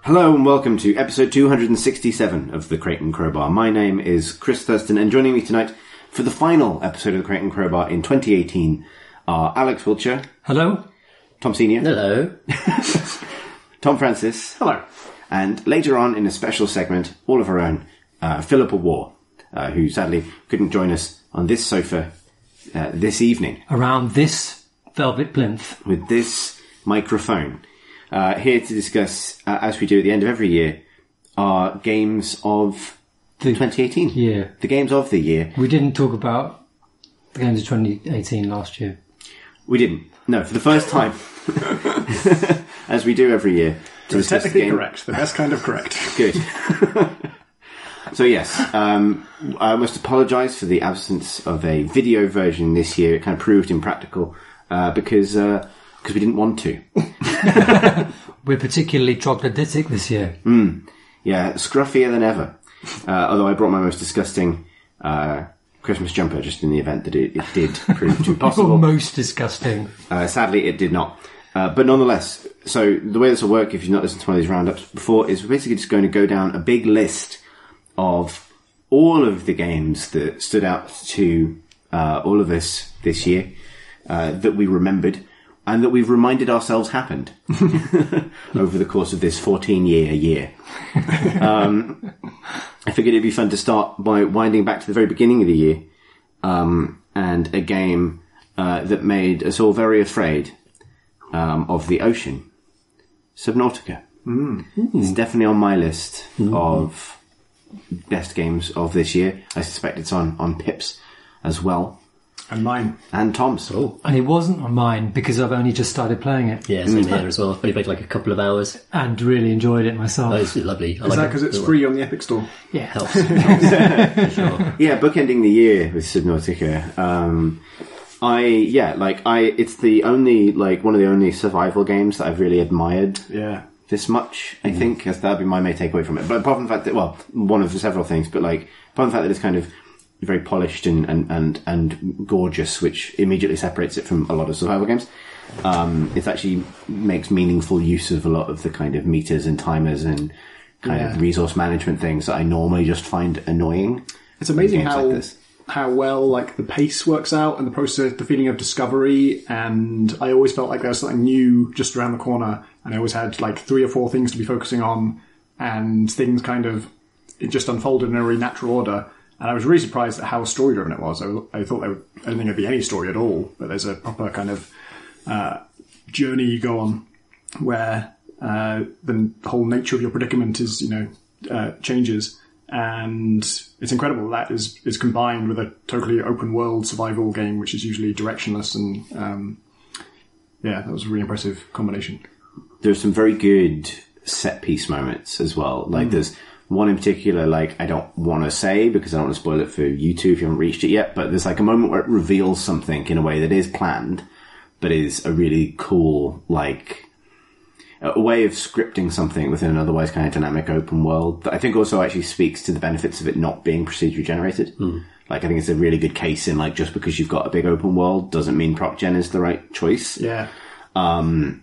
Hello and welcome to episode 267 of the Crate and Crowbar. My name is Chris Thurston, and joining me tonight for the final episode of the Crate and Crowbar in 2018 are Alex Wiltshire. Hello. Tom Senior. Hello. Tom Francis. Hello. And later on in a special segment, all of our own, Philippa War, who sadly couldn't join us on this sofa this evening. Around this velvet plinth. With this microphone. Here to discuss, as we do at the end of every year, our games of 2018. Yeah. The games of the year. We didn't talk about the games of 2018 last year. We didn't. No, for the first time. As we do every year. It's technically correct. The best kind of correct. Good. So yes, I must apologise for the absence of a video version this year. It kind of proved impractical because we didn't want to. We're particularly troglodytic this year. Yeah, scruffier than ever. Although I brought my most disgusting Christmas jumper just in the event that it did prove too possible. Most disgusting. Sadly, it did not. But nonetheless, so the way this will work, if you've not listened to one of these roundups before, is we're basically just going to go down a big list of all of the games that stood out to all of us this year that we remembered and that we've reminded ourselves happened over the course of this 14-year year. I figured it'd be fun to start by winding back to the very beginning of the year and a game that made us all very afraid of the ocean. Subnautica. It's definitely on my list of best games of this year. I suspect it's on Pip's as well. And mine. And Tom's. Oh. And it wasn't on mine because I've only just started playing it. Yeah, same here as well. I've only played like a couple of hours. And really enjoyed it myself. Oh, it's lovely. Is that because it's free on the Epic Store? Yeah. Helps. For sure. Yeah, bookending the year with Subnautica. It's the only, one of the only survival games that I've really admired. Yeah. This much, I think, as that'd be my main takeaway from it. But apart from the fact that, one of the several things, but apart from the fact that it's kind of very polished and gorgeous, which immediately separates it from a lot of survival games. It actually makes meaningful use of a lot of the kind of meters and timers and kind of resource management things that I normally just find annoying. It's amazing how well the pace works out and the process, the feeling of discovery. And I always felt like there was something new just around the corner, and I always had 3 or 4 things to be focusing on, and things it just unfolded in a really natural order. And I was really surprised at how story-driven it was. I thought I didn't think there'd be any story at all, but there's a proper kind of journey you go on where the whole nature of your predicament is, changes. And it's incredible that is combined with a totally open-world survival game, which is usually directionless. And that was a really impressive combination. There's some very good set-piece moments as well. There's one in particular, I don't want to say because I don't want to spoil it for you two if you haven't reached it yet, but there's a moment where it reveals something in a way that is planned, but is a really cool, a way of scripting something within an otherwise kind of dynamic open world that I think also actually speaks to the benefits of it not being procedurally generated. I think it's a really good case in, just because you've got a big open world doesn't mean proc gen is the right choice. Yeah. And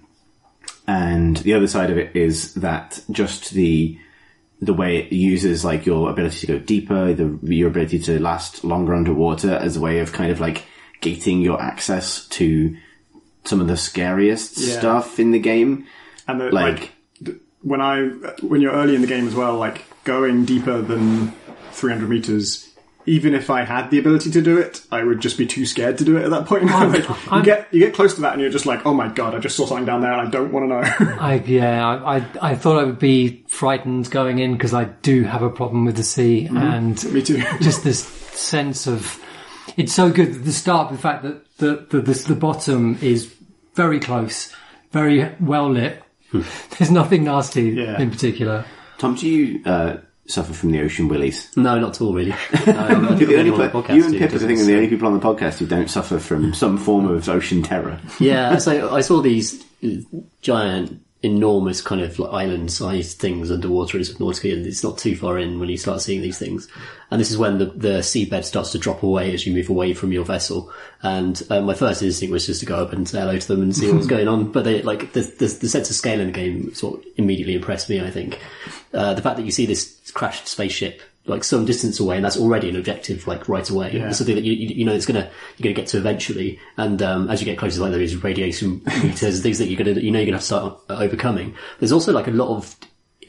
the other side of it is that just the way it uses your ability to go deeper, your ability to last longer underwater as a way of kind of gating your access to some of the scariest stuff in the game. And when you're early in the game as well, going deeper than 300 meters, even if I had the ability to do it, I would just be too scared to do it at that point. You get close to that and you're just oh my god, I just saw something down there and I don't want to know. I thought I would be frightened going in because I do have a problem with the sea. And me too. Just this sense of, it's so good at the start, the fact that the bottom is very close, very well lit. There's nothing nasty in particular. Tom, do you suffer from the ocean willies? No, not at all, really. You and Pip are the only people on the podcast who don't suffer from some form of ocean terror. Yeah, so I saw these giant enormous kind of like island-sized things underwater in Subnautica, and it's not too far in when you start seeing these things. And this is when the seabed starts to drop away as you move away from your vessel. And my first instinct was just to go up and say hello to them and see what was going on. But the sense of scale in the game sort of immediately impressed me, I think. The fact that you see this crashed spaceship like some distance away, and that's already an objective, like right away. Yeah. It's something that you know you're gonna get to eventually. And as you get closer, like there is radiation meters, things that you're gonna have to start overcoming. There's also like a lot of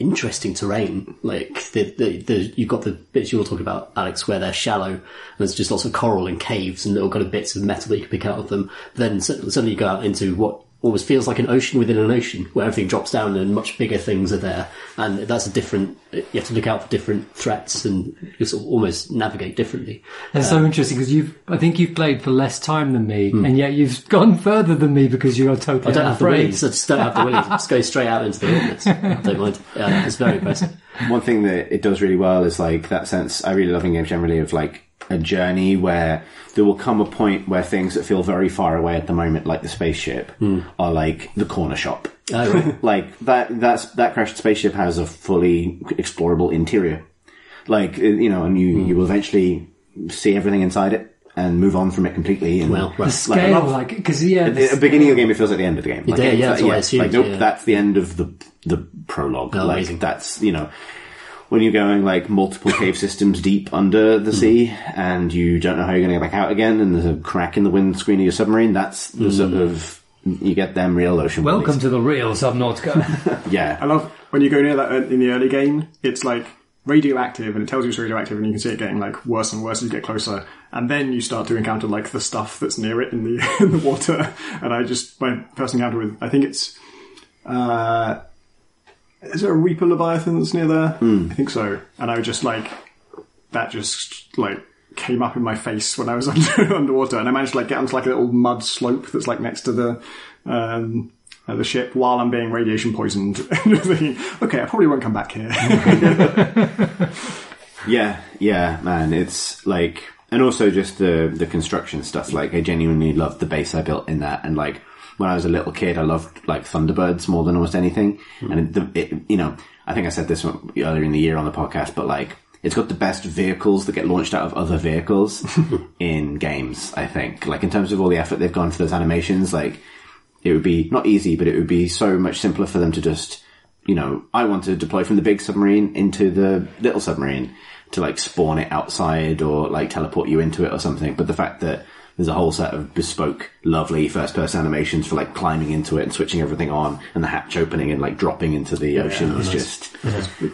interesting terrain. Like you've got the bits you were talking about, Alex, where they're shallow, and there's just lots of coral and caves and little kind of bits of metal that you can pick out of them. But then suddenly you go out into what almost feels like an ocean within an ocean, where everything drops down and much bigger things are there. And that's you have to look out for different threats and you sort of almost navigate differently. That's so interesting because I think you've played for less time than me, and yet you've gone further than me because you're totally I don't have the willies. I just don't have the willies. Just go straight out into the wilderness. I don't mind. It's very impressive. One thing that it does really well is like that sense. I really love in games generally of like a journey where there will come a point where things that feel very far away at the moment, like the spaceship, are like the corner shop. Oh, right. Like that crashed spaceship has a fully explorable interior. Like, you know, and you will eventually see everything inside it and move on from it completely. And the scale, because at the beginning of the game, it feels like the end of the game. Like, that's what I assumed. Like, nope, that's the end of the prologue. Oh, like, amazing. that's, you know, when you're going like multiple cave systems deep under the sea and you don't know how you're going to get back out again, and there's a crack in the windscreen of your submarine, that's the sort of, you get them real ocean Welcome bullies. to the real Subnautica. Yeah. I love when you go near that in the early game, it's like radioactive, and it tells you it's radioactive, and you can see it getting like worse and worse as you get closer. And then you start to encounter like the stuff that's near it in the water. And my first encounter with, I think it's, is there a Reaper Leviathan that's near there? I think so. And I was just like, that just like came up in my face when I was underwater. And I managed to like get onto like a little mud slope that's like next to the ship while I'm being radiation poisoned. And just thinking, okay, I probably won't come back here. Yeah, man. It's like, and also just the construction stuff. Like, I genuinely loved the base I built in that, and like, when I was a little kid, I loved like Thunderbirds more than almost anything. And you know, I think I said this earlier in the year on the podcast, but like, it's got the best vehicles that get launched out of other vehicles in games, I think. Like, in terms of all the effort they've gone for those animations, like, it would be not easy, but it would be so much simpler for them to just, you know, I want to deploy from the big submarine into the little submarine to like spawn it outside or like teleport you into it or something. But the fact that there's a whole set of bespoke, lovely first-person animations for like climbing into it and switching everything on, and the hatch opening and like dropping into the ocean is just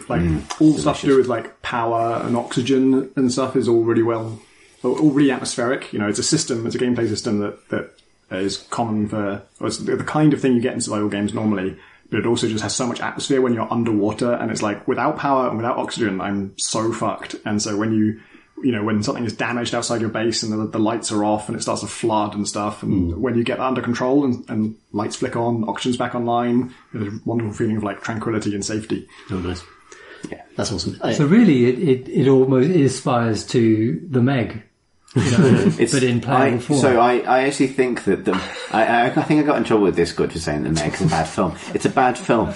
like all the stuff to do with like power and oxygen and stuff is all really atmospheric. You know, it's a gameplay system that is common for, or it's the kind of thing you get in survival games normally. But it also just has so much atmosphere when you're underwater, and it's like without power and without oxygen, I'm so fucked. And so when when something is damaged outside your base and the lights are off and it starts to flood and stuff, and when you get that under control and lights flick on, oxygen's back online, there's a wonderful feeling of like tranquility and safety. Oh, nice. Yeah, that's awesome. So really, it almost aspires to the Meg. You know, but in playable form. So I actually think that I think I got in trouble with Discord for saying that Meg's a bad film. It's a bad film.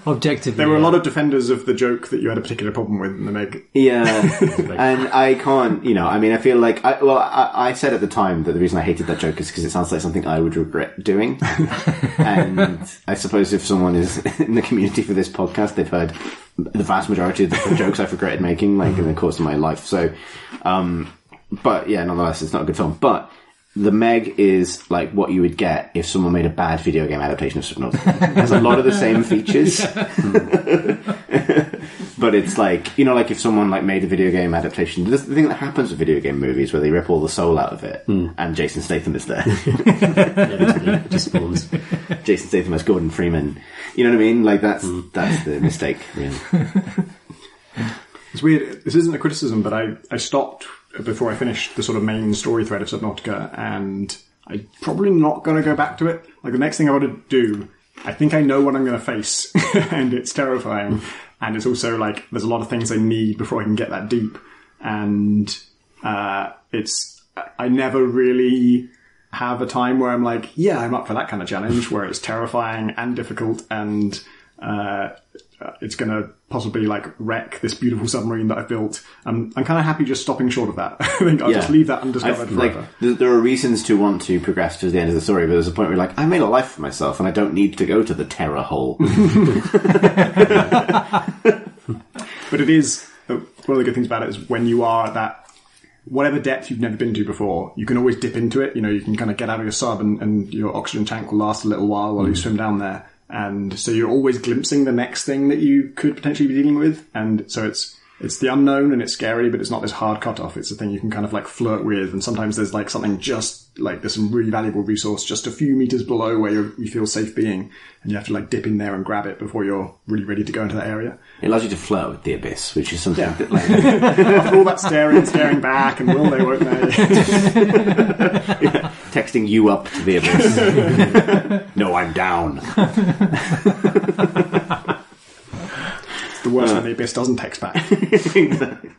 Objectively, there were a lot of defenders of the joke that you had a particular problem with in the Meg. Yeah, and I can't. You know, I mean, I feel like I said at the time that the reason I hated that joke is because it sounds like something I would regret doing. And I suppose if someone is in the community for this podcast, they've heard the vast majority of the jokes I've regretted making, like in the course of my life. So, but yeah, nonetheless, it's not a good film. But the Meg is like what you would get if someone made a bad video game adaptation of Subnautica. It has a lot of the same features. But it's like, you know, like if someone like made a video game adaptation, the thing that happens with video game movies where they rip all the soul out of it, and Jason Statham is there. Just spawns. Jason Statham as Gordon Freeman. You know what I mean? Like that's the mistake, really. It's weird. This isn't a criticism, but I stopped before I finished the sort of main story thread of Subnautica, and I'm probably not going to go back to it. Like, the next thing I want to do, I think I know what I'm going to face, and it's terrifying. And it's also like, there's a lot of things I need before I can get that deep. And I never really have a time where I'm like, yeah, I'm up for that kind of challenge, where it's terrifying and difficult, and it's going to possibly like wreck this beautiful submarine that I've built. I'm kind of happy just stopping short of that. I think I'll just leave that undiscovered forever. There are reasons to want to progress to the end of the story, but there's a point where you're like, I made a life for myself, and I don't need to go to the terror hole. But it is, one of the good things about it is when you are at that, whatever depth you've never been to before, you can always dip into it. You know, you can kind of get out of your sub and your oxygen tank will last a little while you swim down there. And so you're always glimpsing the next thing that you could potentially be dealing with. And so it's the unknown and it's scary, but it's not this hard cutoff. It's a thing you can kind of like flirt with. And sometimes there's like something just like there's some really valuable resource just a few meters below where you feel safe being. And you have to like dip in there and grab it before you're really ready to go into that area. It allows you to flirt with the abyss, which is something that like... After all that staring back and will they, won't they? Texting you up to the abyss. No, I'm down. It's the worst when the abyss doesn't text back. Exactly.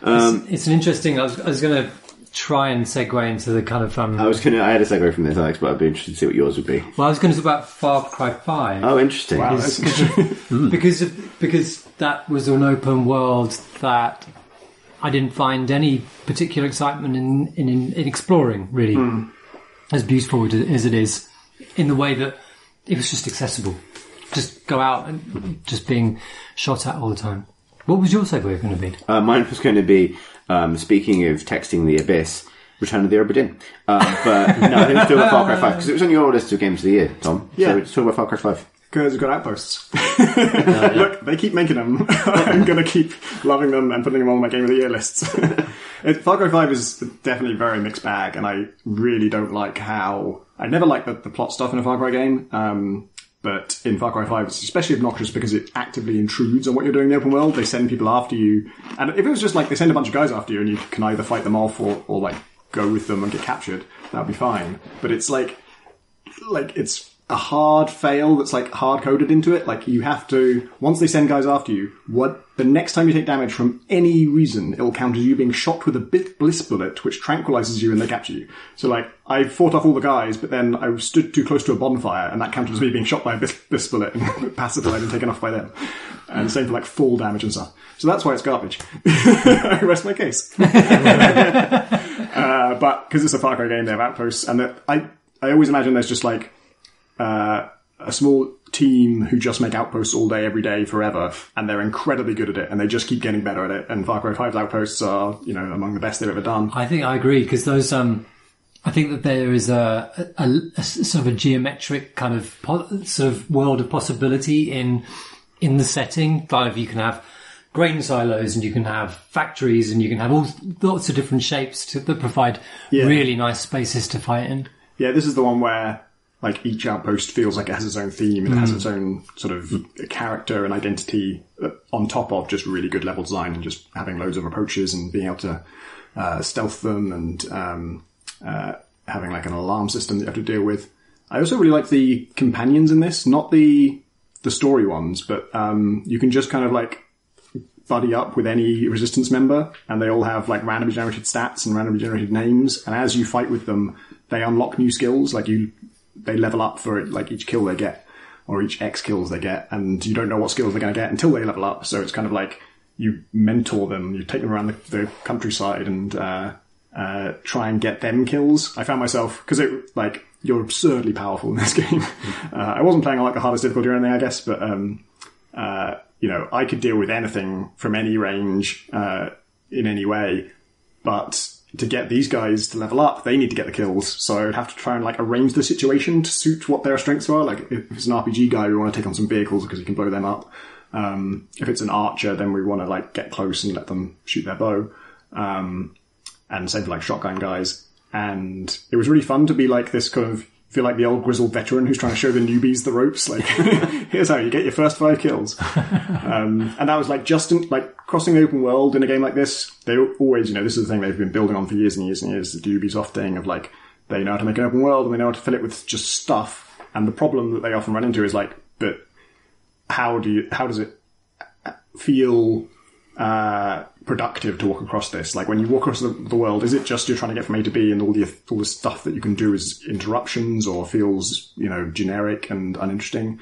It's an interesting... I was going to try and segue into the kind of... I had a segue from this, Alex, but I'd be interested to see what yours would be. Well, I was going to talk about Far Cry 5. Oh, interesting. Wow, because that was an open world that I didn't find any particular excitement in exploring, really, as beautiful as it is, in the way that it was just accessible. Just go out and just being shot at all the time. What was your segue going to be? Mine was going to be, speaking of texting the abyss, Return of the Obra Dinn. But no, I think it's talking about Far Cry 5, because it was on your list of games of the year, Tom. Yeah. So it's talking about Far Cry 5. Because we've got outposts. Look, they keep making them. I'm going to keep loving them and putting them on my Game of the Year lists. Far Cry 5 is definitely a very mixed bag, and I really don't like how... I never like the plot stuff in a Far Cry game, but in Far Cry 5 it's especially obnoxious because it actively intrudes on what you're doing in the open world. They send people after you, and if it was just like they send a bunch of guys after you and you can either fight them off or like go with them and get captured, that'd be fine. But it's like it's a hard fail that's like hard coded into it. Like you have to, once they send guys after you, the next time you take damage from any reason, it will count as you being shot with a bliss bullet, which tranquilizes you and they capture you. So like, I fought off all the guys, but then I stood too close to a bonfire and that counted as me being shot by a bliss bullet and pacified and taken off by them. And same for like full damage and stuff. So that's why it's garbage. I rest my case. But because it's a Far Cry game, they have outposts, and I always imagine there's just like, a small team who just make outposts all day, every day, forever, and they're incredibly good at it, and they just keep getting better at it. And Far Cry 5's outposts are, among the best they've ever done. I think I agree, because those, I think that there is a sort of a geometric kind of sort of world of possibility in the setting. Like you can have grain silos, and you can have factories, and you can have all sorts of different shapes that provide really nice spaces to fight in. Yeah, this is the one where like each outpost feels like it has its own theme and it has its own sort of character and identity on top of just really good level design and just having loads of approaches and being able to stealth them and having like an alarm system that you have to deal with. I also really like the companions in this, not the story ones, but you can just kind of like buddy up with any resistance member and they all have like randomly generated stats and randomly generated names, and as you fight with them they unlock new skills. Like they level up for like each kill they get, or each X kills they get, and you don't know what skills they're going to get until they level up. So it's kind of like you mentor them, you take them around the countryside and try and get them kills. I found myself, because you're absurdly powerful in this game. I wasn't playing on like the hardest difficulty or anything, I guess, but I could deal with anything from any range in any way, but to get these guys to level up, they need to get the kills. So I would have to try and like arrange the situation to suit what their strengths are. Like if it's an RPG guy, we want to take on some vehicles because you can blow them up. If it's an archer, then we want to like get close and let them shoot their bow. And same for like shotgun guys. And it was really fun to be like this kind of, feel like the old grizzled veteran who's trying to show the newbies the ropes. Like, here's how you get your first 5 kills. And that was like just crossing the open world in a game like this. They always, this is the thing they've been building on for years and years and years, the Ubisoft thing of like, they know how to make an open world and they know how to fill it with just stuff. And the problem that they often run into is like, but how does it feel, productive to walk across this? Like, when you walk across the world, is it just you're trying to get from A to B and all the stuff that you can do is interruptions or feels, generic and uninteresting?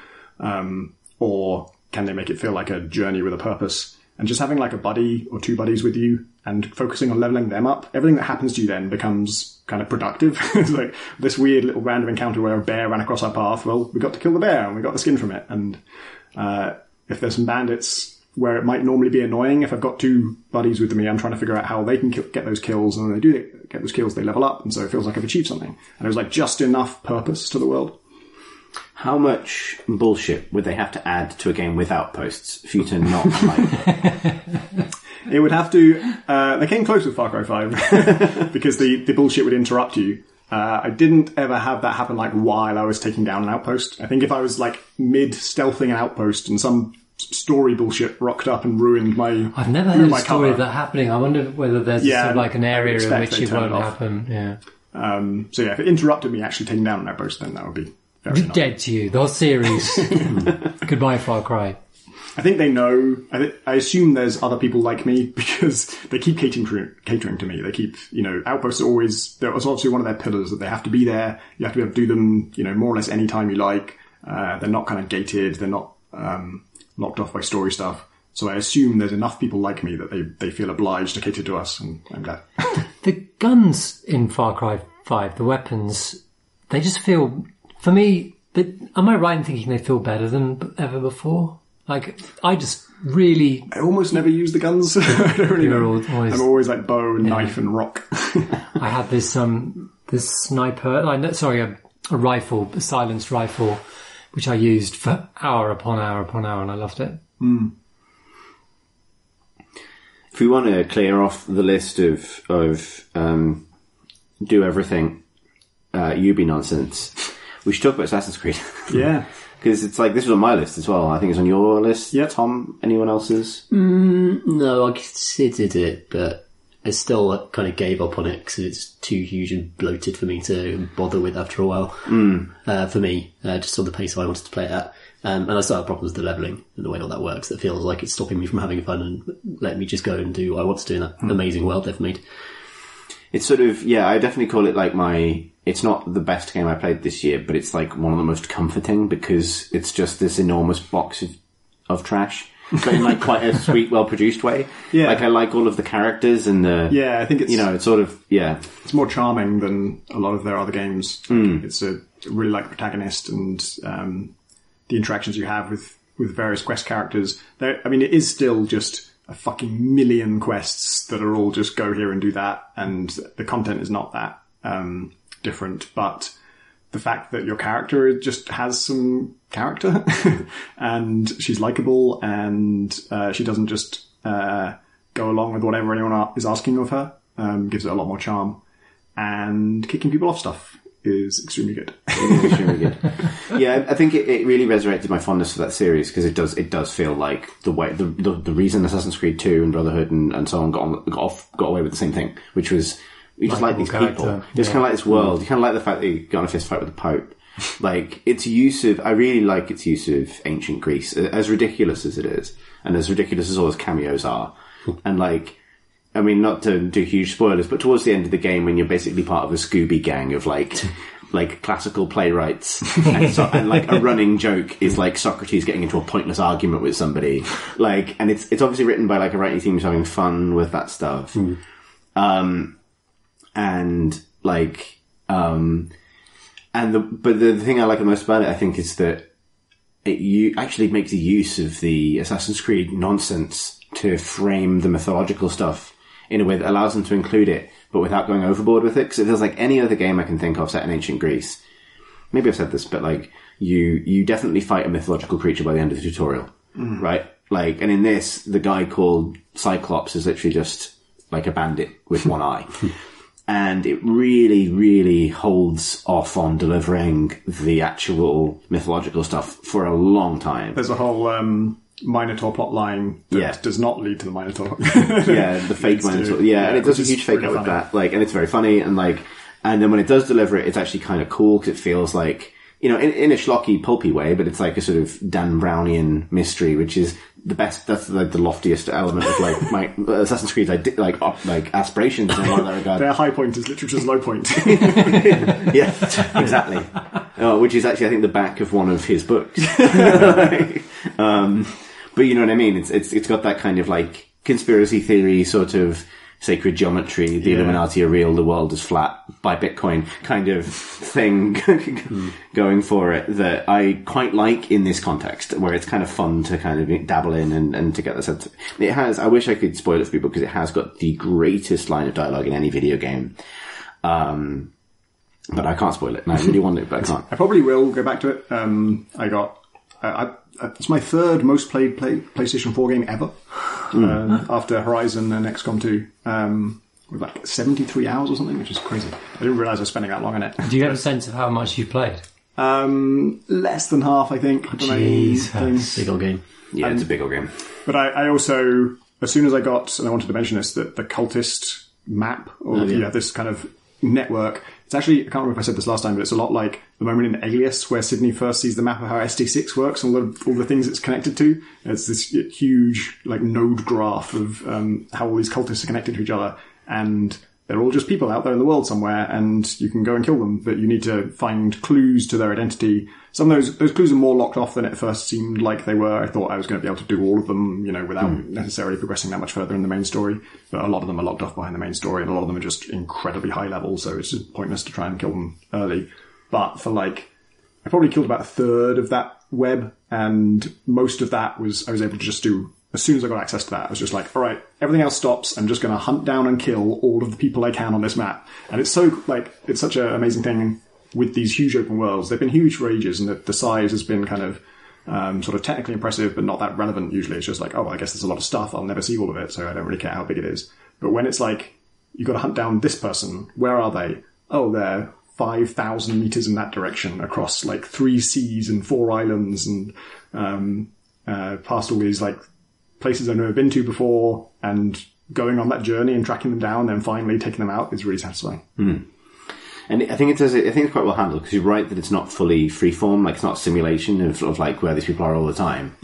Or can they make it feel like a journey with a purpose? And just having like a buddy or two buddies with you and focusing on leveling them up, everything that happens to you then becomes kind of productive. It's like this weird little random encounter where a bear ran across our path. Well, we got to kill the bear and we got the skin from it. And if there's some bandits where it might normally be annoying, if I've got two buddies with me, I'm trying to figure out how they can get those kills. And when they do get those kills, they level up. And so it feels like I've achieved something. And it was like just enough purpose to the world. How much bullshit would they have to add to a game with outposts for you to not like it? It would have to... they came close with Far Cry 5 because the bullshit would interrupt you. I didn't ever have that happen like while I was taking down an outpost. I think if I was like mid-stealthing an outpost and some story bullshit rocked up and ruined my... I've never heard a story of that happening. I wonder whether there's sort of like an area in which it won't happen. Yeah. So yeah, if it interrupted me actually taking down an outpost, then that would be... dead to you. The whole series. Goodbye, Far Cry. I think they know. I assume there's other people like me because they keep catering to me. They keep, outposts are always, there's obviously one of their pillars that they have to be there. You have to be able to do them, more or less any time you like. They're not kind of gated. They're not locked off by story stuff. So I assume there's enough people like me that they feel obliged to cater to us, and I'm glad. The guns in Far Cry 5, the weapons, they just feel... For me, am I right in thinking they feel better than ever before? Like, I just really... I almost never use the guns. I don't really know. I'm always like bow and knife and rock. I had this sniper... a rifle, a silenced rifle, which I used for hour upon hour upon hour, and I loved it. Mm. If we want to clear off the list of do everything, Ubi nonsense... We should talk about Assassin's Creed. Yeah. Because it's like, this was on my list as well. I think it's on your list. Yep. Tom, anyone else's? No, I considered it, but I still kind of gave up on it because it's too huge and bloated for me to bother with after a while. For me, just on the pace I wanted to play it at. And I still have problems with the levelling and the way all that works. It feels like it's stopping me from having fun and letting me just go and do what I want to do in that amazing world they've made. It's sort of, I definitely call it like it's not the best game I played this year, but it's like one of the most comforting because it's just this enormous box of trash, but in like quite a sweet, well-produced way. Yeah. Like I like all of the characters and I think it's... it's sort of, It's more charming than a lot of their other games. It's a really like protagonist and the interactions you have with various quest characters. It is still just... a fucking million quests that are all just go here and do that, and the content is not that different, but the fact that your character just has some character and she's likable and she doesn't just go along with whatever anyone is asking of her gives it a lot more charm, and kicking people off stuff is extremely good. It is extremely good. Yeah, I think it really resurrected my fondness for that series because it does feel like the way the reason Assassin's Creed 2 and Brotherhood and so on got away with the same thing, which was you just like these people. It's kind of like this world. You kind of like the fact that you got in a fist fight with the Pope. Like I really like its use of ancient Greece, as ridiculous as it is, and as ridiculous as all those cameos are, and like. I mean, not to do huge spoilers, but towards the end of the game, when you're basically part of a Scooby gang of like classical playwrights, and like a running joke is like Socrates getting into a pointless argument with somebody, and it's obviously written by like a writing team who's having fun with that stuff, but the thing I like the most about it, I think, is that it actually makes a use of the Assassin's Creed nonsense to frame the mythological stuff in a way that allows them to include it, but without going overboard with it. Because it feels like any other game I can think of set in ancient Greece. Maybe I've said this, but like you definitely fight a mythological creature by the end of the tutorial, right? Like, and in this, the guy called Cyclops is literally just like a bandit with one eye. And it really, really holds off on delivering the actual mythological stuff for a long time. There's a whole Minotaur plot line that does not lead to the Minotaur. The fake Minotaur. And it does a huge fake out with that. And it's very funny, and then when it does deliver it, it's actually kind of cool because it feels like, in a schlocky, pulpy way, but it's like a sort of Dan Brownian mystery, which is the best. That's like the loftiest element of like my Assassin's Creed. Like aspirations in that regard. Their high point is literature's low point. Yeah, exactly. Which is actually, I think, the back of one of his books. But you know what I mean? It's got that kind of like conspiracy theory sort of sacred geometry, the Illuminati are real, the world is flat, buy Bitcoin kind of thing going for it that I quite like in this context, where it's kind of fun to kind of dabble in and to get the sense. It has, I wish I could spoil it for people because it has got the greatest line of dialogue in any video game. But I can't spoil it, and I really want it, but I can't. I probably will go back to it. It's my third most played PlayStation 4 game ever, after Horizon and XCOM 2, with like 73 hours or something, which is crazy. I didn't realise I was spending that long on it. Do you have a sense of how much you've played? Less than half, I think. Jesus. Big old game. Yeah, it's a big old game. But I also, as soon as I got, and I wanted to mention this, that the cultist map, or this kind of network, it's actually, I can't remember if I said this last time, but it's a lot like the moment in Alias where Sydney first sees the map of how SD6 works and all the things it's connected to. It's this huge like node graph of how all these cultists are connected to each other, and they're all just people out there in the world somewhere, and you can go and kill them, but you need to find clues to their identity. Some of those clues are more locked off than it first seemed like they were. I thought I was going to be able to do all of them, without necessarily progressing that much further in the main story. But a lot of them are locked off behind the main story, and a lot of them are just incredibly high level, so it's just pointless to try and kill them early. But for I probably killed about a third of that web, and most of that I was able to just do. As soon as I got access to that, I was just like, all right, everything else stops. I'm just going to hunt down and kill all of the people I can on this map. And it's it's such an amazing thing with these huge open worlds. They've been huge for ages, and the size has been kind of sort of technically impressive, but not that relevant usually. It's just like, oh, I guess there's a lot of stuff. I'll never see all of it, so I don't really care how big it is. But when it's like, you've got to hunt down this person, where are they? Oh, they're 5,000 meters in that direction across 3 seas and 4 islands, and past all these places I've never been to before, and going on that journey and tracking them down and finally taking them out is really satisfying. And I think it's quite well handled, because you're right that it's not fully freeform, it's not a simulation of where these people are all the time.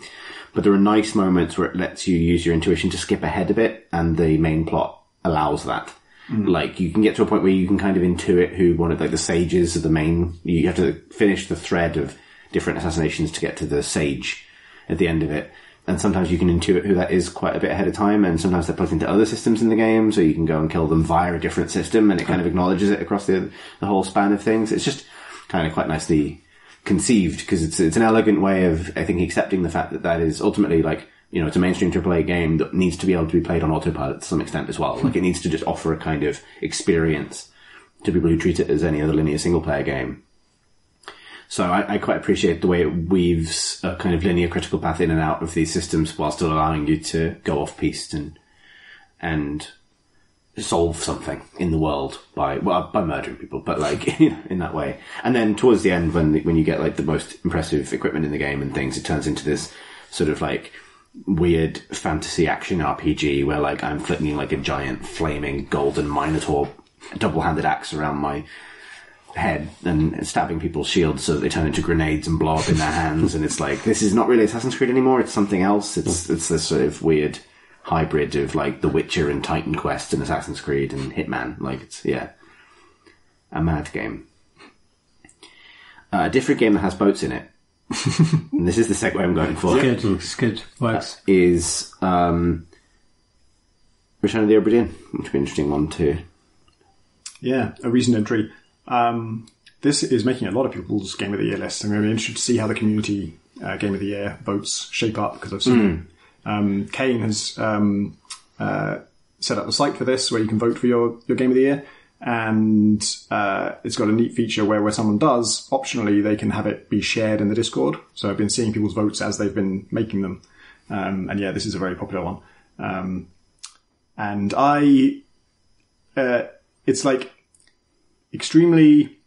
But there are nice moments where it lets you use your intuition to skip ahead a bit, and the main plot allows that. You can get to a point where you can kind of intuit who one of the sages of the main. You have to finish the thread of different assassinations to get to the sage at the end of it. And sometimes you can intuit who that is quite a bit ahead of time, and sometimes they're plugged into other systems in the game, so you can go and kill them via a different system, and it kind of acknowledges it across the whole span of things. It's just kind of quite nicely conceived, because it's an elegant way of, I think, accepting the fact that is ultimately it's a mainstream AAA game that needs to be able to be played on autopilot to some extent as well. It needs to just offer a kind of experience to people who treat it as any other linear single-player game. So I quite appreciate the way it weaves a kind of linear critical path in and out of these systems while still allowing you to go off-piste and solve something in the world by murdering people, but in that way. And then towards the end, when you get the most impressive equipment in the game and things, it turns into this sort of weird fantasy action RPG where I'm flinging a giant flaming golden minotaur double-handed axe around my head and stabbing people's shields so that they turn into grenades and blow up in their hands, and it's this is not really Assassin's Creed anymore, it's something else. It's this sort of weird hybrid of The Witcher and Titan Quest and Assassin's Creed and Hitman. It's a mad game. A different game that has boats in it, and this is the segue I'm going for. It's good. Works. Is Return of the Obra Dinn, which would be an interesting one too. Yeah, a recent entry. This is making a lot of people's Game of the Year list. I'm going to be interested to see how the community Game of the Year votes shape up, because I've seen Kane has set up the site for this where you can vote for your Game of the Year, and it's got a neat feature where someone does, optionally they can have it be shared in the Discord. So I've been seeing people's votes as they've been making them, and this is a very popular one. And it's extremely,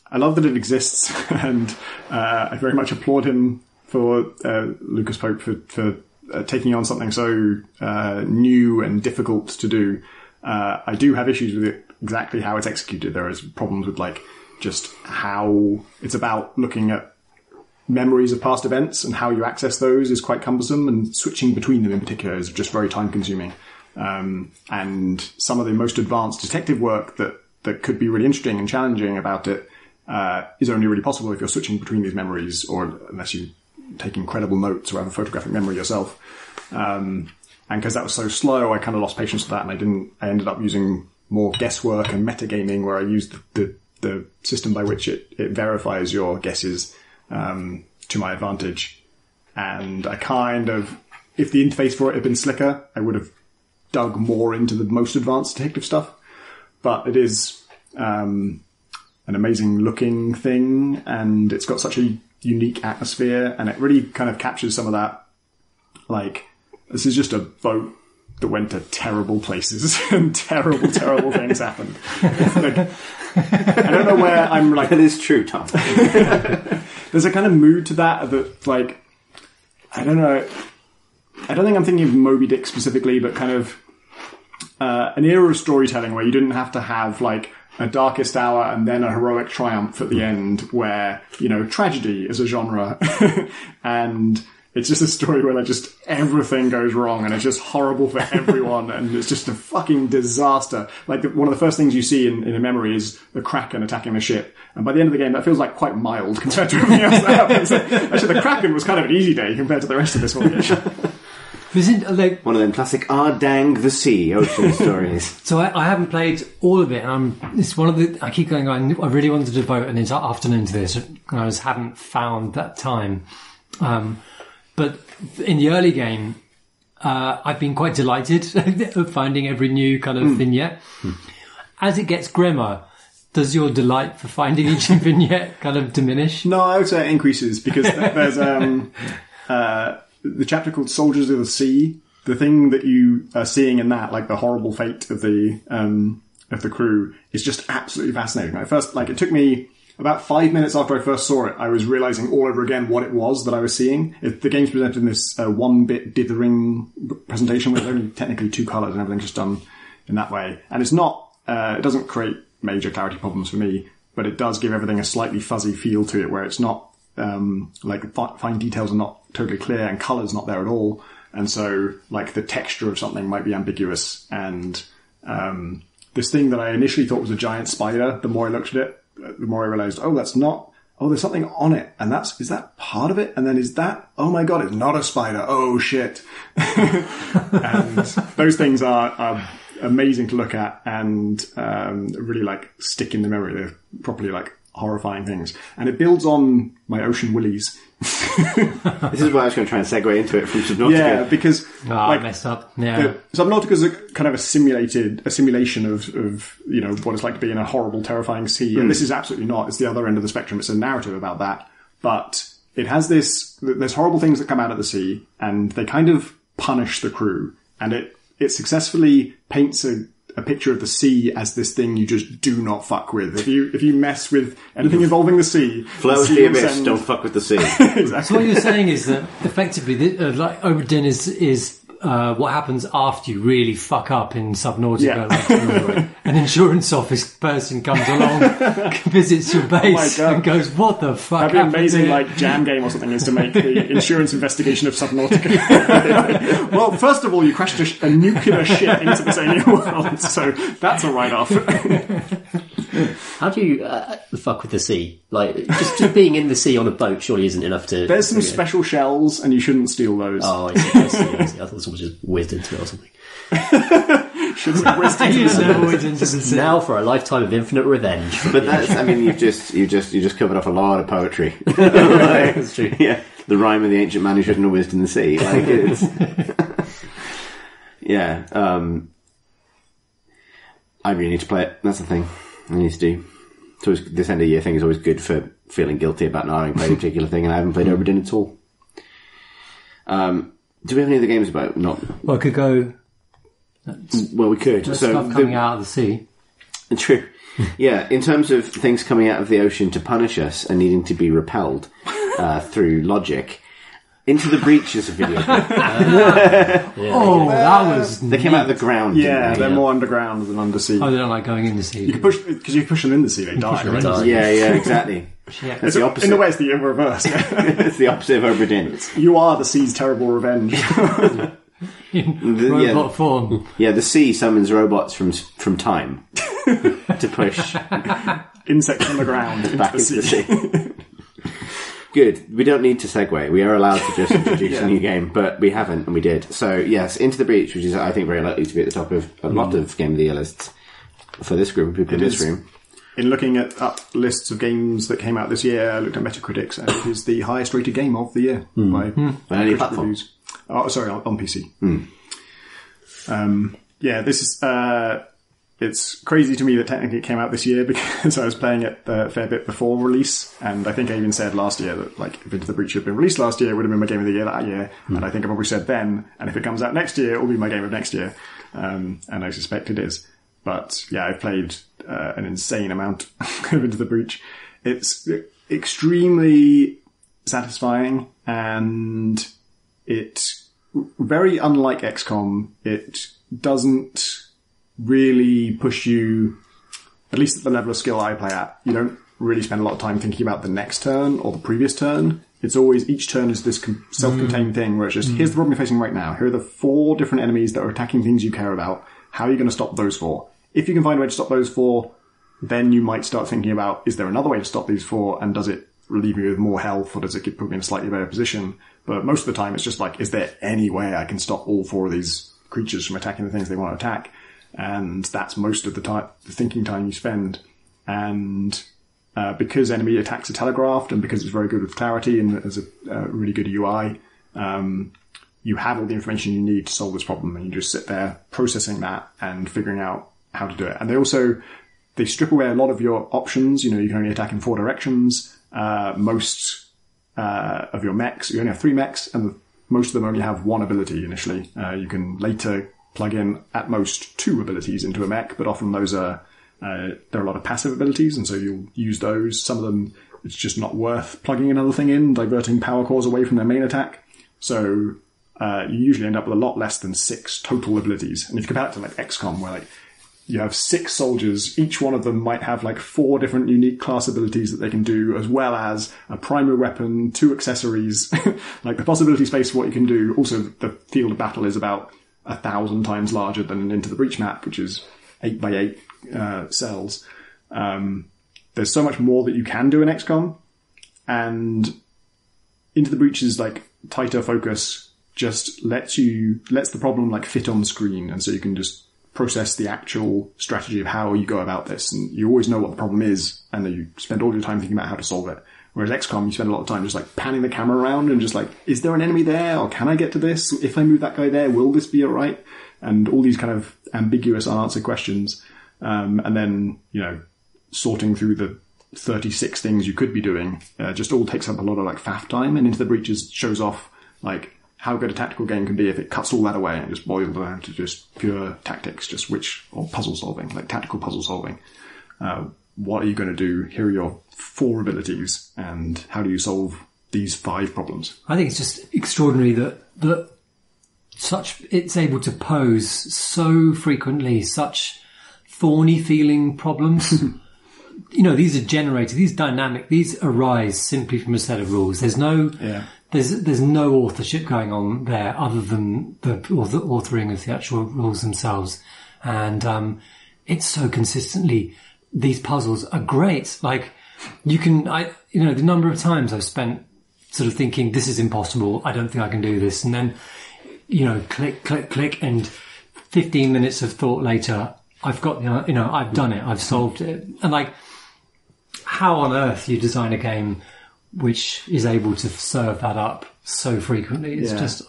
I love that it exists, and I very much applaud him for Lucas Pope for taking on something so new and difficult to do. I do have issues with it, exactly how it's executed. There is problems with just how it's about looking at memories of past events, and how you access those is quite cumbersome, and switching between them in particular is just very time consuming. And some of the most advanced detective work that could be really interesting and challenging about it is only really possible if you're switching between these memories, or unless you take incredible notes or have a photographic memory yourself. And because that was so slow, I kind of lost patience with that, and I ended up using more guesswork and metagaming, where I used the system by which it verifies your guesses to my advantage. And I kind of, if the interface for it had been slicker, I would have dug more into the most advanced detective stuff. But it is an amazing looking thing, and it's got such a unique atmosphere, and it really kind of captures some of that, like, this is just a boat that went to terrible places and terrible things happened. Like, I don't know where I'm like... That is true, Tom. There's a kind of mood to that, like, I don't know, I don't think I'm thinking of Moby Dick specifically, but kind of an era of storytelling where you didn't have to have, like, a darkest hour and then a heroic triumph at the end, where, you know, tragedy is a genre. And it's just a story where, like, just everything goes wrong and it's just horrible for everyone and it's just a fucking disaster. Like, one of the first things you see in a memory is the Kraken attacking the ship. And by the end of the game, that feels like quite mild compared to everything else that happens. Actually, the Kraken was kind of an easy day compared to the rest of this one. Isn't, like, one of them classic dang the sea ocean stories. So I haven't played all of it, and it's one of the, I keep going on, I really wanted to devote an entire afternoon to this, and I just haven't found that time. But in the early game, I've been quite delighted of finding every new kind of vignette. As it gets grimmer, does your delight for finding each vignette kind of diminish? No, I would say it increases, because there's the chapter called Soldiers of the Sea. The thing that you are seeing in that, like the horrible fate of the crew, is just absolutely fascinating. At first, like, it took me about 5 minutes after I first saw it, I was realizing all over again what it was that I was seeing. The game's presented in this one-bit dithering presentation with only technically 2 colours and everything's just done in that way. And it's not, it doesn't create major clarity problems for me, but it does give everything a slightly fuzzy feel to it, where it's not, like, fine details are not totally clear and colour's not there at all. And so, like, the texture of something might be ambiguous. And this thing that I initially thought was a giant spider, the more I looked at it, the more I realised, oh, that's not... Oh, there's something on it. And is that part of it? And then is that... Oh my god, it's not a spider. Oh, shit. And those things are amazing to look at and really, like, stick in the memory. They're properly, like, horrifying things. And it builds on my Ocean Willies. This is why I was going to try and segue into it from Subnautica. Yeah, because I messed up. Yeah, Subnautica is a kind of a simulation of you know what it's like to be in a horrible, terrifying sea. And this is absolutely not. It's the other end of the spectrum. It's a narrative about that, but it has there's horrible things that come out of the sea, and they kind of punish the crew, and it successfully paints a picture of the sea as this thing you just do not fuck with. If you mess with anything involving the sea... Flow of the abyss, don't fuck with the sea. Exactly. So what you're saying is that, effectively, like, Obra Dinn is what happens after you really fuck up in Subnautica. Yeah. Like, an insurance office person comes along, visits your base, and goes, what the fuck That'd be amazing, here? like, jam game or something, is to make the insurance investigation of Subnautica. Well, first of all, you crashed a nuclear ship into this alien world, so that's a write-off. How do you fuck with the sea? Like, just being in the sea on a boat surely isn't enough to... There's some special shells, and you shouldn't steal those. Oh, I see. I thought someone just whizzed into it or something. Shouldn't have whizzed into the sea. Now for a lifetime of infinite revenge. But that's, I mean, you just covered off a lot of poetry. Like, that's true. Yeah, the rhyme of the ancient man who shouldn't have whizzed in the sea. Like, it's... Yeah, I really need to play it. That's the thing I need to do. So this end of year thing is always good for feeling guilty about not having played a particular thing, and I haven't played Obra Dinn at all. Do we have any other games about not? Well, I could go. Well, we could. So stuff coming out of the sea. True. Yeah, in terms of things coming out of the ocean to punish us and needing to be repelled through logic. Into the Breach is a video game. That was... They came out of the ground. Yeah, they're more underground than undersea. Oh, they don't like going in the sea. You can push, because you push them in the sea, they die. Right? Yeah, exactly. Yeah. It's the opposite. In a way, it's the reverse. It's the opposite of Obra Dinn. You are the sea's terrible revenge. Robot form. Yeah, the sea summons robots from time to push Insects on the ground back into the sea. Good. We don't need to segue. We are allowed to just introduce a new game, but we haven't, and we did. So, yes, Into the Breach, which is, I think, very likely to be at the top of a lot of Game of the Year lists for this group of people in this room. In looking at up lists of games that came out this year, I looked at Metacritic's, and it is the highest rated game of the year by any platform. reviews. Oh, sorry, on PC. This is... it's crazy to me that technically it came out this year because I was playing it a fair bit before release, and I think I even said last year that like if Into the Breach had been released last year, it would have been my game of the year that year, and I think I probably said then, and if it comes out next year, it will be my game of next year, and I suspect it is. But yeah, I've played an insane amount of Into the Breach. It's extremely satisfying, and it, very unlike XCOM, it doesn't really push you, at least at the level of skill I play at. You don't really spend a lot of time thinking about the next turn or the previous turn. It's always, each turn is this self-contained thing where it's just, here's the problem you're facing right now. Here are the 4 different enemies that are attacking things you care about. How are you going to stop those 4? If you can find a way to stop those 4, then you might start thinking about, is there another way to stop these 4, and does it relieve me with more health, or does it put me in a slightly better position? But most of the time it's just like, is there any way I can stop all 4 of these creatures from attacking the things they want to attack? And that's most of the time, the thinking time you spend. And because enemy attacks are telegraphed, and because it's very good with clarity and there's a really good UI, you have all the information you need to solve this problem, and you just sit there processing that and figuring out how to do it. And they strip away a lot of your options. You know, you can only attack in 4 directions. Most of your mechs, you only have 3 mechs, and most of them only have 1 ability initially. You can later plug in at most 2 abilities into a mech, but often those are there are a lot of passive abilities, and so you'll use those. Some of them, it's just not worth plugging another thing in, diverting power cores away from their main attack. So you usually end up with a lot less than 6 total abilities. And if you compare it to like XCOM, where like you have 6 soldiers, each one of them might have like 4 different unique class abilities that they can do, as well as a primary weapon, 2 accessories. Like the possibility space for what you can do. Also, the field of battle is about 1,000 times larger than an Into the Breach map, which is 8 by 8 cells. There's so much more that you can do in XCOM, and Into the Breach's like tighter focus just lets the problem like fit on screen, and so you can just process the actual strategy of how you go about this, and you always know what the problem is, and then you spend all your time thinking about how to solve it. Whereas XCOM, you spend a lot of time just like panning the camera around and just like, is there an enemy there? Or can I get to this? If I move that guy there, will this be alright? And all these kind of ambiguous unanswered questions. And then, you know, sorting through the 36 things you could be doing, just all takes up a lot of like faff time. And Into the Breach shows off like how good a tactical game can be if it cuts all that away and just boils down to just pure tactics, or puzzle solving, like tactical puzzle solving. What are you going to do? Here are your 4 abilities, and how do you solve these 5 problems? I think it's just extraordinary that it's able to pose so frequently such thorny feeling problems. You know, these are generated, these dynamic, these arise simply from a set of rules. There's no authorship going on there other than the authoring of the actual rules themselves. And it's so consistently, these puzzles are great. Like, the number of times I've spent sort of thinking, this is impossible, I don't think I can do this. And then, click, and 15 minutes of thought later, I've got I've done it, I've solved it. And like, how on earth you design a game which is able to serve that up so frequently? It's just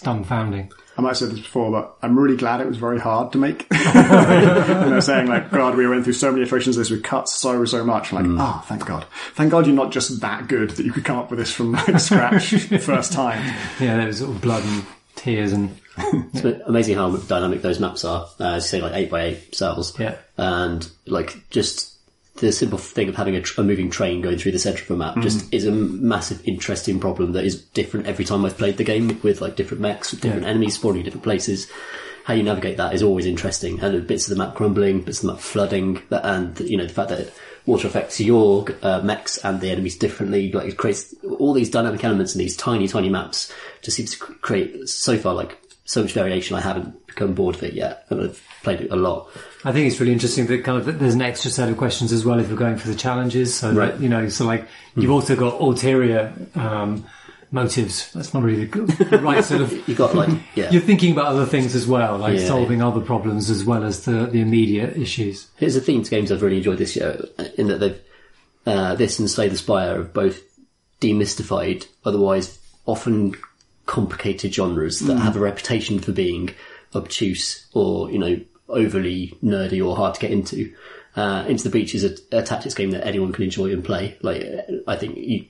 dumbfounding. I might have said this before, but I'm really glad it was very hard to make. Saying like, God, we went through so many iterations of this, we cut so much. I'm like, thank God. Thank God you're not just that good that you could come up with this from like scratch first time. Yeah, there was sort of blood and tears and... It's amazing how dynamic those maps are. As you say, like 8 by 8 cells. Yeah. And like just the simple thing of having a moving train going through the centre of a map just is a massive, interesting problem that is different every time I've played the game, with like different mechs, with different enemies spawning in different places. How you navigate that is always interesting. And bits of the map crumbling, bits of the map flooding, and the fact that water affects your mechs and the enemies differently. Like it creates all these dynamic elements in these tiny, tiny maps. Just seems to create so far like so much variation. I haven't become bored of it yet, and I've played it a lot. I think it's really interesting that kind of there's an extra set of questions as well if you're going for the challenges. So that, you know, so like you've also got ulterior motives. That's not really the right sort of. You've got like you're thinking about other things as well, like solving other problems as well as the immediate issues. Here's a theme to games I've really enjoyed this year, in that they've this and Slay the Spire have both demystified otherwise often complicated genres that have a reputation for being obtuse or, you know, overly nerdy or hard to get into. Into the Breach is a tactics game that anyone can enjoy and play. Like, I think you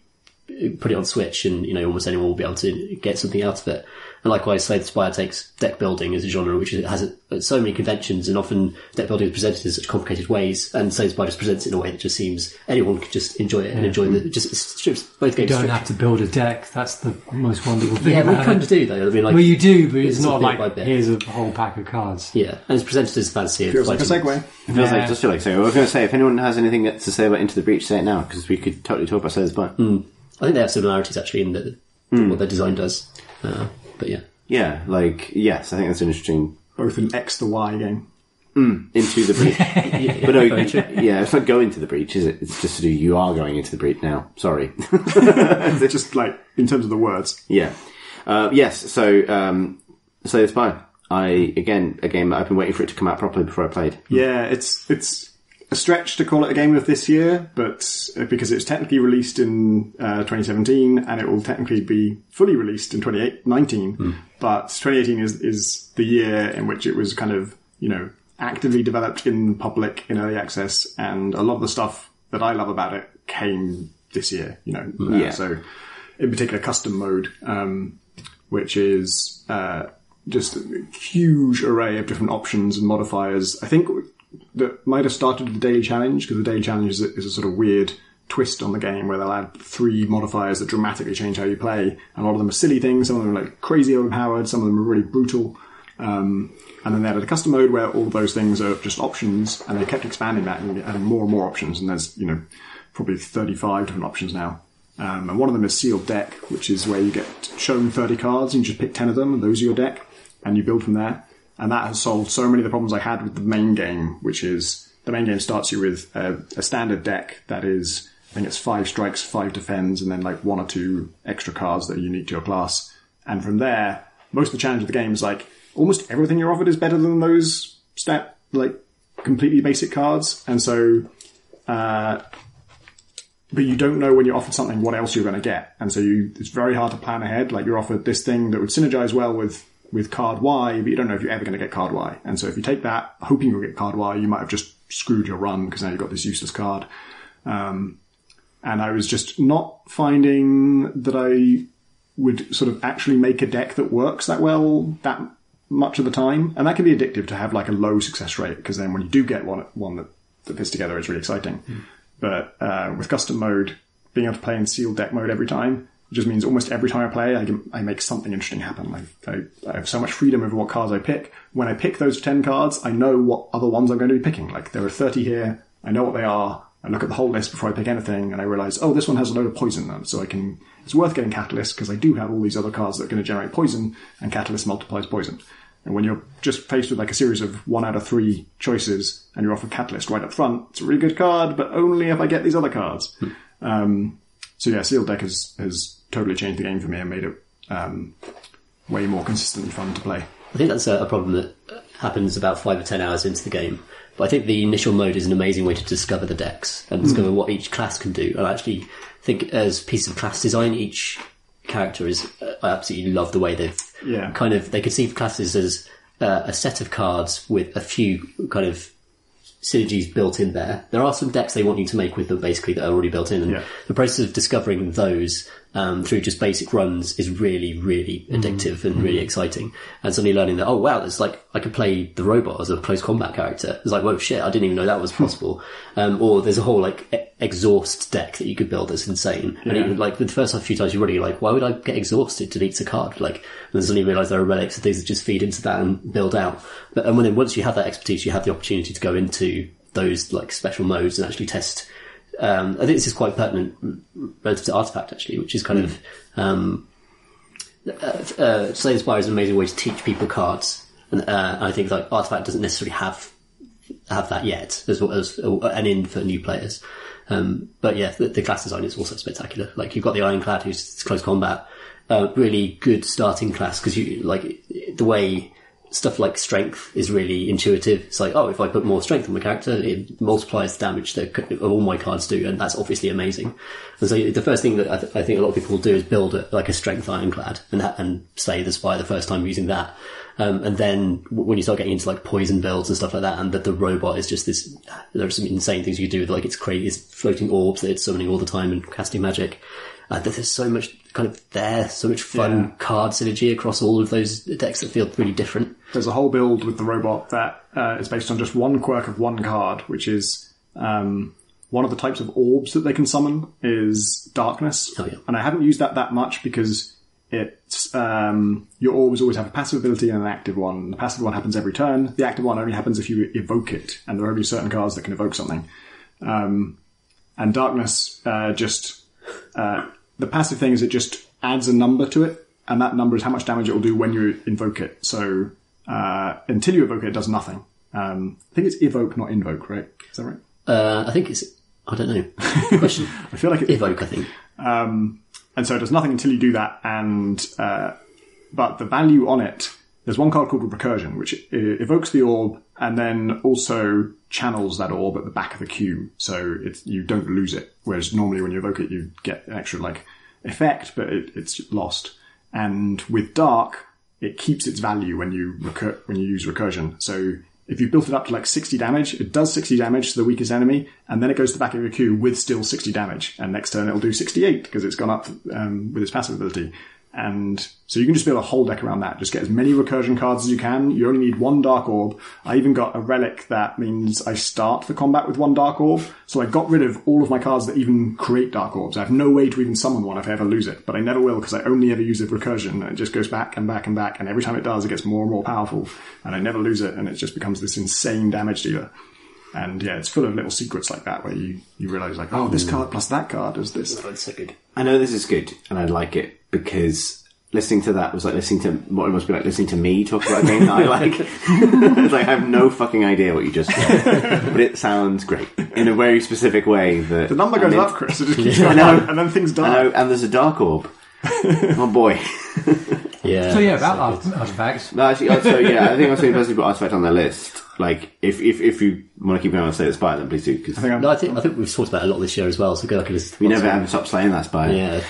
put it on Switch and, you know, almost anyone will be able to get something out of it. And likewise, Slay the Spire takes deck building as a genre which has so many conventions, and often deck building is presented in such complicated ways, and Slay the Spire just presents it in a way that just seems anyone could just enjoy it and enjoy the just strips both games. You don't have to build a deck. That's the most wonderful thing. Yeah, we kind of do though. I mean, like, well, you do, but it's not like here's a whole pack of cards. Yeah, and it's presented as fantasy. Feels like a segue. It feels like just feel like a segue. I was going to say, if anyone has anything to say about Into the Breach, say it now, because we could totally talk about Slay the Spire. I think they have similarities actually in what their design does. But yeah. Yeah, like, yes, I think that's an interesting... Both an X to Y game. Into the Breach. But no, it's not going to the Breach, is it? It's just to do, you are going into the Breach now. Sorry. They're just, like, in terms of the words. Yeah. Yes, so Slay the Spire. A game that I've been waiting for it to come out properly before I played. Yeah, it's a stretch to call it a game of this year, but because it's technically released in 2017 and it will technically be fully released in 2019. But 2018 is the year in which it was kind of, you know, actively developed in public, in early access, and a lot of the stuff that I love about it came this year, you know. So, in particular, custom mode, which is just a huge array of different options and modifiers. I think that might have started the daily challenge, because the daily challenge is a sort of weird twist on the game where they'll add 3 modifiers that dramatically change how you play. And a lot of them are silly things, some of them are like crazy overpowered, some of them are really brutal. And then they added a custom mode where all of those things are just options, and they kept expanding that and adding more and more options. And there's, you know, probably 35 different options now. And one of them is sealed deck, which is where you get shown 30 cards and you just pick 10 of them, and those are your deck, and you build from there. And that has solved so many of the problems I had with the main game, which is the main game starts you with a standard deck that is, I think it's 5 strikes, 5 defends, and then like 1 or 2 extra cards that are unique to your class. And from there, most of the challenge of the game is like almost everything you're offered is better than those completely basic cards. And so, but you don't know when you're offered something what else you're going to get. And so it's very hard to plan ahead. Like you're offered this thing that would synergize well with card Y, but you don't know if you're ever going to get card Y. And so if you take that, hoping you'll get card Y, you might have just screwed your run because now you've got this useless card. And I was just not finding that I would sort of actually make a deck that works that well that much of the time. And that can be addictive to have like a low success rate, because then when you do get one that fits together, it's really exciting. But with custom mode, being able to play in sealed deck mode every time, it just means almost every time I play, I make something interesting happen. I have so much freedom over what cards I pick. When I pick those 10 cards, I know what other ones I'm going to be picking. Like, there are 30 here. I know what they are. I look at the whole list before I pick anything, and I realise, oh, this one has a load of poison then. So it's worth getting Catalyst, because I do have all these other cards that are going to generate poison, and Catalyst multiplies poison. And when you're just faced with like a series of 1 out of 3 choices, and you're offered Catalyst right up front, it's a really good card, but only if I get these other cards. So yeah, sealed deck has totally changed the game for me and made it way more consistently fun to play. I think that's a problem that happens about 5 or 10 hours into the game. But I think the initial mode is an amazing way to discover the decks and discover what each class can do. And I actually think as piece of class design, each character is... I absolutely love the way they've they conceive classes as a set of cards with a few kind of synergies built in there. There are some decks they want you to make with them, basically, that are already built in. And the process of discovering those through just basic runs is really, really addictive and really exciting. And suddenly learning that, oh wow, it's like I could play the robot as a close combat character. It's like, whoa, shit, I didn't even know that was possible. Or there's a whole like exhaust deck that you could build that's insane. And even, like, with the first few times you're really like, why would I get exhausted to deletes a card? Like, and then suddenly you realise there are relics and things that just feed into that and build out. But once you have that expertise, you have the opportunity to go into those like special modes and actually test I think this is quite pertinent relative to Artifact, actually, which is kind of Slay the Spire is an amazing way to teach people cards, and I think like Artifact doesn't necessarily have that yet as an in for new players. But yeah, the class design is also spectacular. Like you've got the Ironclad, who's close combat, really good starting class, because you like the way stuff like strength is really intuitive. It's like, oh, if I put more strength on my character, it multiplies the damage that all my cards do, and that's obviously amazing. And so the first thing that I think a lot of people will do is build a strength Ironclad and Slay the Spire the first time using that. And then when you start getting into like poison builds and stuff like that, and that the robot is just there's some insane things you can do with, like it's crazy, it's floating orbs that it's summoning all the time and casting magic. There's so much so much fun card synergy across all of those decks that feel really different. There's a whole build with the robot that is based on just one quirk of one card, which is one of the types of orbs that they can summon is darkness. Oh, yeah. And I haven't used that much because it's your orbs always have a passive ability and an active one. The passive one happens every turn. The active one only happens if you evoke it, and there are only certain cards that can evoke something. And darkness the passive thing is it just adds a number to it, and that number is how much damage it will do when you invoke it. So until you evoke it, it does nothing. I think it's evoke, not invoke, right? Is that right? I think it's... I don't know. Question. I feel like it's evoke, I think. And so it does nothing until you do that, and but the value on it, there's one card called Recursion, which evokes the orb and then also channels that orb at the back of the queue, so you don't lose it. Whereas normally when you evoke it, you get an extra effect, but it's lost. And with Dark, it keeps its value when you use Recursion. So if you built it up to 60 damage, it does 60 damage to the weakest enemy, and then it goes to the back of your queue with still 60 damage. And next turn it'll do 68 because it's gone up with its passive ability. And so you can just build a whole deck around that. Just get as many recursion cards as you can. You only need one Dark Orb. I even got a relic that means I start the combat with one Dark Orb. So I got rid of all of my cards that even create Dark Orbs. I have no way to even summon one if I ever lose it. But I never will because I only ever use it for recursion. And it just goes back and back and back. And every time it does, it gets more and more powerful. And I never lose it. And it just becomes this insane damage dealer. And yeah, it's full of little secrets like that where you realise oh, this card plus that card does this. Oh, it's so good. I know this is good, and I like it because listening to that was like listening to what it must be like listening to me talk about a game that I like. It's like I have no fucking idea what you just said, but it sounds great in a very specific way. That the number goes up, Chris. It just keeps going up, and then things die. I know, and there's a Dark Orb. Oh boy. Yeah. So yeah, about artifacts. No, actually, so yeah, I think I'm saying personally put Artifact on their list. Like, if you want to keep going on Slay the Spire, then please do. Cause I think we've talked about it a lot this year as well. So go back and just. We never ever stop slaying that Spire. Yeah.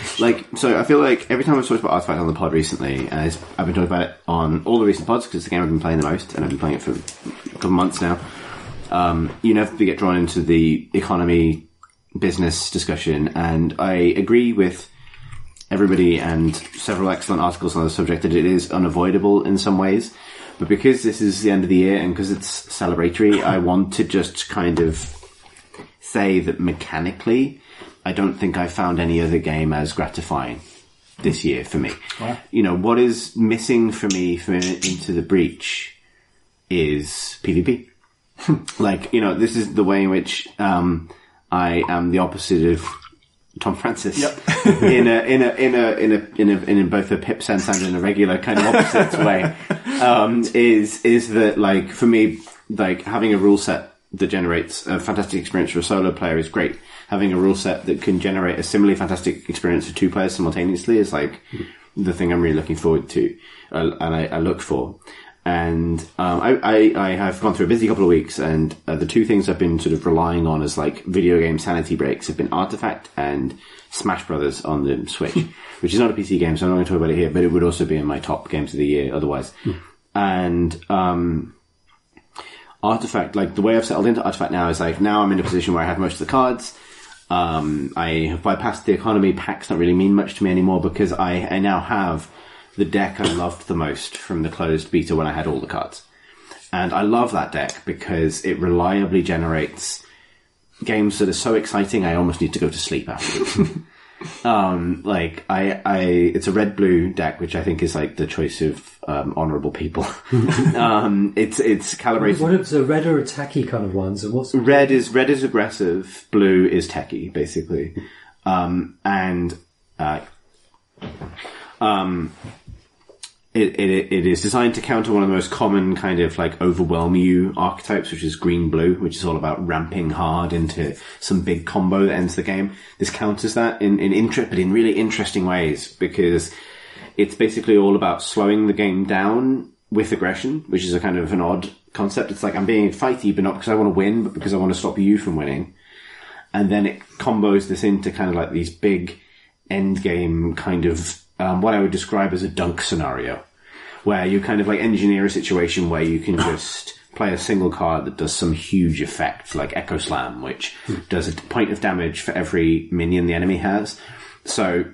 So I feel like every time I've talked about Artifact on the pod recently, and I've been talking about it on all the recent pods because it's the game I've been playing the most, and I've been playing it for a couple of months now. You never get drawn into the economy business discussion, and I agree with everybody and several excellent articles on the subject that it is unavoidable in some ways. But because this is the end of the year and because it's celebratory, I want to just kind of say that mechanically, I don't think I found any other game as gratifying this year for me. Wow. You know, what is missing for me from Into the Breach is PvP. Like, you know, this is the way in which I am the opposite of Tom Francis. Yep. in both a pip sense and in a regular kind of opposite way. Is that, like, for me, like, having a rule set that generates a fantastic experience for a solo player is great. Having a rule set that can generate a similarly fantastic experience for two players simultaneously is, like, the thing I'm really looking forward to, and I look for. And I have gone through a busy couple of weeks, and the two things I've been sort of relying on as like video game sanity breaks have been Artifact and Smash Brothers on the Switch, which is not a PC game, so I'm not going to talk about it here, but it would also be in my top games of the year otherwise. And Artifact, like the way I've settled into Artifact now is like now I'm in a position where I have most of the cards. I have bypassed the economy. Packs don't really mean much to me anymore because I now have the deck I loved the most from the closed beta when I had all the cards. And I love that deck because it reliably generates games that are so exciting I almost need to go to sleep afterwards. It's a red-blue deck, which I think is like the choice of honourable people. It's calibrated. What is a red or a tacky kind of ones? And what's red is aggressive, blue is techie, basically, It is designed to counter one of the most common kind of like overwhelm you archetypes, which is green-blue, which is all about ramping hard into some big combo that ends the game. This counters that in really interesting ways, because it's basically all about slowing the game down with aggression, which is a kind of an odd concept. It's like, I'm being fighty, but not because I want to win, but because I want to stop you from winning. And then it combos this into kind of like these big end game kind of what I would describe as a dunk scenario, where you kind of like engineer a situation where you can just play a single card that does some huge effect, like Echo Slam, which does a point of damage for every minion the enemy has. So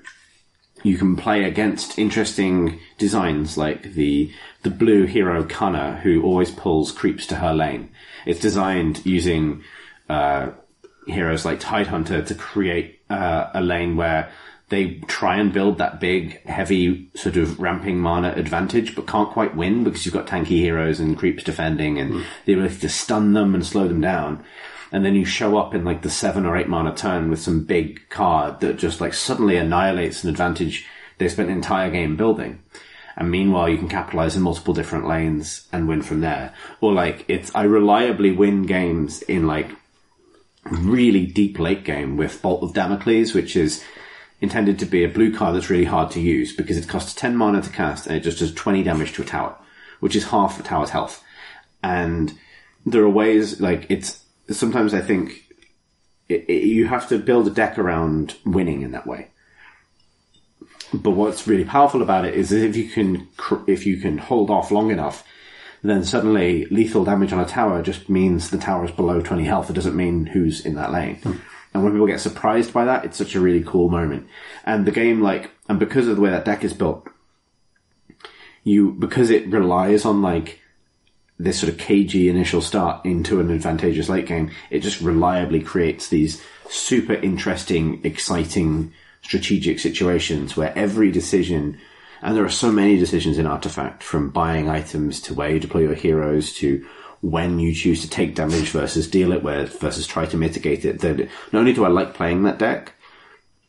you can play against interesting designs like the blue hero Kana, who always pulls creeps to her lane. It's designed using heroes like Tidehunter to create a lane where they try and build that big, heavy, sort of ramping mana advantage, but can't quite win because you've got tanky heroes and creeps defending and the ability to stun them and slow them down. And then you show up in like the 7 or 8 mana turn with some big card that just like suddenly annihilates an advantage they spent an entire game building. And meanwhile, you can capitalize in multiple different lanes and win from there. Or like, I reliably win games in like really deep late game with Bolt of Damocles, which is intended to be a blue card that's really hard to use because it costs 10 mana to cast and it just does 20 damage to a tower, which is half a tower's health. And there are ways, like, sometimes I think you have to build a deck around winning in that way. But what's really powerful about it is that if you can hold off long enough, then suddenly lethal damage on a tower just means the tower is below 20 health. It doesn't mean who's in that lane. And when people get surprised by that, it's such a really cool moment. And the game, and because of the way that deck is built, because it relies on this sort of cagey initial start into an advantageous late game, it just reliably creates these super interesting, exciting, strategic situations where every decision, and there are so many decisions in Artifact, from buying items to where you deploy your heroes to when you choose to take damage versus deal it versus try to mitigate it, that not only do I like playing that deck,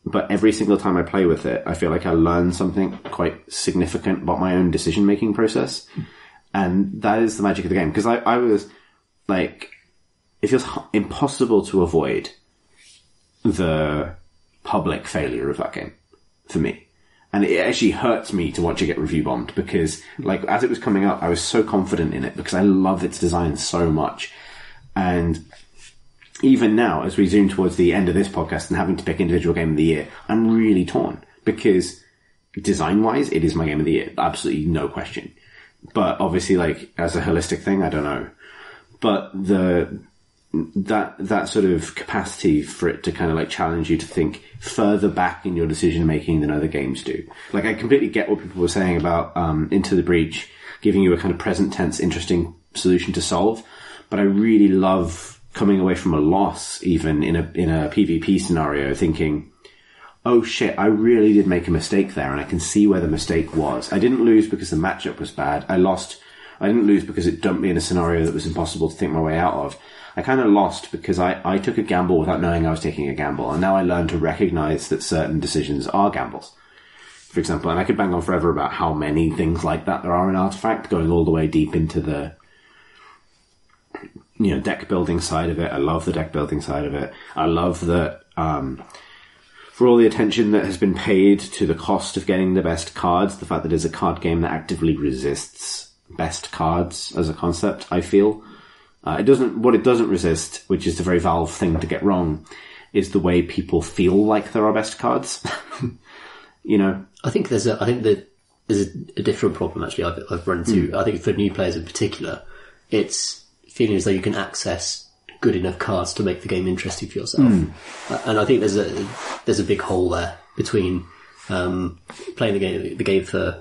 but every single time I play with it, I feel like I learn something quite significant about my own decision-making process. And that is the magic of the game. Because I was like, it feels impossible to avoid the public failure of that game for me. And it actually hurts me to watch it get review bombed because, as it was coming up, I was so confident in it because I love its design so much. And even now, as we zoom towards the end of this podcast and having to pick individual game of the year, I'm really torn because design-wise, it is my game of the year. Absolutely no question. But obviously, as a holistic thing, I don't know. But that sort of capacity for it to kind of challenge you to think further back in your decision making than other games do. I completely get what people were saying about Into the Breach giving you a kind of present tense interesting solution to solve, but I really love coming away from a loss even in a PvP scenario thinking, oh shit, I really did make a mistake there and I can see where the mistake was. I didn't lose because the matchup was bad. I didn't lose because it dumped me in a scenario that was impossible to think my way out of. I kind of lost because I took a gamble without knowing I was taking a gamble, and now I learned to recognize that certain decisions are gambles. For example, and I could bang on forever about how many things like that there are in Artifact, going all the way deep into the deck building side of it. I love the deck building side of it. I love that for all the attention that has been paid to the cost of getting the best cards, the fact that it's a card game that actively resists best cards as a concept, I feel. What it doesn't resist, which is the very Valve thing to get wrong, is the way people feel like there are best cards. I think there's a different problem actually I've run into. I think for new players in particular, it's feeling as though you can access good enough cards to make the game interesting for yourself. And I think there's a big hole there between playing the game for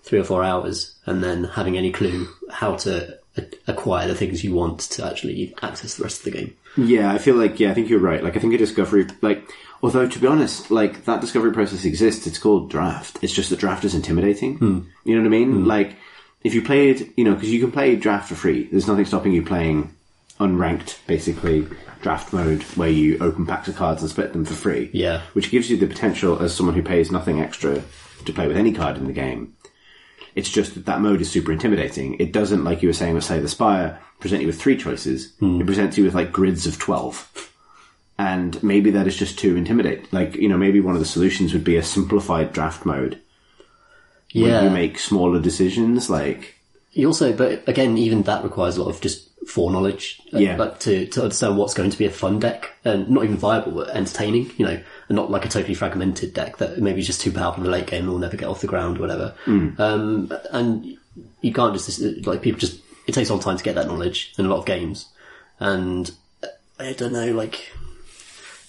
3 or 4 hours and then having any clue how to acquire the things you want to actually access the rest of the game. Yeah, I feel like, I think you're right. Like, I think a discovery, like, although to be honest, like, that discovery process exists, it's called draft. It's just that draft is intimidating. You know what I mean? Like, if you played, because you can play draft for free. There's nothing stopping you playing unranked, basically, draft mode, where you open packs of cards and split them for free. Yeah. Which gives you the potential, as someone who pays nothing extra to play with any card in the game. It's just that mode is super intimidating. It doesn't, like you were saying with, say, the Spire, present you with 3 choices. It presents you with, like, grids of 12. And maybe that is just too intimidating. Like, maybe one of the solutions would be a simplified draft mode. Where you make smaller decisions, like... You also, but again, even that requires a lot of just foreknowledge. Like to understand what's going to be a fun deck, and not even viable, but entertaining, and not like a totally fragmented deck that maybe is just too powerful in the late game and will never get off the ground or whatever. And you can't just, like, people just, it takes a long time to get that knowledge in a lot of games. And I don't know, like,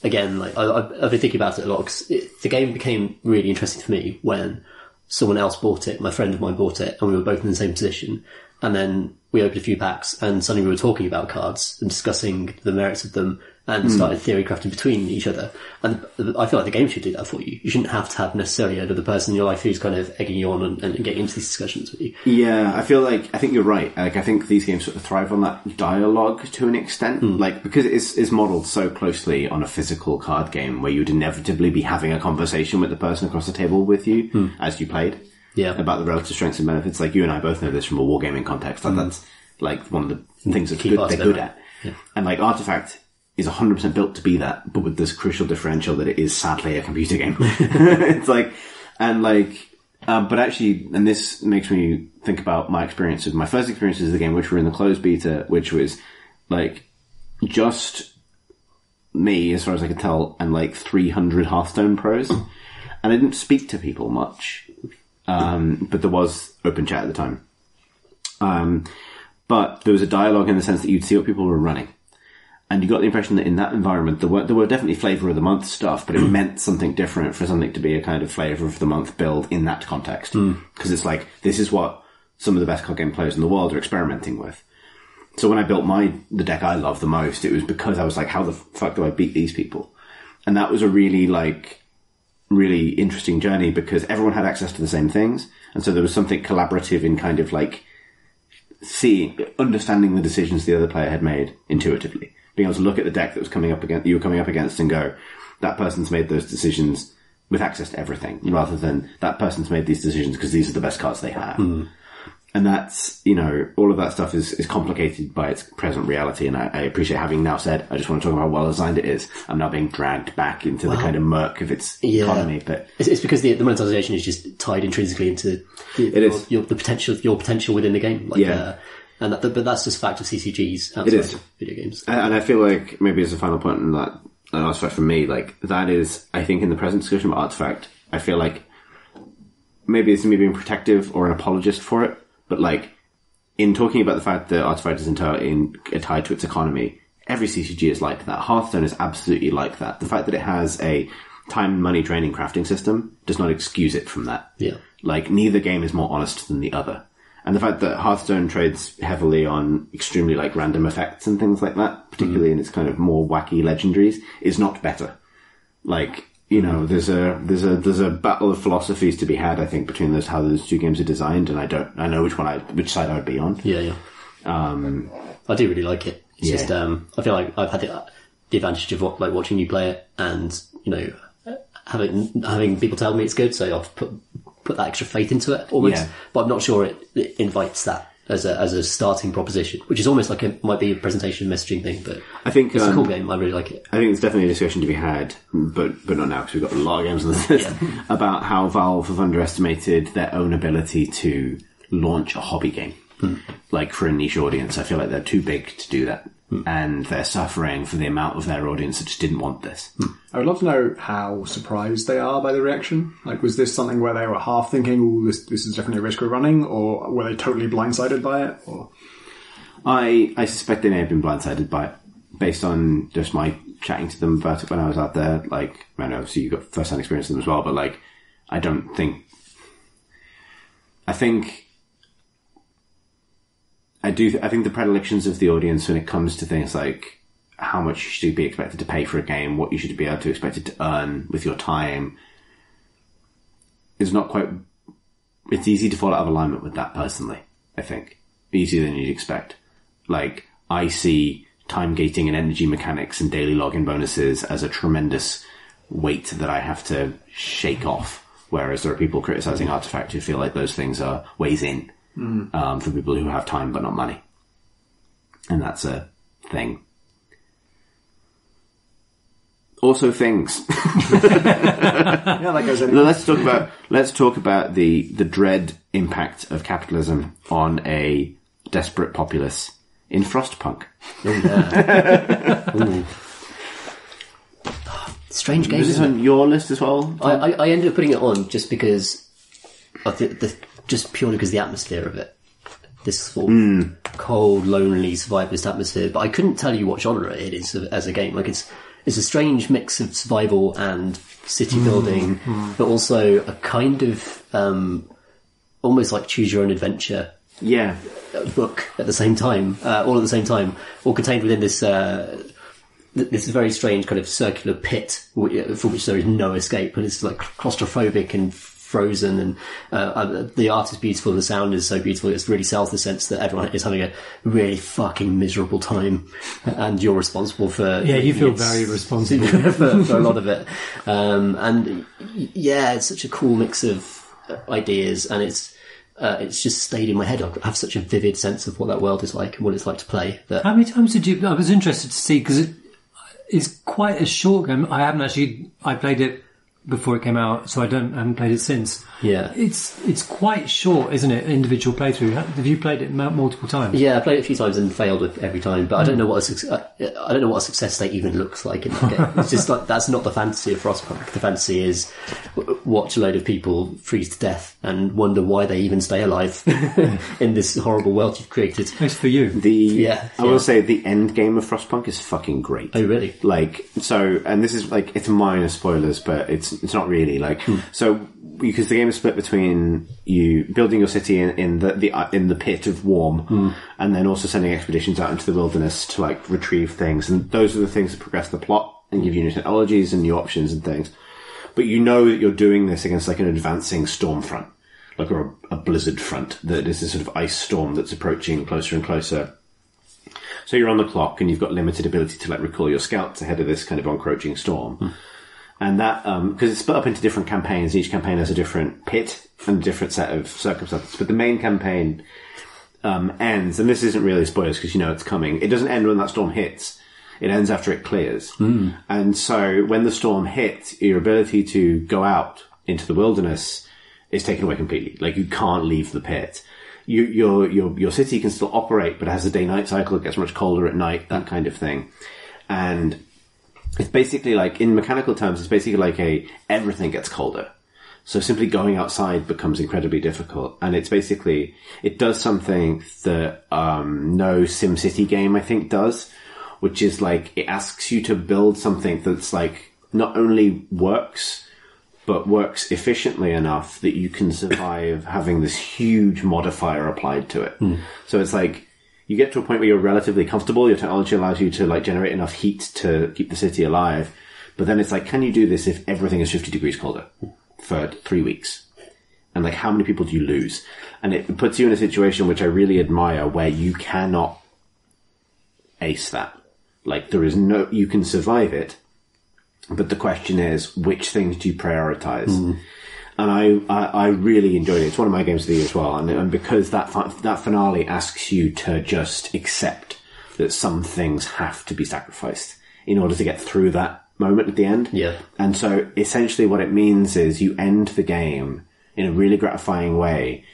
again, like, I've been thinking about it a lot, because the game became really interesting for me when someone else bought it, my friend of mine bought it, and we were both in the same position. And then we opened a few packs, and suddenly we were talking about cards and discussing the merits of them, and started theory crafting between each other. And I feel like the game should do that for you. You shouldn't have to have necessarily another person in your life who's kind of egging you on and getting into these discussions with you. Yeah, I think you're right. Like, I think these games sort of thrive on that dialogue to an extent. Like, because it's modelled so closely on a physical card game where you'd inevitably be having a conversation with the person across the table with you as you played. Yeah. About the relative strengths and benefits. Like, you and I both know this from a wargaming context. Like, that's, like, one of the things that they're good at. Yeah. And, like, Artifact is 100% built to be that, but with this crucial differential that it is sadly a computer game. It's like, and like, but actually, and this makes me think about my experiences. My first experiences of the game, which were in the closed beta, which was like just me, as far as I could tell, and like 300 Hearthstone pros. And I didn't speak to people much, but there was open chat at the time. But there was a dialogue in the sense that you'd see what people were running. And you got the impression that in that environment, there were definitely flavour of the month stuff, but it meant something different for something to be a kind of flavour of the month build in that context. Because it's like, this is what some of the best card game players in the world are experimenting with. So when I built the deck I love the most, it was because I was like, how the fuck do I beat these people? And that was a really interesting journey, because everyone had access to the same things. And so there was something collaborative in kind of like understanding the decisions the other player had made intuitively. Being able to look at the deck that you were coming up against and go, that person's made those decisions with access to everything, rather than that person's made these decisions because these are the best cards they have. And that's, all of that stuff is complicated by its present reality. And I appreciate, having now said, I just want to talk about how well designed it is. I'm now being dragged back into the kind of murk of its economy. But it's because the monetization is just tied intrinsically into your potential within the game. Like, but that's just a fact of CCGs outside of video games. And I feel like, maybe as a final point on that, an Artifact for me, like, that is, I think in the present discussion about Artifact, I feel like maybe it's me being protective or an apologist for it, but like, in talking about the fact that Artifact is entirely tied to its economy, every CCG is like that. Hearthstone is absolutely like that. The fact that it has a time and money draining crafting system does not excuse it from that. Yeah. Like, neither game is more honest than the other. And the fact that Hearthstone trades heavily on extremely like random effects and things like that, particularly in its kind of more wacky legendaries, is not better. Like, there's a battle of philosophies to be had, I think, between how those two games are designed, and I know which side I would be on. Yeah. I do really like it. It's just, I feel like I've had the advantage of watching you play it, and having people tell me it's good, so I've put that extra faith into it almost. But I'm not sure it invites that as a starting proposition, which is almost like it might be a presentation messaging thing. But I think it's a cool game. I really like it. I think it's definitely a discussion to be had, but not now, because we've got a lot of games on this list, about how Valve have underestimated their own ability to launch a hobby game, like for a niche audience. I feel like they're too big to do that. And they're suffering for the amount of their audience that just didn't want this. I would love to know how surprised they are by the reaction. Like, was this something where they were half thinking, "Oh, this is definitely a risk we're running," or were they totally blindsided by it? Or I suspect they may have been blindsided by it, based on just my chatting to them about it when I was out there. Like, I know, obviously you got first-hand experience with them as well, but like, I think I think the predilections of the audience when it comes to things like how much you should be expected to pay for a game, what you should be able to expect it to earn with your time, is not quite... It's easy to fall out of alignment with that, personally, I think. Easier than you'd expect. Like, I see time gating and energy mechanics and daily login bonuses as a tremendous weight that I have to shake off, whereas there are people criticizing Artifact who feel like those things are ways in for people who have time but not money. And that's a thing. Also things. Yeah, that goes in. Let's talk about the dread impact of capitalism on a desperate populace in Frostpunk. Strange game. Is this on your list as well? I ended up putting it on just because just purely because of the atmosphere of it. This sort of cold, lonely, survivalist atmosphere. But I couldn't tell you what genre it is as a game. Like it's a strange mix of survival and city building, but also a kind of almost like choose your own adventure book at the same time, all at the same time, all contained within this very strange kind of circular pit for which there is no escape, and it's like claustrophobic and frozen, and the art is beautiful, the sound is so beautiful, it really sells the sense that everyone is having a really fucking miserable time, and you're responsible for... Yeah, you feel very responsible for a lot of it. And yeah, it's such a cool mix of ideas, and it's just stayed in my head. I have such a vivid sense of what that world is like and what it's like to play. How many times did you... I was interested to see, because it's quite a short game. I played it before it came out, so I haven't played it since. Yeah. It's quite short, isn't it? Individual playthrough. Have you played it multiple times? Yeah, I played it a few times and failed with every time, but I don't know what a success state even looks like in that game. It's just like, that's not the fantasy of Frostpunk. The fantasy is watch a load of people freeze to death and wonder why they even stay alive in this horrible world you've created. It's for you. I will say the end game of Frostpunk is fucking great. Oh, really? And this is like, it's minor spoilers, but it's not really like, so because the game is split between you building your city in the pit of warm, and then also sending expeditions out into the wilderness to like retrieve things, and those are the things that progress the plot and give you new technologies and new options and things. But you know that you're doing this against like an advancing storm front, like or a blizzard front, that is this sort of ice storm that's approaching closer and closer. So you're on the clock and you've got limited ability to like recall your scouts ahead of this kind of encroaching storm. And that, because it's split up into different campaigns, each campaign has a different pit and a different set of circumstances. But the main campaign ends, and this isn't really spoilers because you know it's coming. It doesn't end when that storm hits. It ends after it clears. And so when the storm hits, your ability to go out into the wilderness is taken away completely. Like, you can't leave the pit. Your city can still operate, but it has a day-night cycle. It gets much colder at night, that kind of thing. And it's basically like, in mechanical terms, it's basically like everything gets colder. So simply going outside becomes incredibly difficult. And it's basically, it does something that no SimCity game, I think, does, which is like, it asks you to build something that's like, not only works, but works efficiently enough that you can survive having this huge modifier applied to it. So it's like, you get to a point where you're relatively comfortable, your technology allows you to like generate enough heat to keep the city alive, but then it's like, can you do this if everything is 50 degrees colder for 3 weeks? And like, how many people do you lose? And it puts you in a situation which I really admire, where you cannot ace that. Like, there is you can survive it, but the question is, which things do you prioritize? And I really enjoyed it. It's one of my games of the year as well. And because that finale asks you to just accept that some things have to be sacrificed in order to get through that moment at the end. Yeah. And so essentially what it means is you end the game in a really gratifying way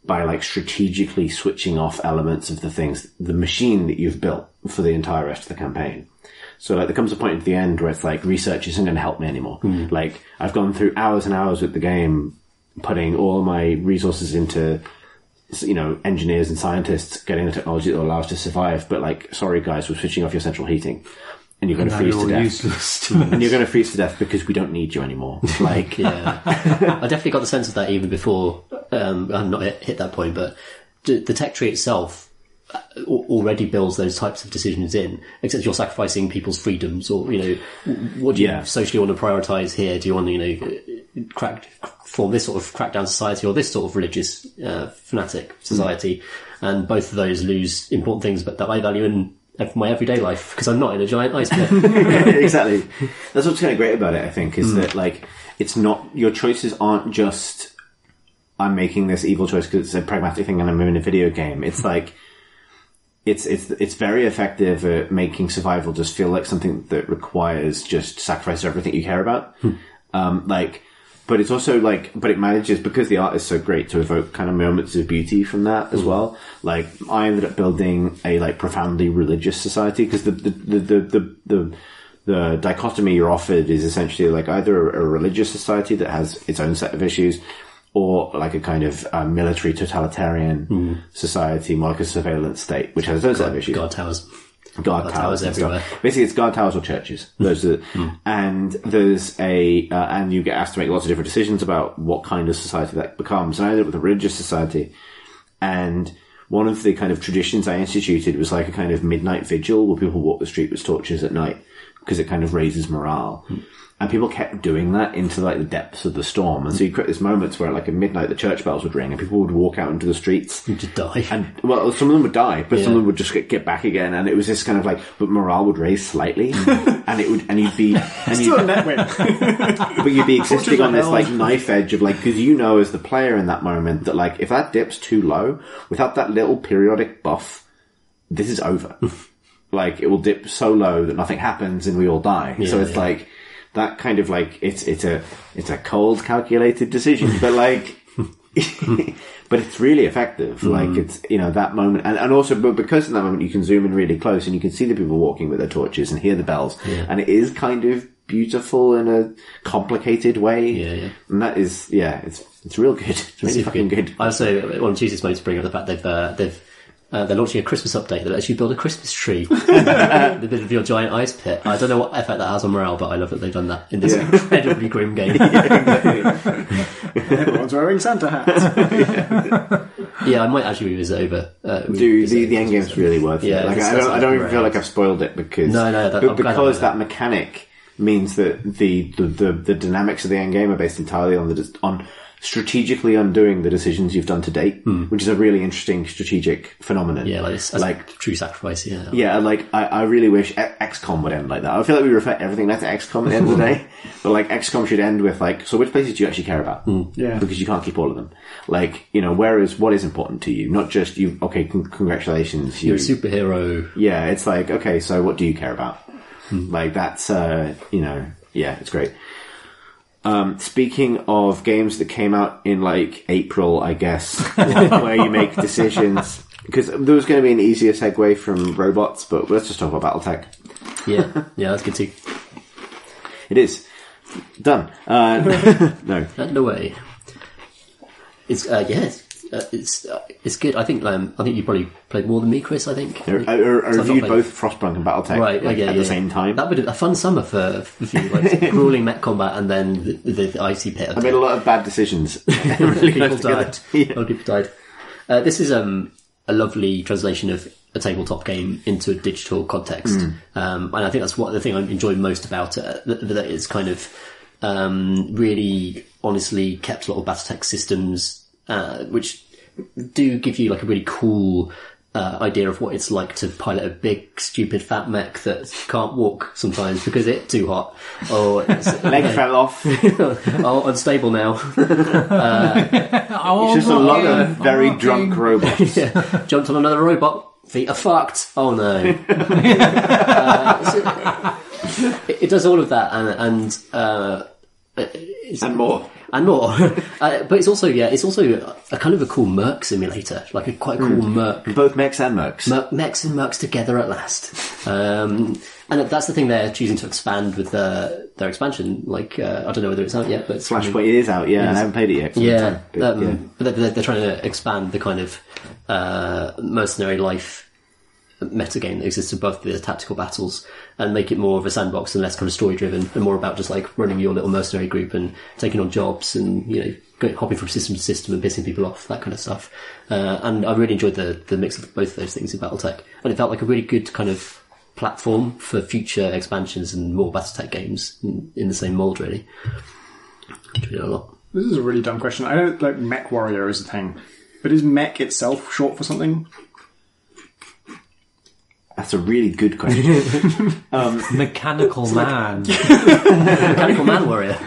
by like strategically switching off elements of the machine that you've built for the entire rest of the campaign. So like, there comes a point at the end where it's like, research isn't going to help me anymore. Like, I've gone through hours and hours with the game, putting all my resources into, you know, engineers and scientists getting the technology that will allow us to survive. But like, sorry guys, we're switching off your central heating, and you're going to freeze to death. And you're going to freeze to death because we don't need you anymore. Like, yeah, I definitely got the sense of that even before. I've not hit that point, but the tech tree itself already builds those types of decisions in, except you're sacrificing people's freedoms, or what do you socially want to prioritize here? Do you want to form this sort of crackdown society or this sort of religious fanatic society? And both of those lose important things, but that I value in my everyday life because I'm not in a giant ice pit. Exactly. That's what's kind of great about it, I think, is that like it's not, your choices aren't just I'm making this evil choice because it's a pragmatic thing and I'm in a video game. It's like it's very effective at making survival just feel like something that requires just sacrifice everything you care about. But it's also but it manages, because the art is so great, to evoke kind of moments of beauty from that as well. Like, I ended up building a profoundly religious society, because the dichotomy you're offered is essentially either a religious society that has its own set of issues, or a kind of military totalitarian society, more like a surveillance state, which has its own set of issues. Guard towers. Guard towers everywhere. Basically, it's guard towers or churches. Those are, and there's and you get asked to make lots of different decisions about what kind of society that becomes. And I ended up with a religious society, and one of the kind of traditions I instituted was a kind of midnight vigil where people walk the street with torches at night, because it kind of raises morale. And people kept doing that into the depths of the storm. And so you create these moments where at midnight the church bells would ring and people would walk out into the streets. And just die. And, well, some of them would die, but some of them would just get back again. And it was this kind of but morale would raise slightly. And it would, and you'd be, and Still a net win. but you'd be existing on this knife edge of because as the player in that moment that if that dips too low, without that little periodic buff, this is over. It will dip so low that nothing happens and we all die. So it's that kind of it's a cold, calculated decision, but but it's really effective. It's that moment, and also, but because in that moment you can zoom in really close and you can see the people walking with their torches and hear the bells, and it is kind of beautiful in a complicated way. And that is, it's real good. It's really fucking good. I also want to use this moment to bring up the fact they're launching a Christmas update that lets you build a Christmas tree in the middle of your giant ice pit. I don't know what effect that has on morale, but I love that they've done that in this incredibly grim game. Everyone's wearing Santa hats. I might actually revisit over. The end game's really worth it. I don't even feel like I've spoiled it because because that mechanic means that the dynamics of the end game are based entirely on strategically undoing the decisions you've done to date, which is a really interesting strategic phenomenon. Yeah, like true sacrifice. I really wish XCOM would end like that. I feel like we refer everything back to XCOM at the end of the day, but XCOM should end with so which places do you actually care about? Because you can't keep all of them. Whereas what is important to you? Not just you. Okay, congratulations. You're a superhero. Yeah, it's okay. So what do you care about? That's it's great. Speaking of games that came out in April, I guess, where you make decisions, because there was going to be an easier segue from robots, but let's just talk about Battletech. Yeah, that's good too. It is done. No, no way. It's it's good. I think you probably played more than me, Chris. I think I reviewed both Frostpunk and Battletech at the same time. That would be a fun summer for you, grueling mech combat and then the icy pit. I made a lot of bad decisions. People died. People died. This is a lovely translation of a tabletop game into a digital context, and I think that's the thing I enjoy most about it. That it's kind of really honestly kept a lot of Battletech systems. Which do give you a really cool idea of what it's like to pilot a big, stupid, fat mech that can't walk sometimes because it's too hot, or leg fell off, or unstable now. It's just a lot of very drunk robots. Jumped on another robot, feet are fucked. Oh no! It does all of that and more. And more, but it's also a kind of a cool merc simulator, quite a cool merc. Both mechs and mercs. Mechs and mercs together at last. And that's the thing they're choosing to expand with their expansion. I don't know whether it's out yet, but Flashpoint is out. Yeah, I haven't played it yet. But they're trying to expand the kind of mercenary life metagame that exists above the tactical battles and make it more of a sandbox and less kind of story driven and more about just like running your little mercenary group and taking on jobs and, hopping from system to system and pissing people off, that kind of stuff. And I really enjoyed the mix of both of those things in Battletech. And it felt like a really good kind of platform for future expansions and more Battletech games in the same mould, really. Enjoyed it a lot. This is a really dumb question. I know, like, Mech Warrior is a thing, but is mech itself short for something? That's a really good question. Mechanical Man. Mechanical Man Warrior.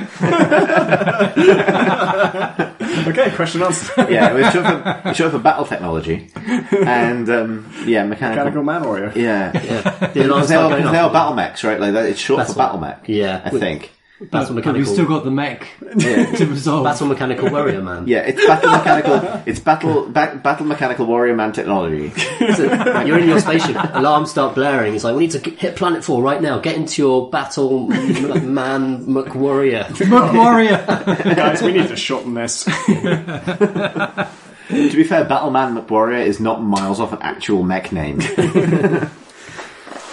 Okay, question answered. Yeah, it was short for battle technology. And, Mechanical Man Warrior. Yeah. The alarms They start are going off. battle mechs, right? Like that, it's short for battle mech. Yeah. I think. Battle But Mechanical. we've still got the mech to resolve. Battle Mechanical Warrior Man. Yeah, it's battle mechanical. It's battle mechanical warrior man technology. So, you're in your spaceship, alarms start blaring. It's like, we need to hit Planet 4 right now. Get into your Battle Man McWarrior. McWarrior. Guys, we need to shorten this. To be fair, Battleman McWarrior is not miles off an actual mech name.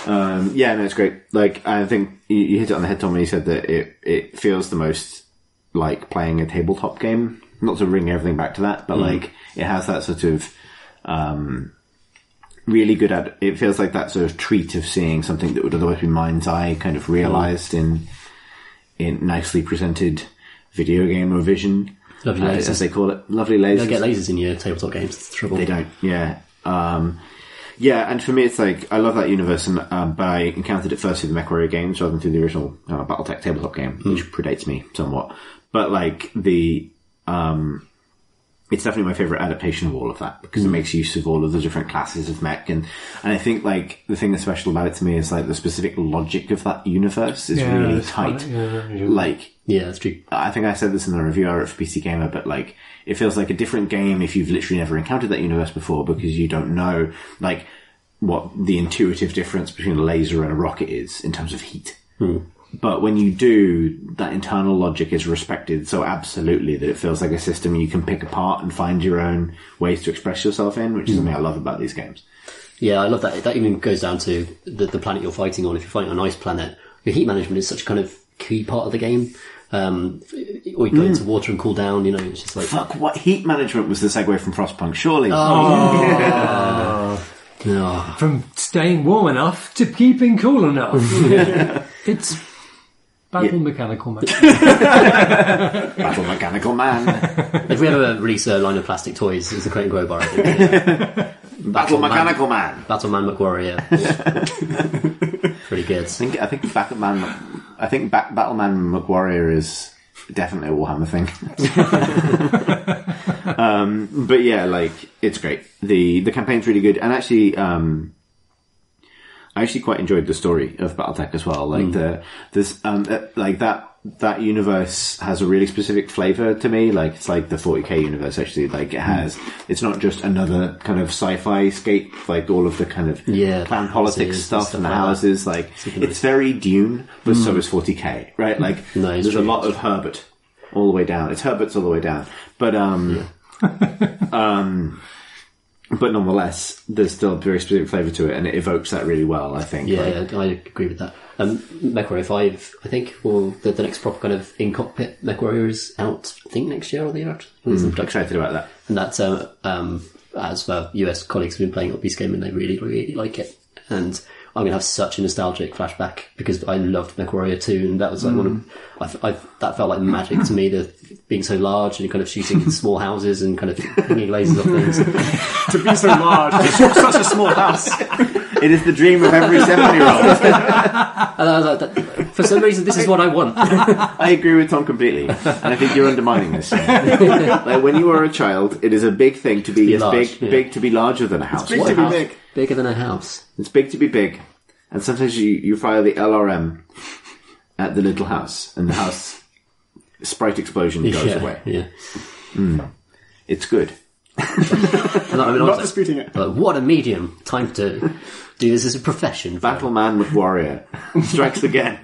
It's great. Like, I think you hit it on the head, Tom, when you said that it feels the most like playing a tabletop game. Not to bring everything back to that, but like it has that sort of really good at. It feels like that sort of treat of seeing something that would otherwise be mind's eye, kind of realised in nicely presented video game or vision. Lovely lasers. As they call it. Lovely lasers. You don't get lasers in your tabletop games. It's trouble. They don't, yeah. And for me, it's like, I love that universe, and but I encountered it first through the MechWarrior games rather than through the original Battletech tabletop game, which predates me somewhat. But like it's definitely my favourite adaptation of all of that because it makes use of all of the different classes of mech, and I think like the thing that's special about it to me is like the specific logic of that universe is really tight. Yeah, that's true. I think I said this in the review I wrote for PC Gamer, but like it feels like a different game if you've literally never encountered that universe before because you don't know like what the intuitive difference between a laser and a rocket is in terms of heat. But when you do, that internal logic is respected so absolutely that it feels like a system you can pick apart and find your own ways to express yourself in, which is something I love about these games. Yeah, I love that. That even goes down to the planet you're fighting on. If you're fighting on an ice planet, your heat management is such a kind of key part of the game. Or you go into water and cool down, it's just like... Fuck, what heat management was the segue from Frostpunk, surely? No. From staying warm enough to keeping cool enough. It's Battle Mechanical Man. Battle Mechanical Man. If we ever release a line of plastic toys, it's a Crate and Grow bar. I think. Battle Mechanical Man. Battleman McWarrior. Pretty good. I think Battleman McWarrior is definitely a Warhammer thing. But yeah, like it's great. The campaign's really good, and actually, I actually quite enjoyed the story of Battletech as well. Like that universe has a really specific flavour to me. Like it's like the 40k universe actually. Like it's not just another kind of sci-fi scape, like all of the kind of clan politics stuff and the houses. Like it's very Dune, but so is 40k, right? Like there's a lot of Herbert all the way down. It's Herbert's all the way down. But but nonetheless, there's still a very specific flavour to it, and it evokes that really well, I think. Yeah, I agree with that. MechWarrior 5, I think, or the next proper kind of in-cockpit MechWarrior is out, I think, next year or the year after. I'm excited about that. And that's, as well, US colleagues have been playing this game and they really, really like it. And I'm going to have such a nostalgic flashback because I loved MechWarrior 2, and that was like one of, that felt like magic to me, being so large and kind of shooting in small houses and kind of hanging lasers off things. To be so large, such a small house. It is the dream of every 7-year-old. And I was like, for some reason, this is what I want. I agree with Tom completely, and I think you're undermining this. Like when you were a child, it is a big thing to be big to be larger than a house. It's big to be big. Bigger than a house. It's big to be big, and sometimes you fire the LRM at the little house, and the house sprite explosion goes away. Yeah, it's good. I'm not disputing it. But what a medium! Time to do this as a profession. Battleman McWarrior strikes again.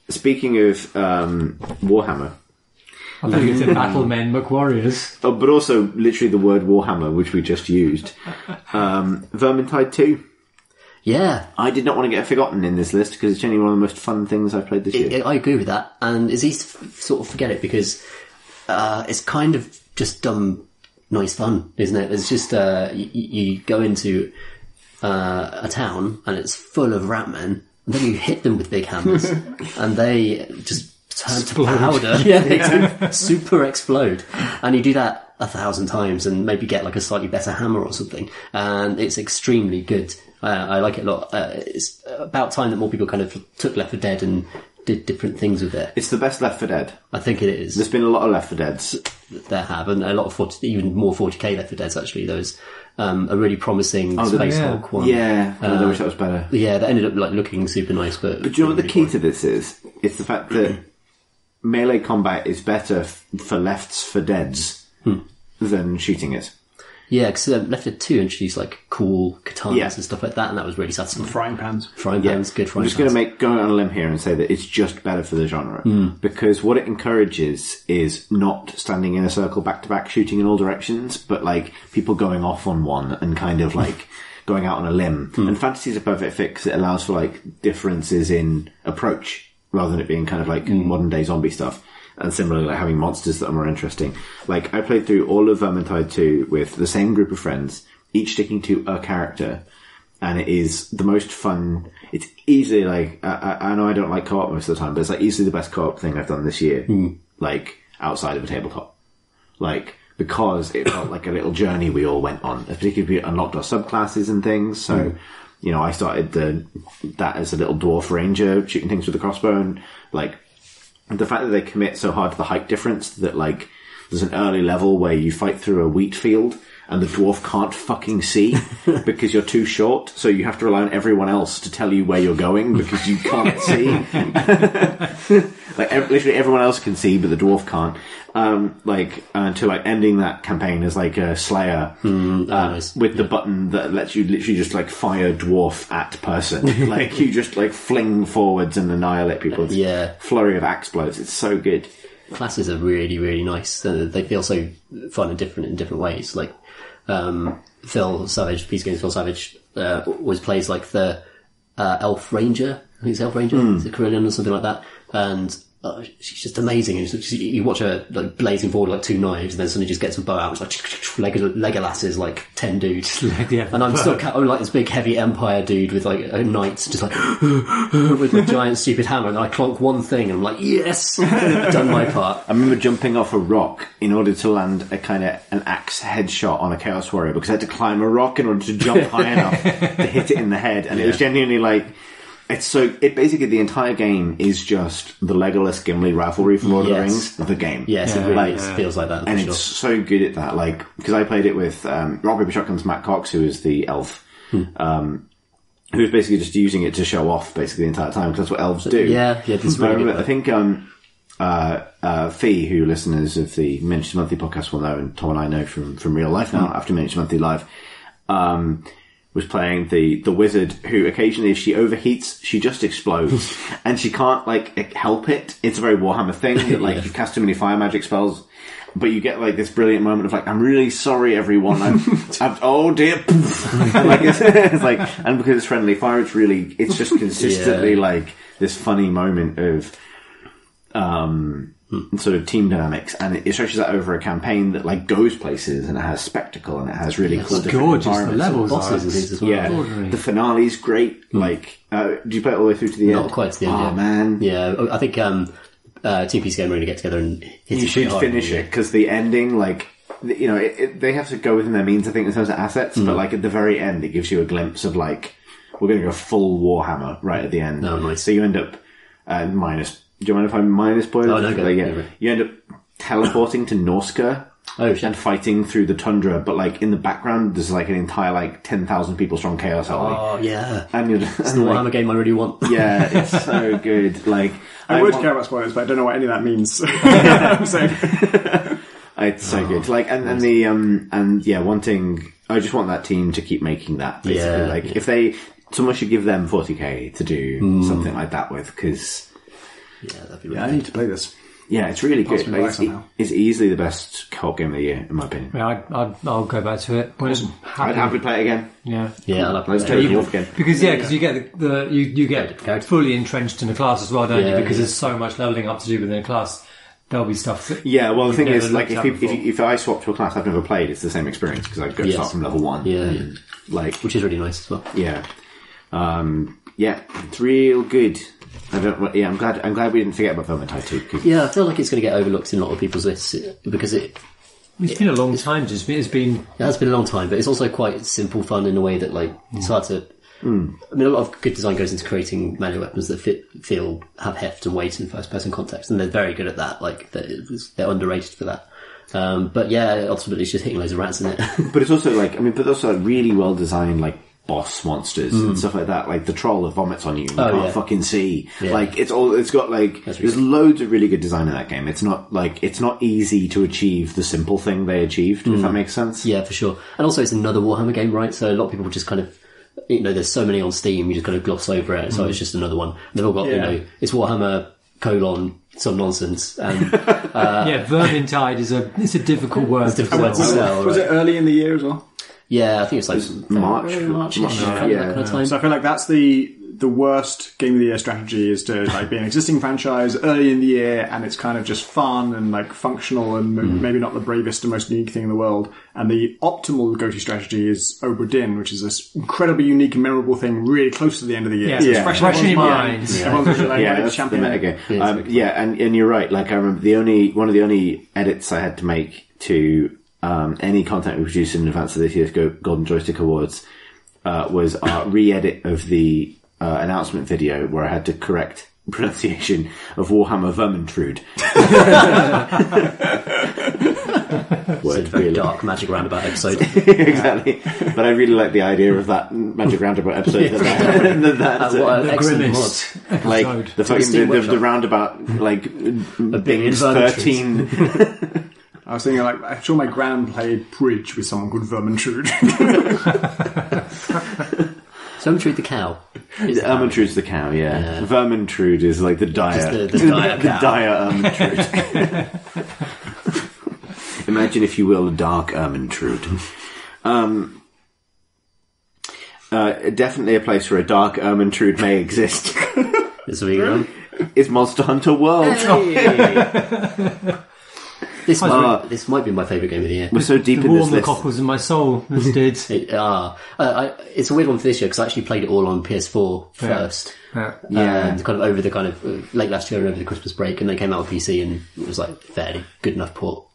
Speaking of Warhammer, I think it's in Battlemen, McWarriors. Oh, but also literally the word Warhammer, which we just used. Vermintide 2. Yeah. I did not want to get forgotten in this list because it's generally one of the most fun things I've played this year. I agree with that. And it's easy to sort of forget it because it's kind of just dumb, nice fun, isn't it? It's just you go into a town and it's full of rat men, and then you hit them with big hammers and they just turn to powder. Yeah, they super explode. And you do that 1,000 times and maybe get like a slightly better hammer or something. And it's extremely good. I like it a lot. It's about time that more people kind of took Left 4 Dead and did different things with it. It's the best Left 4 Dead. I think it is. There's been a lot of Left 4 Deads. There have, and a lot of even more 40k Left 4 Deads actually. Those a really promising Space Hulk one. Yeah, I wish that was better. Yeah, that ended up like looking super nice. But do you know what the key to this is? It's the fact that melee combat is better for Lefts 4 Deads than shooting it. Yeah, because Left 4 Dead 2 introduced like cool katanas and stuff like that, and that was really satisfying. Frying pans. Good frying pans. I'm just going to go on a limb here and say that it's just better for the genre. Because what it encourages is not standing in a circle back-to-back shooting in all directions, but like people going off on one and kind of like going out on a limb. And Fantasy is a perfect fit because it allows for like differences in approach rather than it being kind of like modern day zombie stuff. And similarly, like having monsters that are more interesting. Like, I played through all of Vermintide 2 with the same group of friends, each sticking to a character, and it is the most fun. It's easily, like, I know I don't like co-op most of the time, but it's, like, easily the best co-op thing I've done this year, like, outside of a tabletop. Like, because it felt like a little journey we all went on, particularly we unlocked our subclasses and things, so, you know, I started that as a little dwarf ranger, shooting things with a crossbow, and, like, the fact that they commit so hard to the height difference that, like, there's an early level where you fight through a wheat field and the dwarf can't fucking see because you're too short, so you have to rely on everyone else to tell you where you're going because you can't see. Like, literally everyone else can see, but the dwarf can't. To like ending that campaign as like a slayer, nice. with the button that lets you literally just like fire dwarf at person. Like, you just like fling forwards and annihilate people. It's flurry of axe blows. It's so good. Classes are really, really nice. They feel so fun and different in different ways. Like, Phil Savage, PC Games Phil Savage, always plays like the, Elf Ranger. I think it's Elf Ranger. It's a Carillion or something like that. And, she's just amazing. And you watch her like blazing forward like 2 knives, and then suddenly just gets a bow out. It's like Legolas is like 10 dudes, and I'm still like this big heavy Empire dude with like a knight, just like with a giant stupid hammer. And I clonk one thing, and I'm like, yes, I've done my part. I remember jumping off a rock in order to land a kind of an axe headshot on a Chaos Warrior because I had to climb a rock in order to jump high enough to hit it in the head, and it was genuinely like. It basically, the entire game is just the Legolas Gimli rivalry from Lord of the Rings, the game. Yes, it really feels like that. And it's so good at that, like, because I played it with, Rock Paper Shotgun's Matt Cox, who is the elf, who was basically just using it to show off basically the entire time, because that's what elves do. This really I think, Fee, who listeners of the Miniatures Monthly podcast will know, and Tom and I know from real life now, after Miniatures Monthly Live, was playing the wizard who occasionally, if she overheats, she just explodes. And she can't, like, help it. It's a very Warhammer thing that, like, you cast too many fire magic spells. But you get, like, this brilliant moment of, like, I'm really sorry, everyone. Oh dear. And, like, it's like, and because it's friendly fire, it's just consistently, like, this funny moment of, sort of team dynamics, and it stretches that over a campaign that like goes places, and it has spectacle, and it has really cool different gorgeous. environments. The levels bosses and things as well. Yeah, the finale's great. Like, do you play it all the way through to the end? Not quite to the end. Oh man, yeah. I think Team PC Gamer are going to get together and hit you should finish it because the ending, like, you know, they have to go within their means. I think in terms of assets, but like at the very end, it gives you a glimpse of like we're going to go full Warhammer right at the end. Oh, nice. So you end up minus. Do you mind if I minus spoilers? Oh, no, go. You end up teleporting to Norska and fighting through the tundra, but like in the background there's like an entire like 10,000 people strong Chaos Army. Oh yeah, and you're just, it's the Warhammer game I really want. Yeah, it's so good. Like, I would care about spoilers, but I don't know what any of that means. So. It's so good. Like, wanting. I just want that team to keep making that. Basically, if someone should give them 40k to do something like that with, because. Yeah, that'd be really I need to play this. Yeah, it's really good. Possibly It's easily the best co-op game of the year, in my opinion. Yeah, I'll go back to it. I'd happily play it again. Yeah, Yeah, I'll Let's play it again. because you get you get fully entrenched in a class as well, don't you? Because there's so much leveling up to do within a class. There'll be stuff. Yeah, well, the thing never is, like, looked at if I swap to a class I've never played, it's the same experience because I go start from level 1. Yeah, and, like, which is really nice as well. yeah, it's real good. I'm glad we didn't forget about Vermintide 2. Yeah, I feel like it's going to get overlooked in a lot of people's lists because it's been a long time. It's been. It has been a long time, but it's also quite simple fun in a way that, like, it's hard to. I mean, a lot of good design goes into creating melee weapons that have heft and weight in first-person context, and they're very good at that. Like, they're underrated for that. But yeah, ultimately, it's just hitting loads of rats in it. But it's also but also really well designed, like, boss monsters and stuff like that. Like the troll that vomits on you, and you can't fucking see. Yeah. Like it's got like there's loads of really good design in that game. It's not easy to achieve the simple thing they achieved. If that makes sense. Yeah, for sure. And also, it's another Warhammer game, right? So a lot of people just kind of. There's so many on Steam, you just kind of gloss over it. So it's just another one. And they've all got, it's Warhammer : some nonsense. And Vermintide is a difficult word. It's difficult to sell. Was it early in the year as well? Yeah, I think it's like March. That kind of time. So I feel like that's the worst game of the year strategy is to like be an existing franchise early in the year, and it's kind of just fun and like functional and maybe not the bravest and most unique thing in the world. And the optimal go-to strategy is Obra Dinn, which is this incredibly unique and memorable thing really close to the end of the year. Yeah, it's fresh in your mind. That's the meta game. And you're right. Like I remember one of the only edits I had to make to any content we produced in advance of this year's Golden Joystick Awards was our re-edit of the announcement video where I had to correct pronunciation of Warhammer Vermintide. It's a very dark Magic Roundabout episode. Exactly. But I really like the idea of that Magic Roundabout episode. The grimmest episode. Like the roundabout, like Bing's 13. I was thinking, like, I'm sure my gran played bridge with someone called Vermintide. Vermintide the cow. Vermintide's the cow, yeah. Vermintide is like the dire. The dire cow. The dire Vermintide. Imagine, if you will, a dark Vermintide. Definitely a place where a dark Vermintide may exist. This will be good. Is Monster Hunter World. Hey. This might be my favourite game of the year. We're so deep in this list. The cockles in my soul, this did. It's a weird one for this year because I actually played it all on PS4 first. And kind of over the kind of late last year and over the Christmas break, and then came out on PC and it was like fairly good enough port.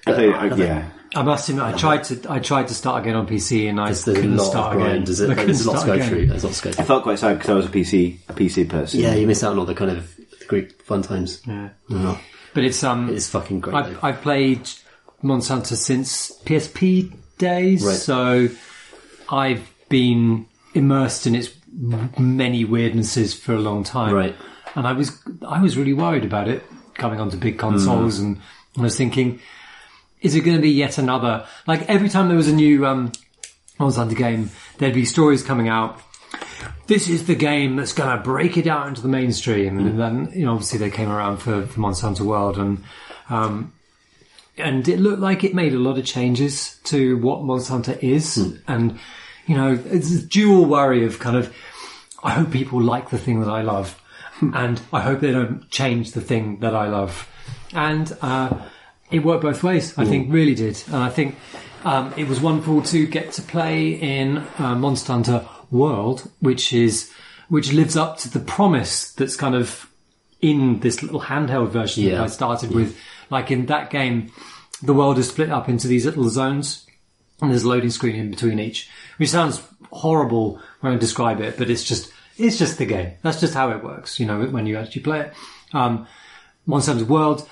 I must admit, I tried to start again on PC and I couldn't start again. There's a lot to go through. I felt quite sad because I was a PC person. Yeah, you miss out on all the kind of Greek fun times. Yeah. But it's fucking great. I've played Monster Hunter since PSP days, so I've been immersed in its many weirdnesses for a long time. Right. And I was really worried about it coming onto big consoles, and I was thinking, is it going to be yet another? Like every time there was a new Monster Hunter game, there'd be stories coming out. This is the game that's going to break it out into the mainstream, and then obviously they came around for Monster Hunter World, and it looked like it made a lot of changes to what Monster Hunter is, and it's a dual worry of kind of, I hope people like the thing that I love, and I hope they don't change the thing that I love, and it worked both ways. I think really did, and I think it was wonderful to get to play in Monster Hunter World, which lives up to the promise that's kind of in this little handheld version that I started with. Like in that game, the world is split up into these little zones, and there's a loading screen in between each, which sounds horrible when I describe it, but it's just the game. That's just how it works, when you actually play it. Monster Hunter World,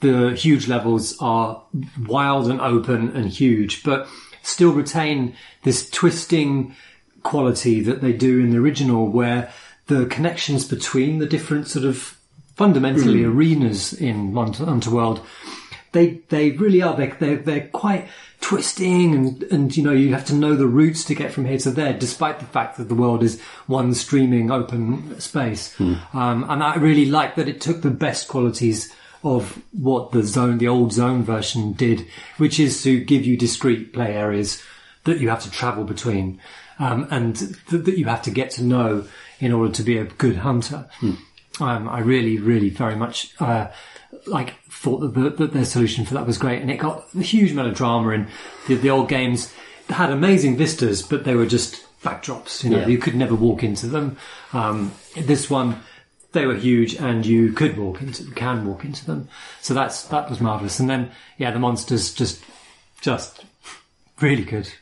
the huge levels are wild and open and huge, but still retain this twisting quality that they do in the original, where the connections between the different sort of fundamentally arenas in Monster Hunter World, they really are. They're quite twisting, and you have to know the routes to get from here to there, despite the fact that the world is one streaming open space. And I really like that it took the best qualities of what the old Zone version did, which is to give you discrete play areas that you have to travel between, and that you have to get to know in order to be a good hunter. I really, really very much thought that their solution for that was great, and it got a huge amount of drama. And the old games had amazing vistas, but they were just backdrops. You could never walk into them. This one, they were huge, and you can walk into them. So that was marvelous. And then the monsters just really good,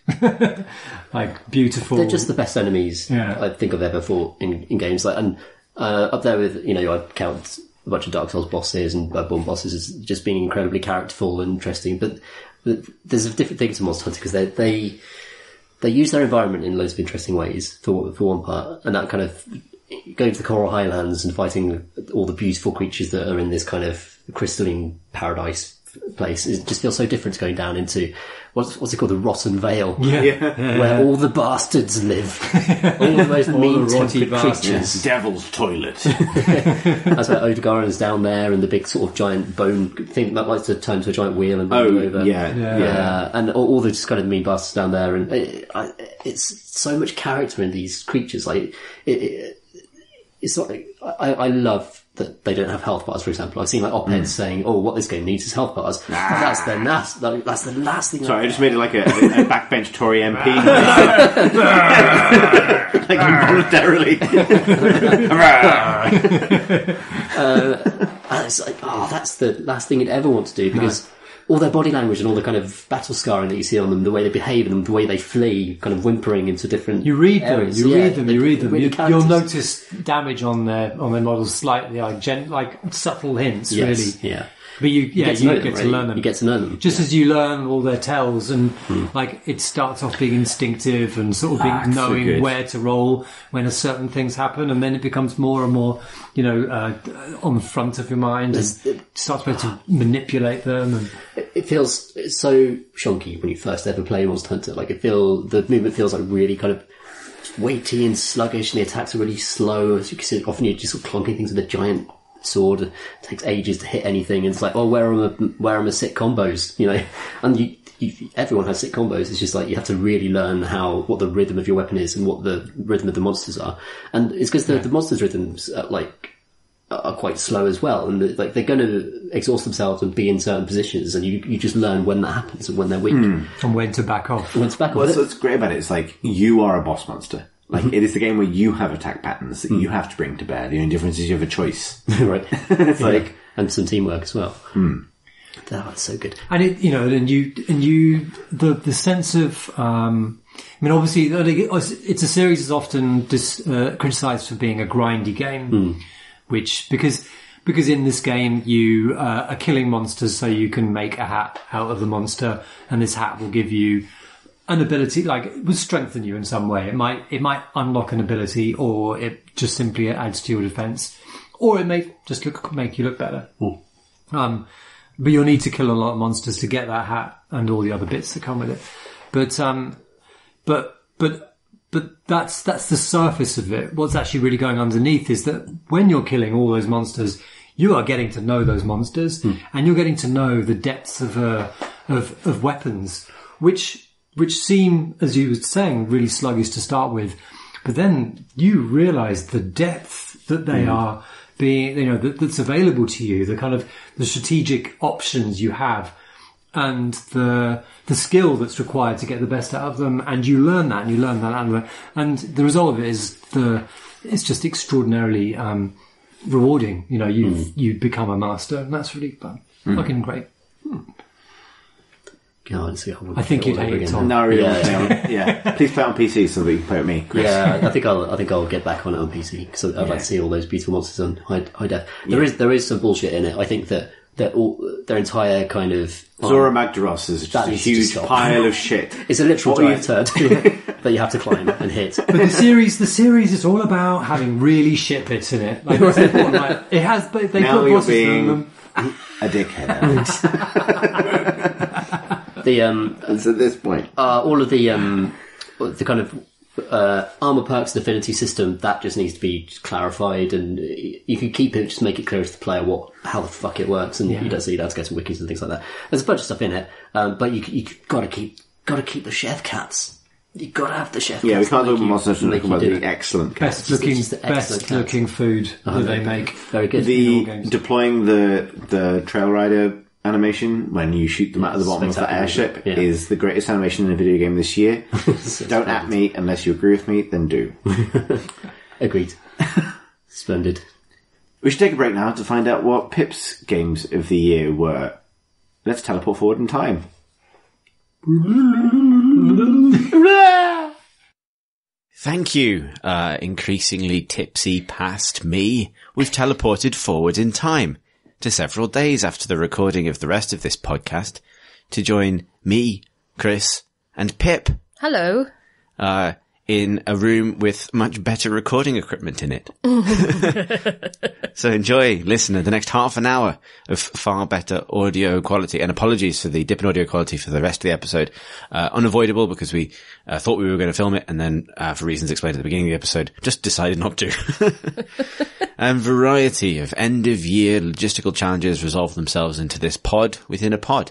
like beautiful. They're just the best enemies I think I've ever fought in games. And up there with I count a bunch of Dark Souls bosses and Bloodborne bosses as just being incredibly characterful and interesting. But there's a different thing to Monster Hunter because they use their environment in loads of interesting ways for one part, and that kind of going to the Coral Highlands and fighting all the beautiful creatures that are in this kind of crystalline paradise place. It just feels so different to going down into what's it called, the Rotten Vale, where all the bastards live, all the most mean-tempered creatures. Devil's toilet. That's where Odegaren's down there, and the big sort of giant bone thing that likes to turn into a giant wheel and roll over. And all the just kind of mean bastards down there, and it's so much character in these creatures. Like it's like I love that they don't have health bars, for example. I've seen op-eds saying, what this game needs is health bars. That's the last thing. Sorry, I just made it like a backbench Tory MP. Like involuntarily. And it's like, that's the last thing you'd ever want to do, because all their body language and all the kind of battle scarring that you see on them, the way they behave and the way they flee, kind of whimpering into different You read them. areas. You read them. Really You'll notice damage on their models slightly, like subtle hints, really. Yeah. But you get to learn them. You get to know them. Just as you learn all their tells, and it starts off being instinctive and sort of being knowing where to roll when a certain things happen, and then it becomes more and more, on the front of your mind, and starts being able to manipulate them. And it feels so shonky when you first ever play Monster Hunter. The movement feels like really kind of weighty and sluggish, and the attacks are really slow. As you can see, often you're just sort of clunking things with a giant sword. It takes ages to hit anything, and it's like, where are my sick combos, and everyone has sick combos. It's just like you have to really learn what the rhythm of your weapon is and what the rhythm of the monsters are, and it's because the monsters' rhythms are quite slow as well, and they're going to exhaust themselves and be in certain positions, and you just learn when that happens and when they're weak and when to back off. Well, what's great about it is you are a boss monster. It is the game where you have attack patterns that you have to bring to bear. The only difference is you have a choice. Right. It's and some teamwork as well. That's so good. And the sense of, obviously it's a series that's often criticised for being a grindy game, because in this game you are killing monsters so you can make a hat out of the monster, and this hat will give you an ability, it will strengthen you in some way. It might unlock an ability, or it just simply adds to your defense, or it may just make you look better. But you'll need to kill a lot of monsters to get that hat and all the other bits that come with it. But that's the surface of it. What's actually really going underneath is that when you're killing all those monsters, you are getting to know those monsters, and you're getting to know the depths of weapons, which seem, as you were saying, really sluggish to start with, but then you realise the depth that they are being, that's available to you, the kind of the strategic options you have, and the skill that's required to get the best out of them, and you learn that, and the result of it is it's just extraordinarily rewarding. You become a master, and that's really fun, fucking great. I think you'd hate it, Tom. No, really. Yeah. Please play it on PC so that you can play with me, Chris. Yeah, I think I'll get back on it on PC, because I'd like to see all those beautiful monsters on high def. There is some bullshit in it. I think that their entire kind of Zora Magdaros is just a huge pile of shit. It's a literal giant turd that you have to climb and hit. But the series is all about having really shit bits in it. It's important. It has, but they now put you're bosses in them. A dickhead. It's at this point. All of the kind of armor perks and affinity system, that just needs to be clarified, and you can keep it, just make it clear to the player how the fuck it works, and you don't see that to go to wikis and things like that. There's a bunch of stuff in it, but you gotta keep the chef cats. You gotta have the chef cats. Yeah, we can't talk about Monster Hunter about the excellent cats. Best looking food that they make. Very good. Deploying the trail rider animation when you shoot them out of the bottom of that airship is the greatest animation in a video game this year. Don't at me unless you agree with me, then do. Agreed. Splendid. We should take a break now to find out what Pip's games of the year were. Let's teleport forward in time. Thank you, increasingly tipsy past me. We've teleported forward in time to several days after the recording of the rest of this podcast to join me, Chris, and Pip. Hello. In a room with much better recording equipment in it. So enjoy, listener, the next half an hour of far better audio quality. And apologies for the dip in audio quality for the rest of the episode. Unavoidable because we thought we were going to film it and then, for reasons explained at the beginning of the episode, just decided not to. And variety of end-of-year logistical challenges resolve themselves into this pod within a pod,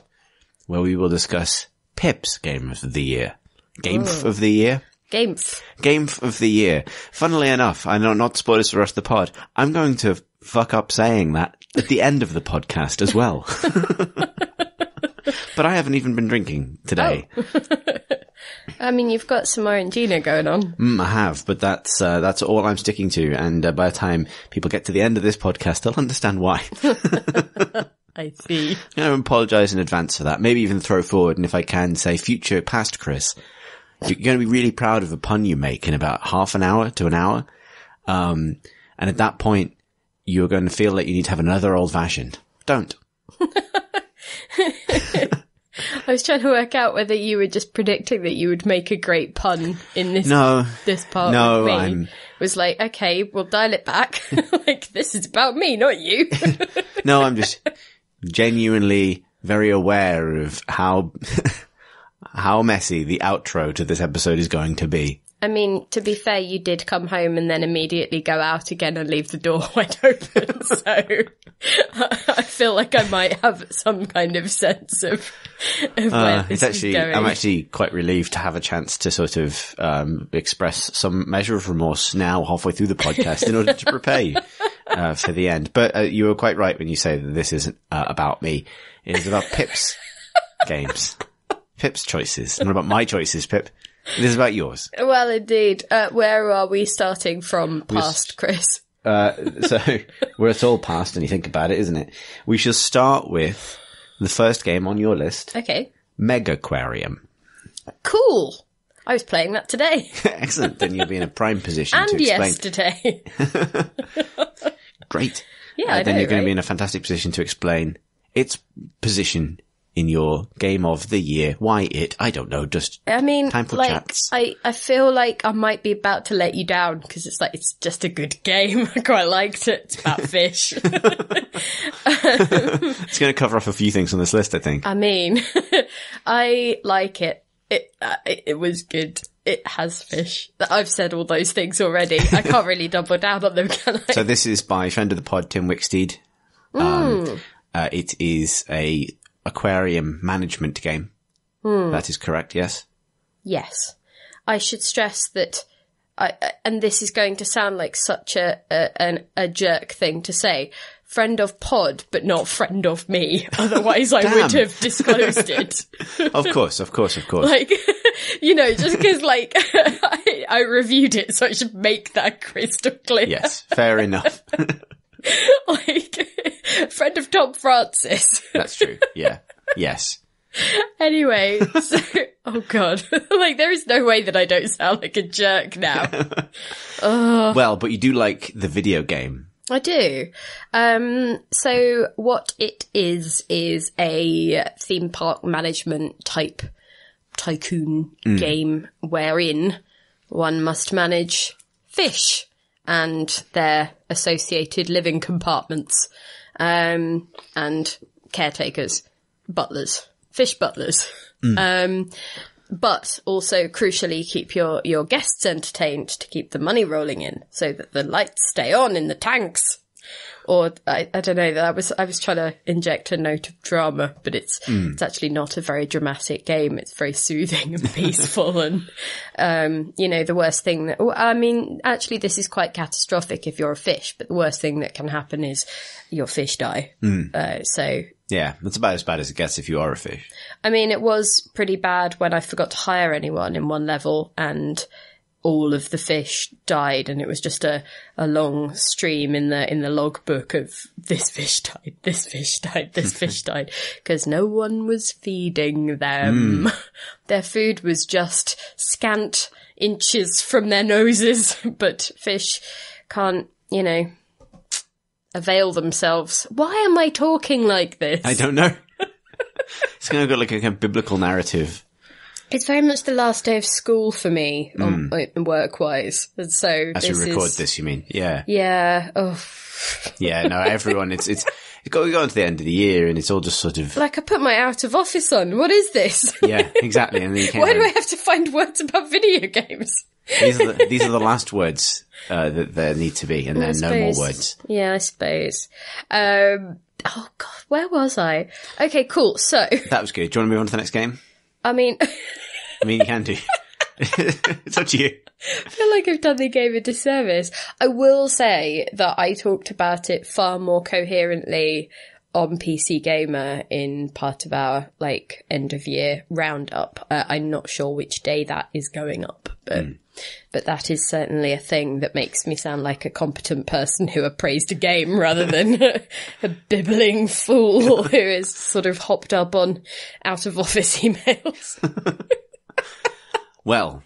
where we will discuss Pip's Game of the Year. Gamef of the Year? Gamef of the Year. Funnily enough, I know not spoilers for the rest of the pod, I'm going to fuck up saying that at the end of the podcast as well. But I haven't even been drinking today. Oh. I mean, you've got some Orangina going on. I have, but that's all I'm sticking to. And by the time people get to the end of this podcast, they'll understand why. I see. I'm going to apologise in advance for that. Maybe even throw forward, and if I can, say future past Chris. You're going to be really proud of a pun you make in about half an hour to an hour. And at that point, you're going to feel like you need to have another old fashioned. Don't. I was trying to work out whether you were just predicting that you would make a great pun in this part with me. It was like, okay, we'll dial it back. Like, this is about me, not you. No, I'm just genuinely very aware of how messy the outro to this episode is going to be. I mean, to be fair, you did come home and then immediately go out again and leave the door wide open. So I feel like I might have some kind of sense of where this is going. I'm actually quite relieved to have a chance to sort of express some measure of remorse now halfway through the podcast in order to prepare you for the end. But you were quite right when you say that this isn't about me. It is about Pip's games. Pip's choices. And what about my choices, Pip? It is about yours. Well, indeed. Where are we starting from past, Chris? So, it's all past when you think about it, isn't it? We shall start with the first game on your list. Okay. Megaquarium. Cool. I was playing that today. Excellent. Then you'll be in a prime position to explain. And yesterday. Great. Yeah, then you're going to be in a fantastic position to explain its position in your game of the year. Why it? I don't know. Just time for chats. I feel like I might be about to let you down because it's just a good game. I quite liked it. It's about fish. It's going to cover off a few things on this list, I think. I mean, I like it. It was good. It has fish. I've said all those things already. I can't really double down on them, can I? So this is by friend of the pod, Tim Wicksteed. It is a aquarium management game. That is correct, yes? Yes. I should stress that, and this is going to sound like such a jerk thing to say, friend of pod, but not friend of me. Otherwise I would have disclosed it. Of course. Like, just because, like, I reviewed it, so I should make that crystal clear. Yes, fair enough. Like, friend of Tom Francis. That's true, yeah. Yes. Anyway, so, oh god. Like, there is no way that I don't sound like a jerk now. Well, but you do like the video game. I do. So what it is a theme park management type tycoon game wherein one must manage fish and their associated living compartments, and caretakers, butlers, fish butlers. But also, crucially, keep your guests entertained to keep the money rolling in so that the lights stay on in the tanks. Or, I don't know, I was trying to inject a note of drama, but it's actually not a very dramatic game. It's very soothing and peaceful. And, the worst thing actually, this is quite catastrophic if you're a fish, but the worst thing that can happen is your fish die. Yeah, that's about as bad as it gets if you are a fish. I mean, it was pretty bad when I forgot to hire anyone in one level and all of the fish died, and it was just a long stream in the logbook of this fish died, this fish died, this fish died, because no one was feeding them. Their food was just scant inches from their noses, but fish can't, avail themselves. Why am I talking like this? I don't know. It's kind of got like a kind of biblical narrative. It's very much the last day of school for me, work-wise. And so as we record this, you mean? Yeah. Yeah. Oh. Yeah, no, everyone, it's going on to the end of the year and it's all just sort of... Like, I put my out of office on. What is this? Yeah, exactly. And then you Why do I have to find words about video games? These are the last words that there need to be, and then no more words. Yeah, I suppose. Oh, God, where was I? Okay, cool. So... That was good. Do you want to move on to the next game? I mean, you can do. It's up to you. I feel like I've done the game a disservice. I will say that I talked about it far more coherently on PC Gamer in part of our, end of year roundup. I'm not sure which day that is going up, but that is certainly a thing that makes me sound like a competent person who appraised a game rather than a bibbling fool who is sort of hopped up on out of office emails. Well,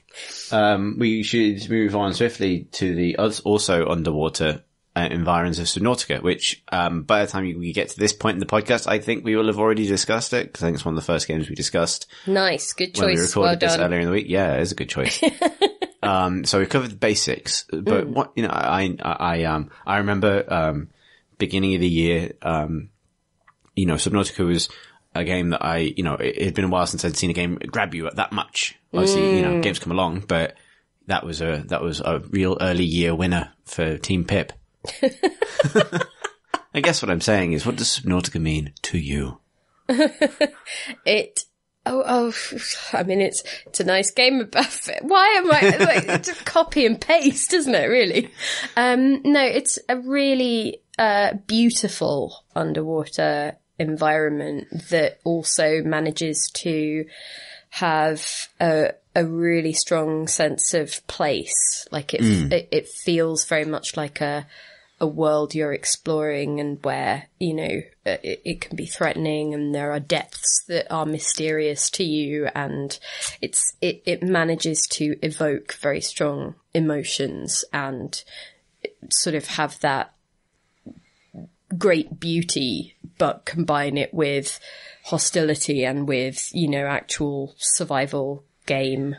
we should move on swiftly to the also underwater environs of Subnautica, which by the time we get to this point in the podcast, I think we will have already discussed it, because I think it's one of the first games we discussed. Nice, good choice. When we recorded this done. earlier in the week. Yeah, it is a good choice. So we covered the basics, but what, I remember, beginning of the year, Subnautica was a game that it had been a while since I'd seen a game grab you that much. Obviously, games come along, but that was a real early year winner for Team Pip. I guess what I'm saying is, what does Subnautica mean to you? It's a nice game about it. Why am I it's a copy and paste, isn't it, really? No, it's a really beautiful underwater environment that also manages to have a really strong sense of place. Like it feels very much like a world you're exploring, and where, it can be threatening, and there are depths that are mysterious to you, and it manages to evoke very strong emotions and sort of have that great beauty, but combine it with hostility and with, actual survival game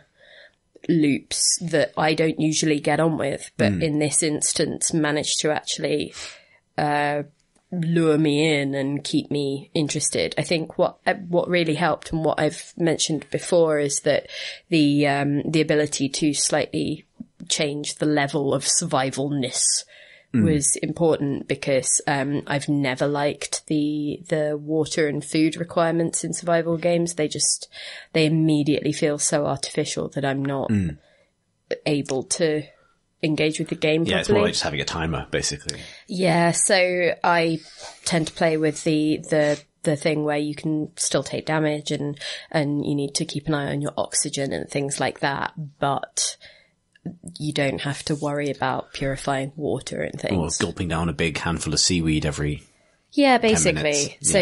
loops that I don't usually get on with, but in this instance managed to actually lure me in and keep me interested. I think what really helped, and what I've mentioned before, is that the ability to slightly change the level of survivalness was important, because I've never liked the water and food requirements in survival games. They immediately feel so artificial that I'm not able to engage with the game properly. Yeah, it's more like just having a timer, basically. Yeah, so I tend to play with the thing where you can still take damage, and you need to keep an eye on your oxygen and things like that, but you don't have to worry about purifying water and things. Or gulping down a big handful of seaweed every 10 basically. minutes. So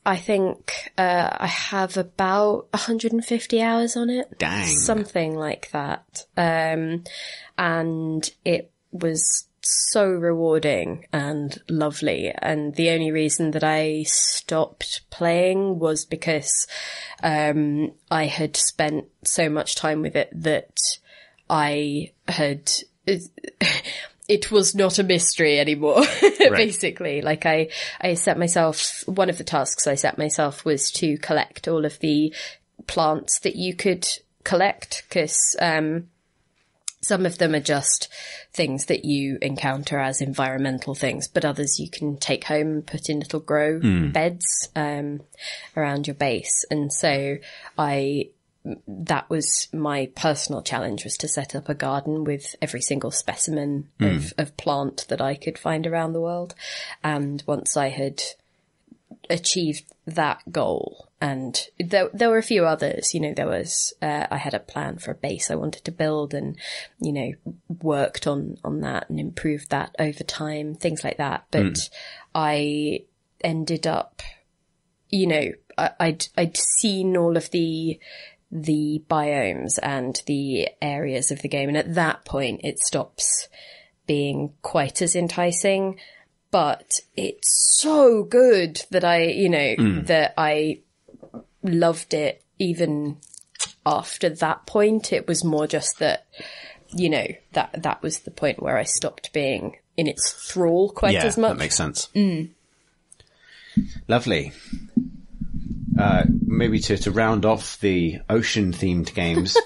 I think I have about 150 hours on it. Dang. Something like that. And it was so rewarding and lovely. And the only reason that I stopped playing was because I had spent so much time with it that I had... It was not a mystery anymore, basically. Like I set myself, one of the tasks I set myself was to collect all of the plants that you could collect, because some of them are just things that you encounter as environmental things, but others you can take home and put in little grow beds around your base. And so that was my personal challenge, was to set up a garden with every single specimen of plant that I could find around the world. And once I had achieved that goal, and there were a few others, there was, I had a plan for a base I wanted to build, and, worked on that and improved that over time, things like that. But I ended up, I'd seen all of the biomes and the areas of the game, and at that point it stops being quite as enticing. But it's so good that that I loved it even after that point. It was more just that, that was the point where I stopped being in its thrall quite as much. That makes sense. Lovely. Maybe to round off the ocean-themed games.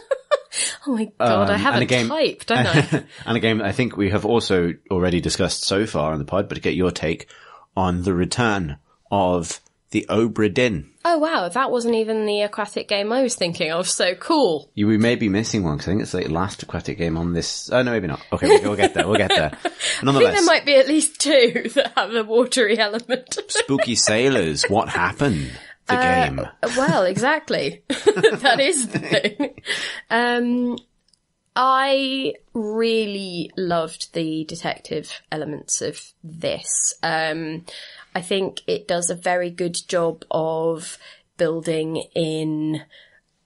Oh my god, I haven't typed, don't I? And a game that I think we have also already discussed so far on the pod, but to get your take on the return of the Obra Dinn. Oh wow, that wasn't even the aquatic game I was thinking of, so cool. We may be missing one, because I think it's the last aquatic game on this. Oh no, maybe not. Okay, we'll get there. Nonetheless. I think there might be at least two that have a watery element. Spooky Sailors, what happened? The game. Well, exactly. That is the thing. I really loved the detective elements of this. I think it does a very good job of building in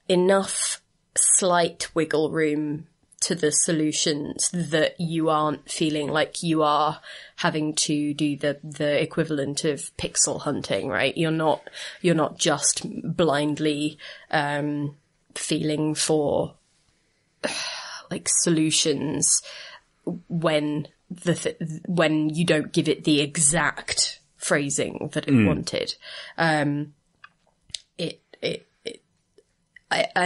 enough slight wiggle room to the solutions that you aren't feeling like you are having to do the equivalent of pixel hunting, right? You're not just blindly feeling for like solutions when you don't give it the exact phrasing that it wanted. And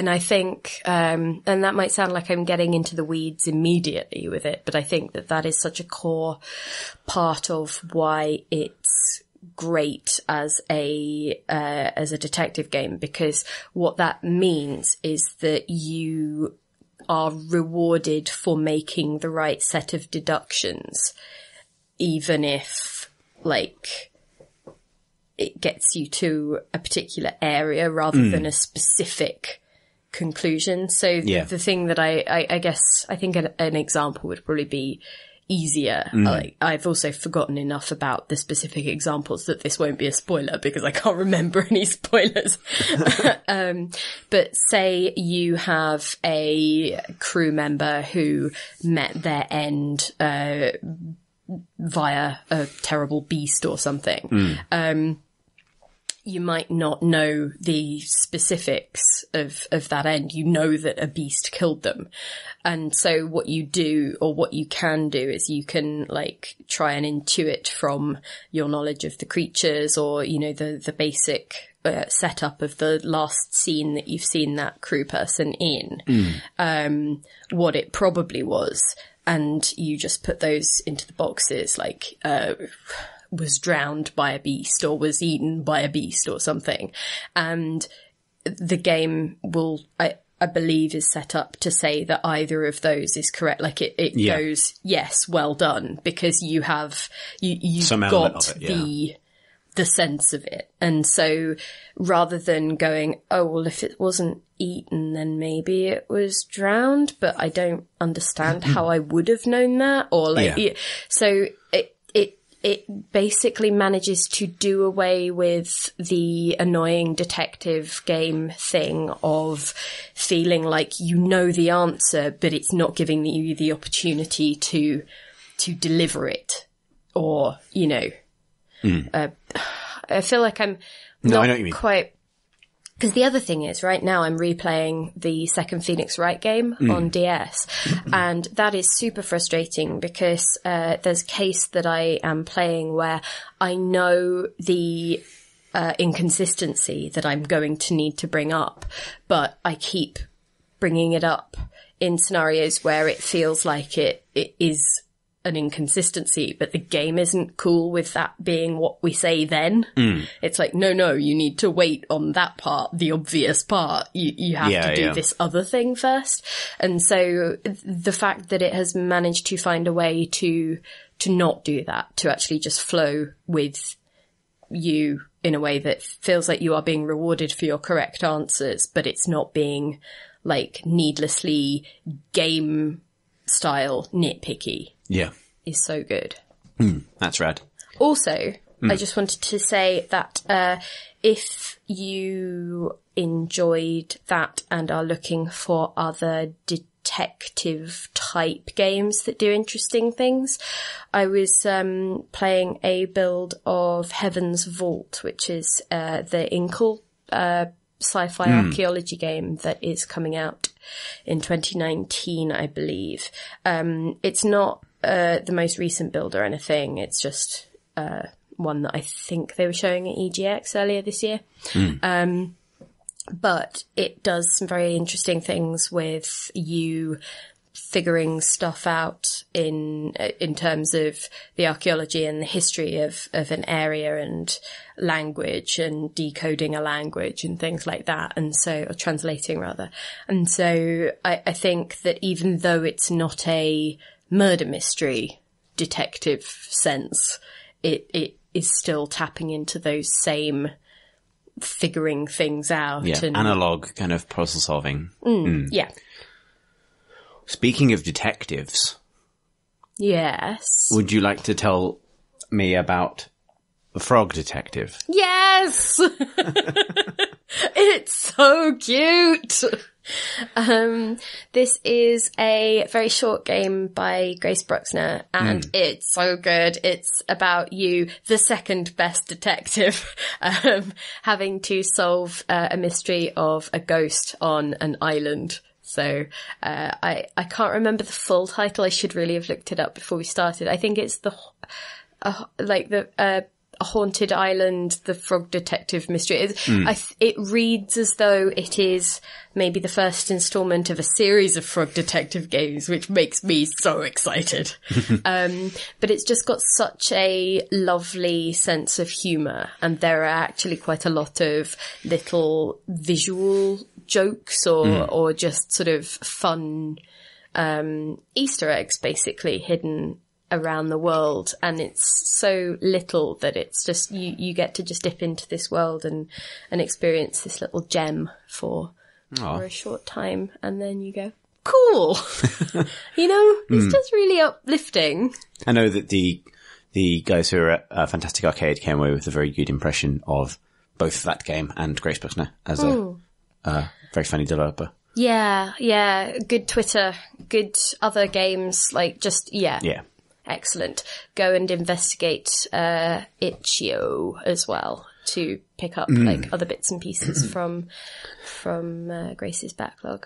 I think, and that might sound like I'm getting into the weeds immediately with it, but I think that is such a core part of why it's great as a detective game, because what that means is that you are rewarded for making the right set of deductions, even if, like, it gets you to a particular area rather than a specific conclusion. So the thing that I guess, I think an example would probably be easier. Like, I've also forgotten enough about the specific examples that this won't be a spoiler, because I can't remember any spoilers. But say you have a crew member who met their end via a terrible beast or something. You might not know the specifics of that end. You know that a beast killed them. And so what you do, or what you can do, is you can, like, try and intuit from your knowledge of the creatures, or, the basic setup of the last scene that you've seen that crew person in, what it probably was. And you just put those into the boxes, like, was drowned by a beast, or was eaten by a beast, or something. And the game will, I believe, is set up to say that either of those is correct. Like, it goes, yes, well done, because you've got the sense of it. And so rather than going, oh, well, if it wasn't eaten, then maybe it was drowned, but I don't understand how I would have known that, or like, so it basically manages to do away with the annoying detective game thing of feeling like you know the answer, but it's not giving you the opportunity to deliver it, or, I feel like I'm not I know what you mean. Quite. Because the other thing is, right now I'm replaying the second Phoenix Wright game on DS, and that is super frustrating because there's a case that I am playing where I know the inconsistency that I'm going to need to bring up, but I keep bringing it up in scenarios where it feels like it is an inconsistency, but the game isn't cool with that being what we say then. It's like, no, you need to wait on that part, the obvious part. You have to do this other thing first. And so the fact that it has managed to find a way to not do that, to actually just flow with you in a way that feels like you are being rewarded for your correct answers, but it's not being like needlessly game style nitpicky. Yeah. Is so good. That's rad. Also, I just wanted to say that if you enjoyed that and are looking for other detective type games that do interesting things, I was playing a build of Heaven's Vault, which is the Inkle sci-fi archaeology game that is coming out in 2019, I believe. It's not the most recent build or anything. It's just one that I think they were showing at EGX earlier this year. But it does some very interesting things with you figuring stuff out in terms of the archaeology and the history of an area and language and decoding a language and things like that. And so, or translating rather. And so I think that even though it's not a murder mystery detective sense, it is still tapping into those same figuring things out. Yeah, and analog kind of puzzle solving. Yeah. Speaking of detectives, Yes. would you like to tell me about the Frog Detective? Yes! It's so cute! This is a very short game by Grace Bruxner, and it's so good. It's about you, the second best detective, having to solve a mystery of a ghost on an island. So, I can't remember the full title. I should really have looked it up before we started. I think it's A Haunted Island, the Frog Detective Mystery. It reads as though it is maybe the first installment of a series of Frog Detective games, which makes me so excited. But it's just got such a lovely sense of humour, and there are actually quite a lot of little visual jokes or just sort of fun Easter eggs basically hidden around the world, and it's so little that it's just you get to just dip into this world and experience this little gem for a short time, and then you go, cool. It's just really uplifting. I know that the guys who are at Fantastic Arcade came away with a very good impression of both that game and Grace Bruxner as a very funny developer. Yeah, good Twitter, good other games, Yeah. Excellent. Go and investigate Itch.io as well to pick up other bits and pieces from Grace's backlog.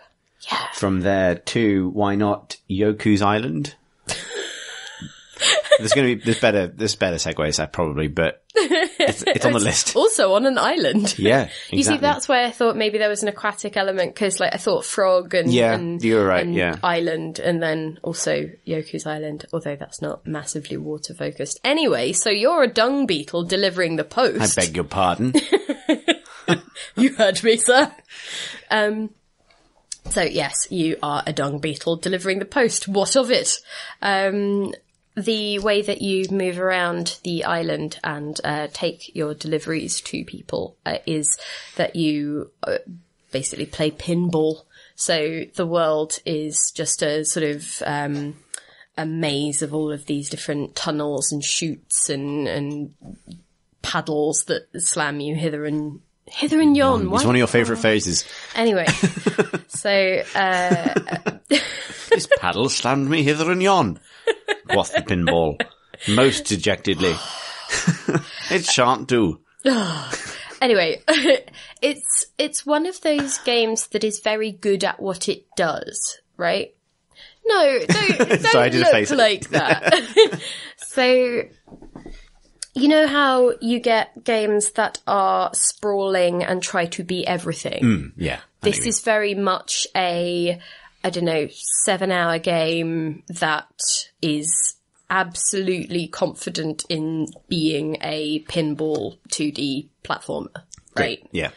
Yeah. From there to, why not, Yoku's Island? There's better segues, probably, but it's on the list. Also on an island. Yeah, exactly. You see, that's why I thought maybe there was an aquatic element, because I thought frog and you were right, and island, and then also Yoku's Island, although that's not massively water focused. Anyway, so you're a dung beetle delivering the post. I beg your pardon. You heard me, sir. So yes, you are a dung beetle delivering the post. What of it? The way that you move around the island and take your deliveries to people is that you basically play pinball. So the world is just a sort of a maze of all of these different tunnels and chutes and paddles that slam you hither and yon. It's one of your favourite phases. Anyway, so this paddle slammed me hither and yon, quoth the pinball, most dejectedly. It shan't do. Anyway, it's one of those games that is very good at what it does, right? No, don't Sorry, I did a look face. like that. So You know how you get games that are sprawling and try to be everything? Yeah. This is very much a, 7-hour game that is absolutely confident in being a pinball 2D platformer, right? Yeah.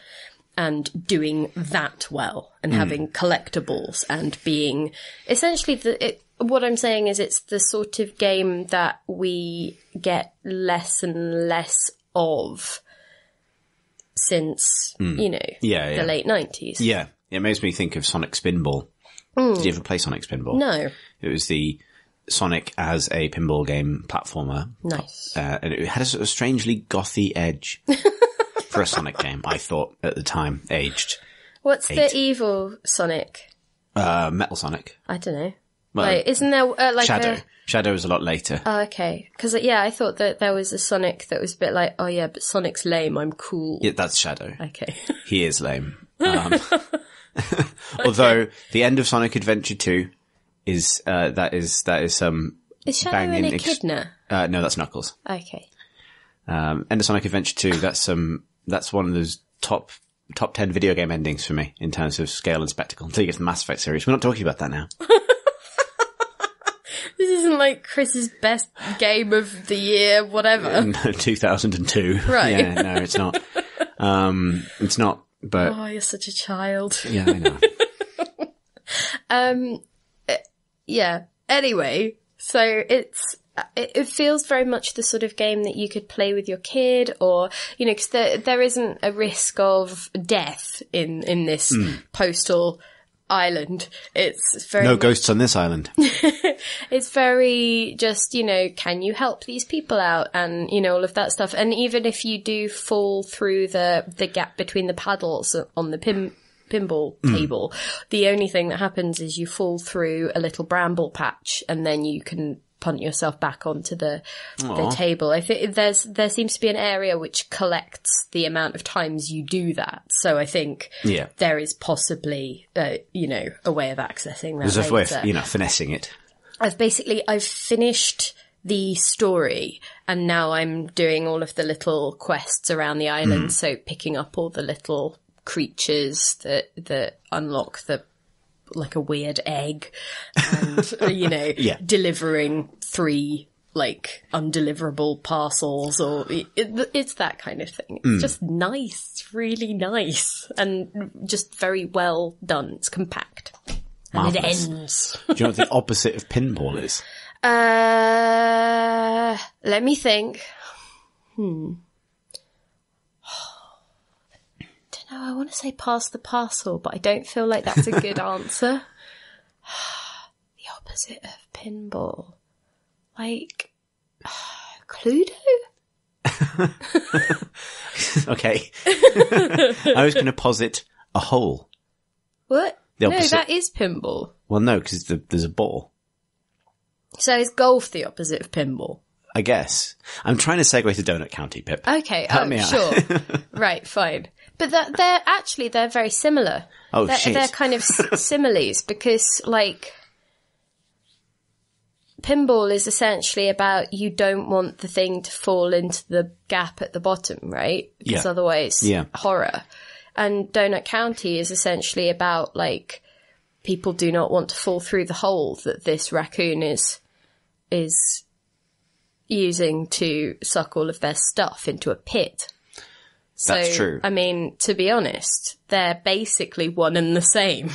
And doing that well, and having collectibles, and being essentially what I'm saying is it's the sort of game that we get less and less of since, the late 90s. Yeah. It makes me think of Sonic Spinball. Did you ever play Sonic Spinball? No. It was the Sonic as a pinball game platformer. Nice. And it had a sort of strangely gothy edge for a Sonic game, I thought, at the time, aged. What's the evil Sonic? Metal Sonic. I don't know. Well, Wait, isn't there Shadow. Shadow is a lot later. Oh, okay. Because, I thought that there was a Sonic that was a bit like, oh yeah, but Sonic's lame, I'm cool. Yeah, that's Shadow. Okay. He is lame. Although the end of Sonic Adventure 2 is some Is Shadow banging an echidna? No, that's Knuckles. Okay. End of Sonic Adventure 2, that's one of those top 10 video game endings for me in terms of scale and spectacle until you get to the Mass Effect series. We're not talking about that now. This isn't like Chris's best game of the year, whatever. No, 2002. Right. Yeah, no, it's not. It's not, but... Oh, you're such a child. Yeah, I know. Yeah. Anyway, so it feels very much the sort of game that you could play with your kid, or, because there isn't a risk of death in this postal island. It's very no ghosts on this island. It's very just, can you help these people out, and, all of that stuff. And even if you do fall through the gap between the paddles on the pinball table, the only thing that happens is you fall through a little bramble patch, and then you can punt yourself back onto the table. I think there seems to be an area which collects the amount of times you do that. So I think there is possibly, a way of accessing that. There's a way of, finessing it. I've finished the story, and now I'm doing all of the little quests around the island. So picking up all the little creatures that unlock like a weird egg, and delivering 3 like undeliverable parcels, or it's that kind of thing. It's just nice. It's really nice, and just very well done. It's compact. And Marvelous. it ends. Do you know what the opposite of pinball is? Let me think. No, I want to say pass the parcel, but I don't feel like that's a good answer. The opposite of pinball. Like, Cluedo? Okay. I was going to posit a hole. What? The No, opposite. that is pinball. Well, no, because there's a ball. So is golf the opposite of pinball? I guess. I'm trying to segue to Donut County, Pip. Okay, Help me out. sure. Right, fine. But they're very similar. Oh, they're, they're kind of similes, because, like, pinball is essentially about you don't want the thing to fall into the gap at the bottom, right? Because otherwise, horror. And Donut County is essentially about, like, people do not want to fall through the hole that this raccoon is using to suck all of their stuff into a pit. So, That's true. I mean, to be honest, they're basically one and the same.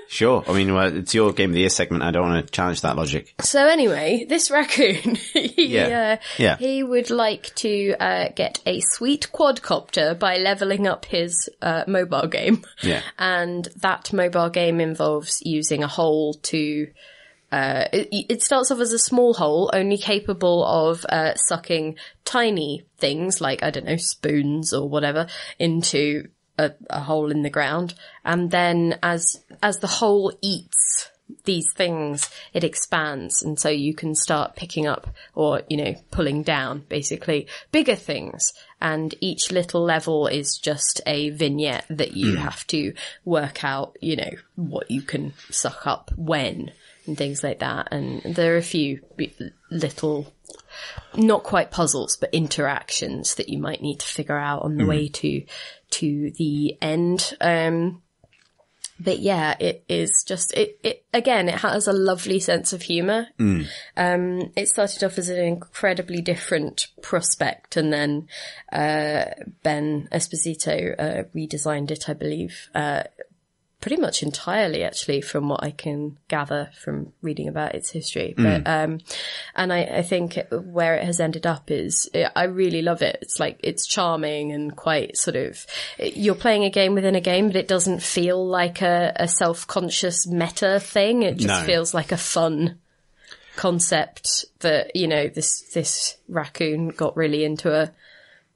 Sure. I mean, well, it's your Game of the Year segment. I don't want to challenge that logic. So anyway, this raccoon, he would like to get a sweet quadcopter by leveling up his mobile game. Yeah. And that mobile game involves using a hole to... it starts off as a small hole, only capable of sucking tiny things like, I don't know, spoons or whatever, into a hole in the ground. And then as the hole eats these things, it expands. And so you can start picking up or, pulling down, basically, bigger things. And each little level is just a vignette that you have to work out, what you can suck up when. and things like that. And there are a few little, not quite puzzles, but interactions that you might need to figure out on the way to the end. But yeah, it is just, it again, it has a lovely sense of humour. It started off as an incredibly different prospect, and then Ben Esposito redesigned it, I believe, pretty much entirely, actually, from what I can gather from reading about its history. But and I think where it has ended up is, I really love it. It's like, it's charming and quite sort of, you're playing a game within a game, but it doesn't feel like a self-conscious meta thing. It just feels like a fun concept that, you know, this raccoon got really into a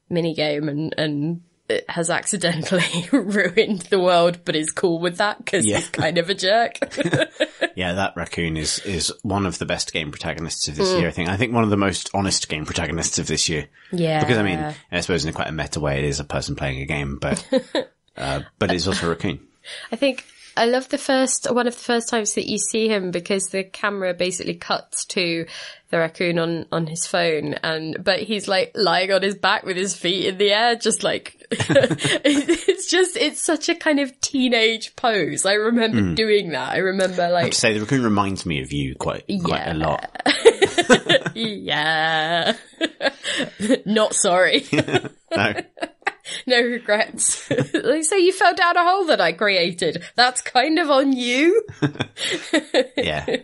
mini game and it has accidentally ruined the world, but is cool with that because he's kind of a jerk. Yeah, that raccoon is one of the best game protagonists of this year, I think one of the most honest game protagonists of this year. Yeah. Because, I mean, I suppose in quite a meta way, it is a person playing a game, but it's also a raccoon. I think I love one of the first times that you see him, because the camera basically cuts to the raccoon on his phone, but he's like lying on his back with his feet in the air, just like, it's such a kind of teenage pose. I remember doing that. I remember like, I have to say, the raccoon reminds me of you quite a lot. Yeah. Not sorry. No. No regrets. So you fell down a hole that I created. That's kind of on you. Yeah.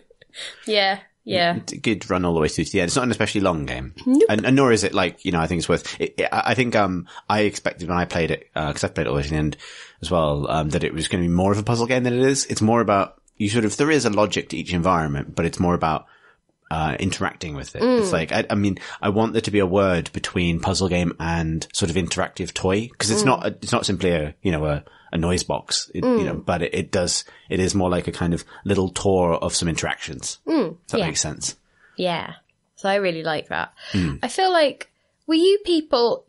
Yeah. Good run all the way through to the end. It's not an especially long game. Nope. And nor is it like, you know, I think it's worth it. I think, I expected when I played it, cause I've played it all the way to the end as well, that it was going to be more of a puzzle game than it is. It's more about, there is a logic to each environment, but it's more about, interacting with it. It's like, I mean, I want there to be a word between puzzle game and sort of interactive toy, because it's not simply a noise box, you know, but it is more like a kind of little tour of some interactions. If that makes sense. Yeah. So I really like that. I feel like, were you people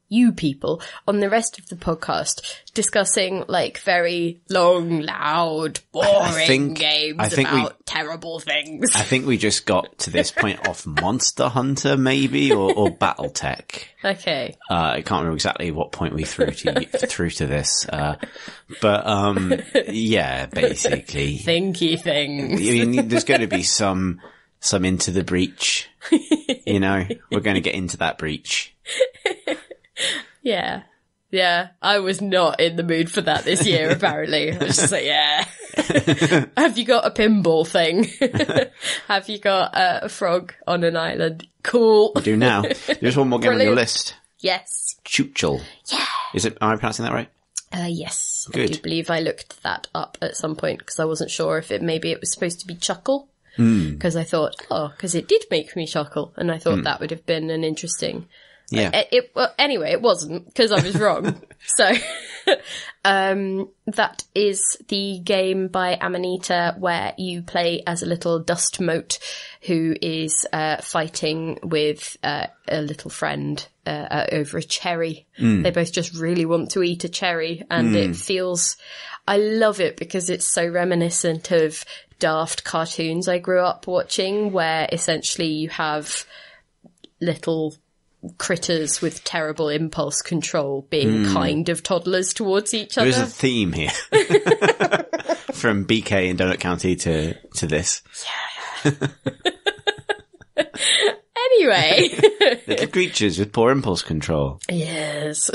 on the rest of the podcast discussing like very long, loud, boring games about terrible things? I think we just got to this point off Monster Hunter maybe, or Battletech. Okay. I can't remember exactly what point we threw to this. But yeah, basically. Thinky things. I mean, there's going to be some Into the Breach, you know, we're going to get into that breach. Yeah. I was not in the mood for that this year, apparently. I was just like, yeah. Have you got a pinball thing? Have you got a frog on an island? Cool. We do now. There's one more game on your list. Yes. Chuchel. Yeah. Am I pronouncing that right? Yes. Good. I do believe I looked that up at some point because I wasn't sure if maybe it was supposed to be Chuchel. Because I thought, because it did make me chuckle, and I thought that would have been an interesting. Yeah. Anyway, it wasn't, because I was wrong. So, that is the game by Amanita where you play as a little dust mote who is fighting with a little friend over a cherry. They both just really want to eat a cherry, and it feels. I love it because it's so reminiscent of daft cartoons I grew up watching, where essentially you have little critters with terrible impulse control being kind of toddlers towards each other. There is a theme here. From BK in Donut County to this. Yeah. Anyway. Little creatures with poor impulse control. Yes.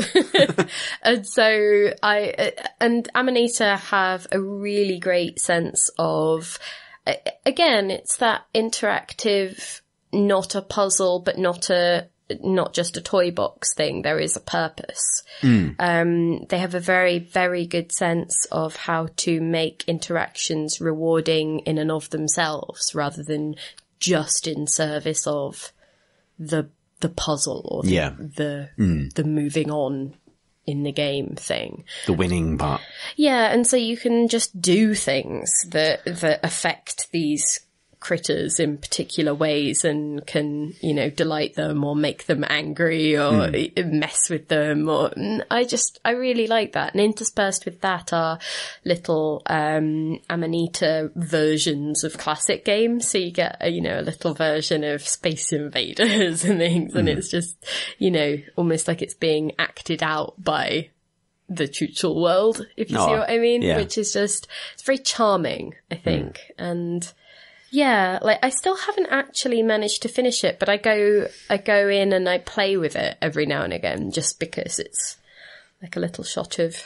And so and Amanita have a really great sense of, again, it's that interactive, not a puzzle, but not just a toy box thing. There is a purpose. They have a very, very good sense of how to make interactions rewarding in and of themselves, rather than just in service of the puzzle or the moving on in the game thing. The winning part. Yeah, and so you can just do things that affect these critters in particular ways and can, delight them or make them angry or mess with them. Or I really like that. And interspersed with that are little Amanita versions of classic games. So you get a little version of Space Invaders and things, and it's just almost like it's being acted out by the Chuchel world, if you see what I mean, which is just, it's very charming, I think. And yeah, like I still haven't actually managed to finish it, but I go in and I play with it every now and again, just because it's like a little shot of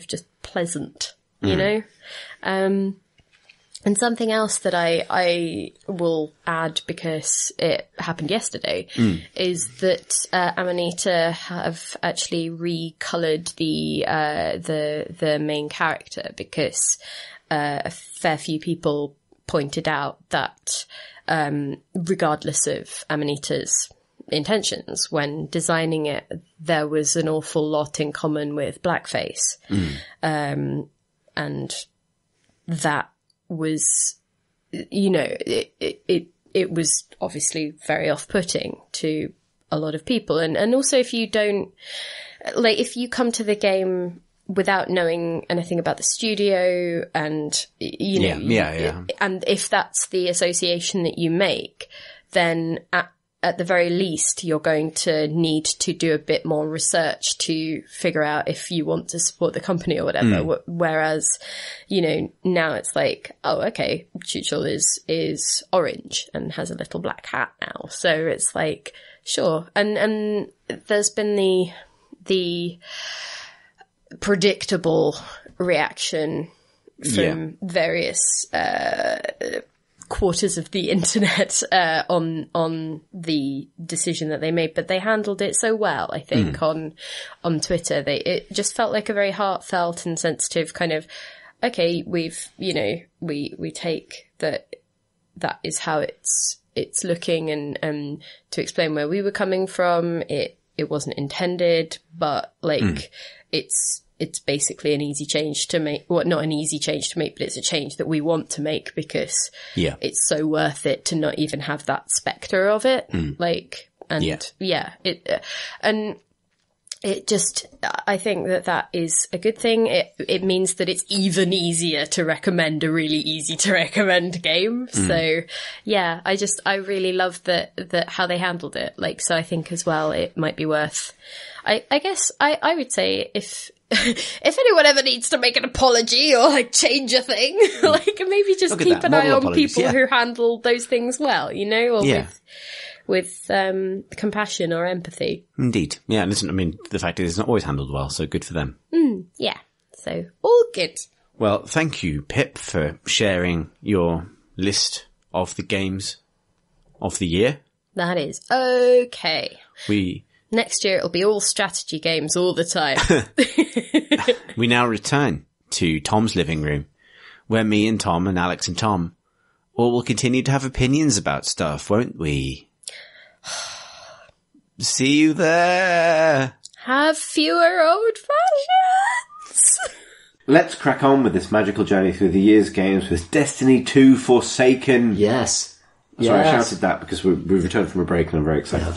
just pleasant, you know? And something else that I will add, because it happened yesterday, is that Amanita have actually recolored the main character, because a fair few people pointed out that regardless of Amanita's intentions when designing it, there was an awful lot in common with blackface, and that was, it was obviously very off-putting to a lot of people. And also if you don't, like, if you come to the game without knowing anything about the studio and, and if that's the association that you make, then at the very least, you're going to need to do a bit more research to figure out if you want to support the company or whatever. Whereas, now it's like, oh, okay, Chuchel is orange and has a little black hat now. So it's like, sure. And there's been the predictable reaction from various, quarters of the internet on the decision that they made, but they handled it so well, I think, on Twitter. It just felt like a very heartfelt and sensitive kind of, okay, we've we take that is how it's looking, and to explain where we were coming from, it wasn't intended, but like it's basically an easy change to make. Well, not an easy change to make, but it's a change that we want to make because it's so worth it to not even have that spectre of it. It just, I think that is a good thing. It means that it's even easier to recommend a really easy to recommend game. So yeah, I really love that how they handled it. Like, so I think as well, it might be worth, I guess I would say if anyone ever needs to make an apology or like change a thing, like maybe just keep an eye on people who handle those things well, or with compassion or empathy. Indeed. Yeah, listen, I mean, the fact is it's not always handled well, so good for them. Yeah. So, all good. Well, thank you, Pip, for sharing your list of the games of the year. That is okay. Next year it'll be all strategy games all the time. We now return to Tom's living room, where me and Tom and Alex and Tom all will continue to have opinions about stuff, won't we? See you there. Have fewer old fashions. Let's crack on with this magical journey through the year's games with Destiny 2 Forsaken. Yes. Sorry, I shouted that because we've returned from a break and I'm very excited.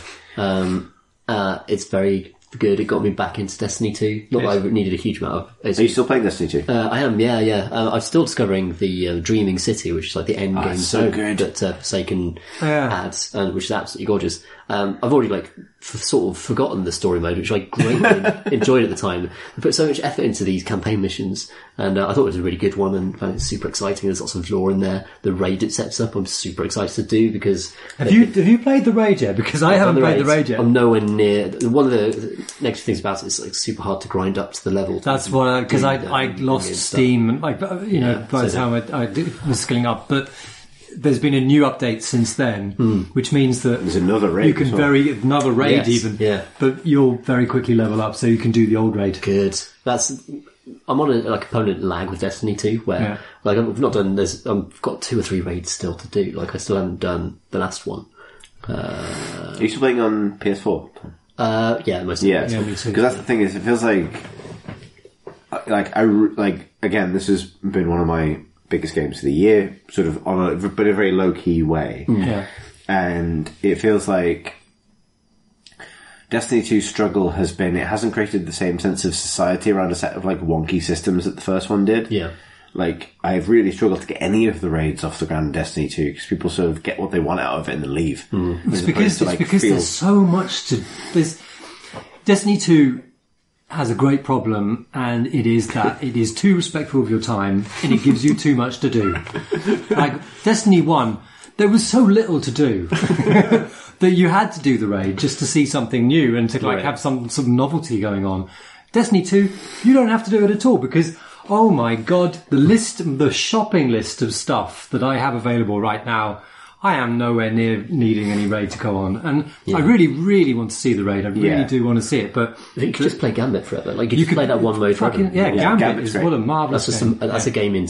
It's very good. It got me back into Destiny 2. Not that I needed a huge amount of... Are you still playing Destiny 2? I am, yeah. I'm still discovering the Dreaming City, which is like the end game so good. that Forsaken adds, which is absolutely gorgeous. I've already sort of forgotten the story mode, which I greatly enjoyed at the time. I put so much effort into these campaign missions, and I thought it was a really good one, and it's super exciting. There's lots of lore in there. The raid it sets up, I'm super excited to do because... Have you played the raid yet? Because I haven't played the raid yet. I'm nowhere near... One of the negative things about it is it's super hard to grind up to the level. That's what because I lost steam, by the time I was skilling up, but there's been a new update since then, which means that there's another raid. You can another raid but you'll very quickly level up, so you can do the old raid. Good. I'm on a opponent lag with Destiny 2, where I've not done. I've got 2 or 3 raids still to do. I still haven't done the last one. Are you still playing on PS4? Yeah, mostly. Yeah, because that's the thing is, it feels like again, this has been one of my biggest games of the year, sort of but in a very low key way. Yeah. And it feels like Destiny 2's struggle has been, it hasn't created the same sense of society around a set of like wonky systems that the first one did. Yeah. Like, I've really struggled to get any of the raids off the ground in Destiny 2 because people sort of get what they want out of it and then leave. It's because there's so much to... Destiny 2 has a great problem, and it is that it is too respectful of your time and it gives you too much to do. Like, Destiny 1, there was so little to do that you had to do the raid just to see something new and to like have some novelty going on. Destiny 2, you don't have to do it at all because... Oh my god, the shopping list of stuff that I have available right now, I am nowhere near needing any raid to go on. And I really, really want to see the raid. I really do want to see it, but... You could just play Gambit forever. Like, you could play that one mode forever. Yeah, Gambit is what a marvellous game. That's a game in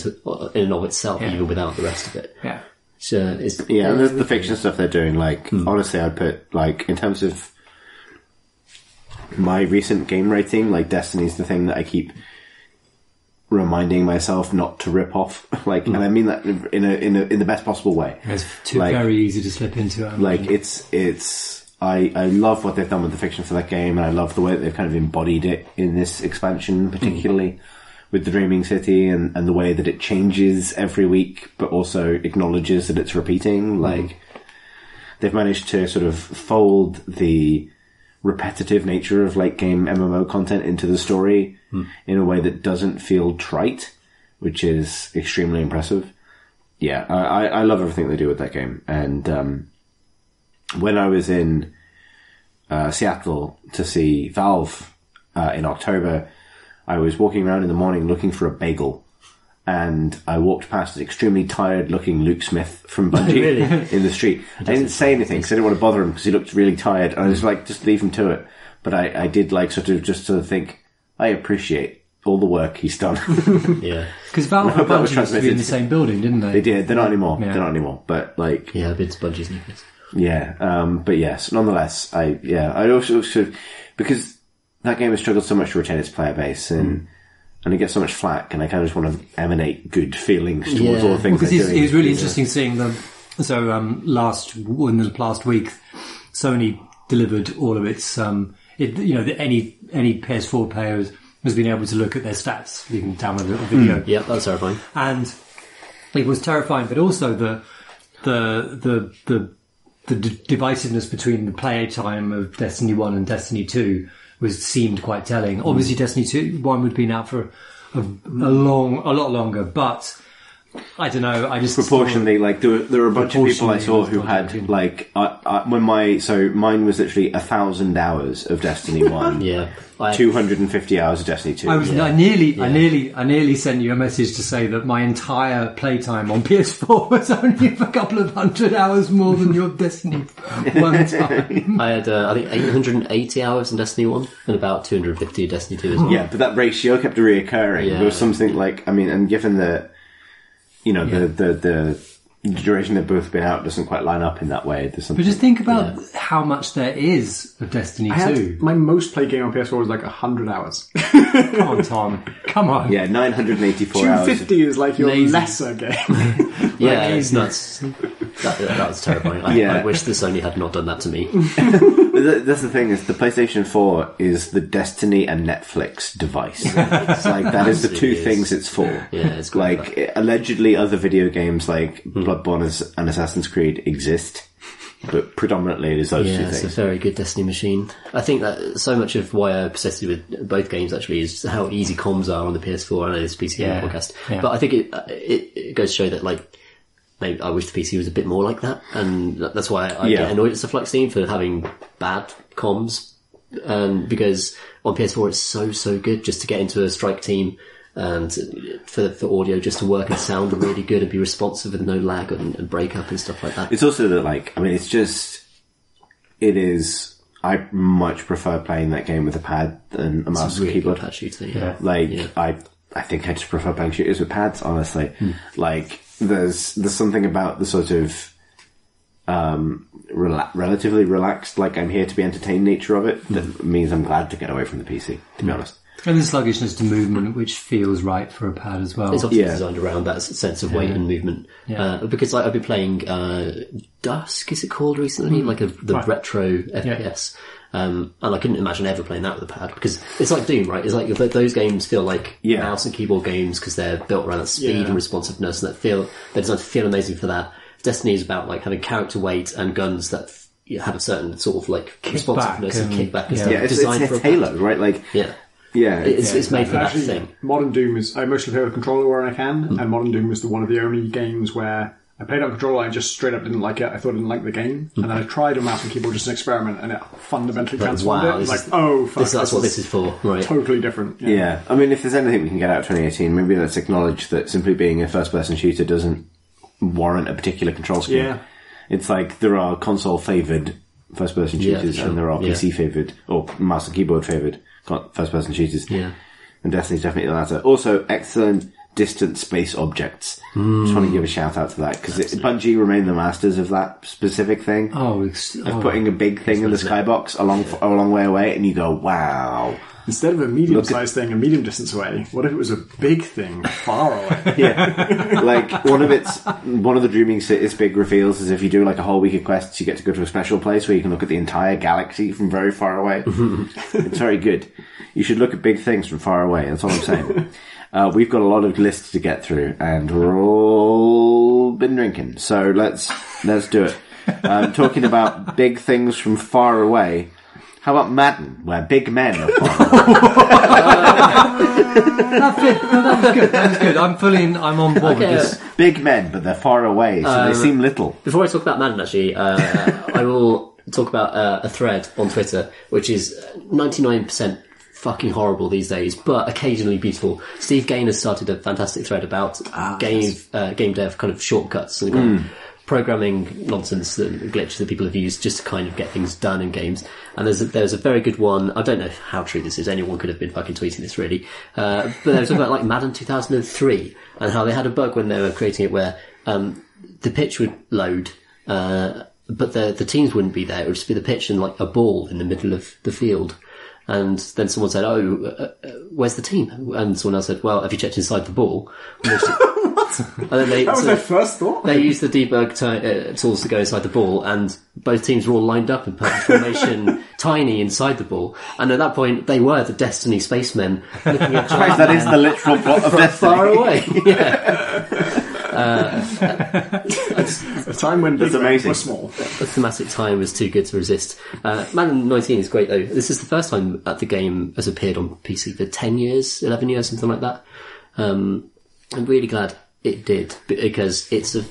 and of itself, even without the rest of it. Yeah. So and there's the fiction stuff they're doing, like, honestly, I'd put, like, in terms of my recent game rating, like, Destiny's the thing that I keep... reminding myself not to rip off, like, and I mean that in the best possible way. It's very easy to slip into it. Like, I love what they've done with the fiction for that game, and I love the way that they've kind of embodied it in this expansion, particularly with the Dreaming City and the way that it changes every week, but also acknowledges that it's repeating. Like, they've managed to sort of fold the repetitive nature of late game MMO content into the story in a way that doesn't feel trite, which is extremely impressive. Yeah, I love everything they do with that game. And when I was in Seattle to see Valve in October, I was walking around in the morning looking for a bagel. And I walked past an extremely tired-looking Luke Smith from Bungie in the street. I didn't say anything because I didn't want to bother him because he looked really tired. And I was like, just leave him to it. But I did like sort of think, I appreciate all the work he's done. Yeah. Because Valve and Bungie used to be in the same building, didn't they? They did. They're not anymore. Yeah. They're not anymore. But like... Yeah, I've been to Bungie's nucleus. Yeah. But yes, nonetheless, I also sort of... Because that game has struggled so much to retain its player base and it gets so much flack, and I kind of just want to emanate good feelings towards all the things they're doing. It was really interesting seeing them. So last week, Sony delivered all of its. Any PS4 player has been able to look at their stats. You can download a video. Yeah, that's terrifying. And it was terrifying, but also the divisiveness between the play time of Destiny 1 and Destiny 2 seemed quite telling. Obviously, Destiny 1 would have been out for a lot longer, but I don't know. I just proportionally, like there were a bunch of people I saw who had like mine was literally 1,000 hours of Destiny 1. Yeah. 250 hours of Destiny 2. I nearly sent you a message to say that my entire playtime on PS4 was only a couple of 100 hours more than your Destiny 1 time. I had, I think, 880 hours in Destiny 1 and about 250 in Destiny 2 as well. Yeah, but that ratio kept reoccurring. There was something like, I mean, and given that, the duration they've both been out doesn't quite line up in that way. There's something, but just think about how much there is of Destiny 2. My most played game on PS4 was like 100 hours. Come on, Tom. Come on. Yeah, 984 hours. 250 is like your lesser game. Yeah, it's nuts. That's terrifying. I wish the Sony had not done that to me. That's the thing, is the PlayStation 4 is the Destiny and Netflix device. It's like, that is the two things it's for. Yeah, it's great. Like, allegedly other video games like Bloodborne and Assassin's Creed exist, but predominantly it is those two things. It's a very good Destiny machine. I think that so much of why I'm obsessed with both games actually is how easy comms are on the PS4. I know this PC Game podcast, but I think it goes to show that, like, maybe I wish the PC was a bit more like that, and that's why I get annoyed at stuff like Steam for having bad comms, because on PS4 it's so good just to get into a strike team and for audio just to work and sound really good and be responsive with no lag and break up and stuff like that. It's also that, like, I mean, I much prefer playing that game with a pad than a mouse and keyboard. Pad shooter, I think I just prefer playing shooters with pads, honestly. Like, there's something about the sort of relatively relaxed, like, I'm here to be entertained nature of it that means I'm glad to get away from the PC, to be honest. And the sluggishness to movement, which feels right for a pad as well. It's obviously designed around that sense of weight and movement. Yeah. Because I've been playing Dusk, is it called recently? Like the retro FPS. And I couldn't imagine ever playing that with a pad, because it's like Doom, right? It's like those games feel like mouse and keyboard games because they're built around that speed and responsiveness, and they're designed to feel amazing for that. Destiny is about like having character weight and guns that have a certain sort of like responsiveness and kickback and stuff. Yeah, it's Halo, right? Like, it's made for that thing. Modern Doom I mostly play with a controller where I can, and Modern Doom was one of the only games where I played on controller, I just straight up didn't like it. I thought I didn't like the game. And then I tried a mouse and keyboard just an experiment, and it fundamentally transformed it. It's like, fuck, that's what this is for. Right. Totally different. Yeah. I mean, if there's anything we can get out of 2018, maybe let's acknowledge that simply being a first-person shooter doesn't warrant a particular control scheme. Yeah. It's like there are console-favoured first-person shooters, and there are PC-favoured, or mouse and keyboard-favoured first-person shooters. Yeah. And Destiny's definitely the latter. Also, excellent distant space objects. Just want to give a shout out to that, because Bungie remain the masters of that specific thing. Of putting a big thing in the skybox a long way away, and you go, wow. Instead of a medium-sized thing a medium distance away, what if it was a big thing far away? Yeah. Like, one of the Dreaming City's big reveals is if you do like a whole week of quests, you get to go to a special place where you can look at the entire galaxy from very far away. It's very good. You should look at big things from far away, that's all I'm saying. We've got a lot of lists to get through, and we're all been drinking, so let's do it. Talking about big things from far away, how about Madden, where big men are far away? That was good. I'm on board with this. Big men, but they're far away, so they seem little. Before I talk about Madden, actually, I will talk about a thread on Twitter, which is 99% fucking horrible these days, but occasionally beautiful. Steve Gaynor started a fantastic thread about game dev kind of shortcuts and kind of programming nonsense and glitch that people have used just to kind of get things done in games. And there's a very good one. I don't know how true this is. Anyone could have been fucking tweeting this, really. But there was about like Madden 2003 and how they had a bug when they were creating it where the pitch would load, but the teams wouldn't be there. It would just be the pitch and like a ball in the middle of the field. And then someone said, where's the team? And someone else said, well, have you checked inside the ball? What? And then that was their first thought? They used the debug tools to go inside the ball, and both teams were all lined up in perfect formation, tiny inside the ball. And at that point, they were the Destiny spacemen looking at Christ, that is the literal plot of Destiny. Far away. Yeah. A time when big men were small. The thematic time was too good to resist. Madden 19 is great though. This is the first time that the game has appeared on PC for 10 years, 11 years, something like that. I'm really glad it did, because it's an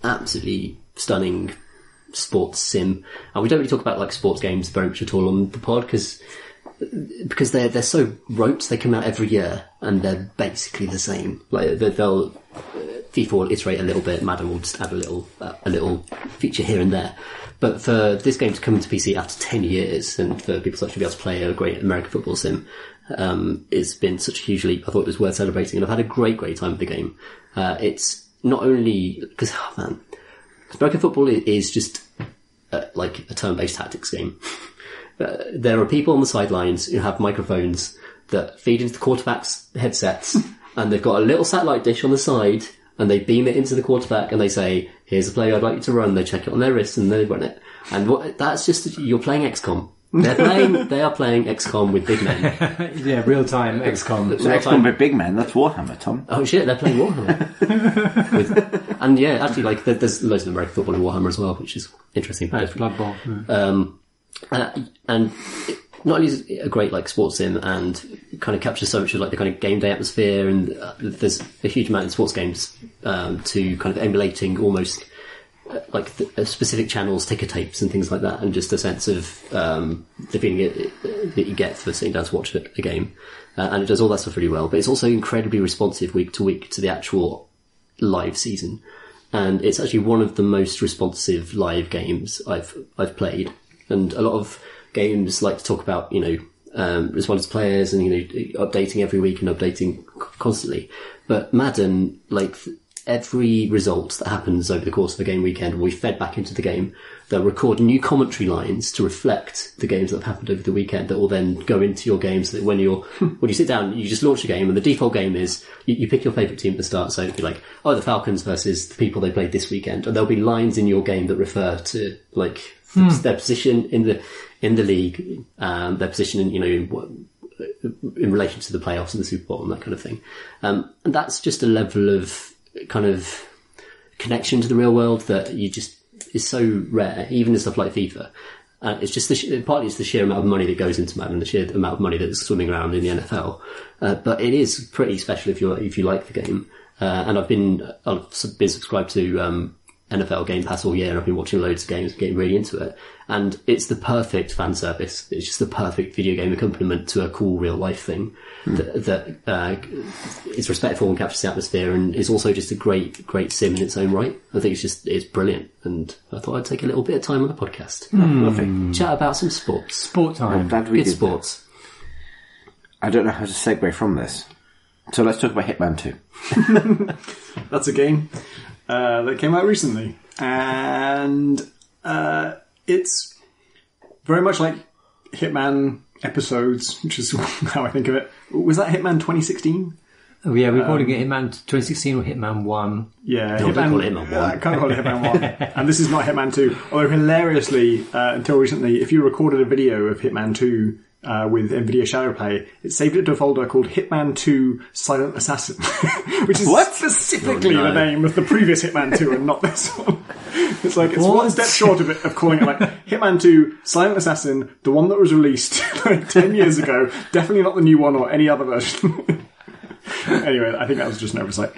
absolutely stunning sports sim. And we don't really talk about like sports games very much at all on the pod, because they're so rote. They come out every year and they're basically the same. Like they'll FIFA will iterate a little bit, Madden will just add a little feature here and there. But for this game to come to PC after 10 years, and for people to actually be able to play a great American football sim, it's been such a huge leap. I thought it was worth celebrating, and I've had a great time with the game. It's not only because, American football is just like a turn-based tactics game. There are people on the sidelines who have microphones that feed into the quarterback's headsets, and they've got a little satellite dish on the side, and they beam it into the quarterback, and they say, here's a play I'd like you to run. They check it on their wrist, and they run it. And that's just, you're playing XCOM. They are playing XCOM with big men. Yeah, real-time XCOM. So XCOM with big men, that's Warhammer, Tom. Oh shit, they're playing Warhammer. And yeah, actually, like, there's loads of American football in Warhammer as well, which is interesting. It's Blood Bowl. And not only is it a great like sports sim and kind of captures so much of like the kind of game day atmosphere, and there's a huge amount of sports games to kind of emulating almost like specific channels, ticker tapes and things like that, and just a sense of the feeling that you get for sitting down to watch a game. And it does all that stuff really well, but it's also incredibly responsive week to week to the actual live season. And it's actually one of the most responsive live games I've played. And a lot of games like to talk about, responding to players and, updating every week and updating constantly. But Madden, like, every result that happens over the course of a game weekend will be fed back into the game. They'll record new commentary lines to reflect the games that have happened over the weekend that will then go into your game, so that when you sit down, you just launch a game, and the default game is you pick your favourite team at the start. So it'll be like, oh, the Falcons versus the people they played this weekend, and there'll be lines in your game that refer to like their position in the league, their position in relation to the playoffs and the Super Bowl and that kind of thing. And that's just a level of kind of connection to the real world that is so rare, even in stuff like FIFA. It's just partly it's the sheer amount of money that goes into Madden, the sheer amount of money that's swimming around in the NFL. But it is pretty special if you like the game. And I've been subscribed to NFL Game Pass all year, and I've been watching loads of games, getting really into it. And it's the perfect fan service. It's just the perfect video game accompaniment to a cool real life thing that is respectful and captures the atmosphere, and is also just a great sim in its own right. I think it's brilliant, and I thought I'd take a little bit of time on the podcast. Chat about some sports. Sport time. I'm glad we Good did sports. That. I don't know how to segue from this. So let's talk about Hitman 2. That's a game that came out recently, and it's very much like Hitman episodes, which is how I think of it. Was that Hitman 2016? Oh yeah, we're calling it Hitman 2016 or Hitman 1. Yeah, No, they call it Hitman 1. I can't call it Hitman 1. And this is not Hitman 2. Although hilariously, until recently, if you recorded a video of Hitman 2 with NVIDIA Shadowplay, it saved it to a folder called Hitman 2 Silent Assassin, which is specifically the name of the previous Hitman 2 and not this one. It's like, it's one step short of calling it like Hitman 2 Silent Assassin, the one that was released like 10 years ago, definitely not the new one or any other version. Anyway, I think that was just an oversight.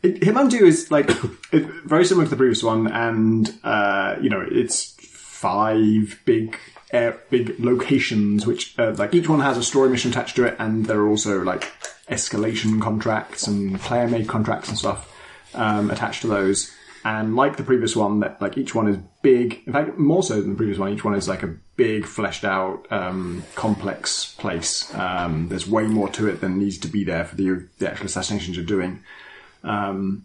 Hitman 2 is like very similar to the previous one, and it's 5 big locations, which like each one has a story mission attached to it, and there are also like escalation contracts and player made contracts and stuff attached to those. And like the previous one, that like each one is big. In fact, more so than the previous one, each one is like a big, fleshed out, complex place. There's way more to it than needs to be there for the actual assassinations you're doing. And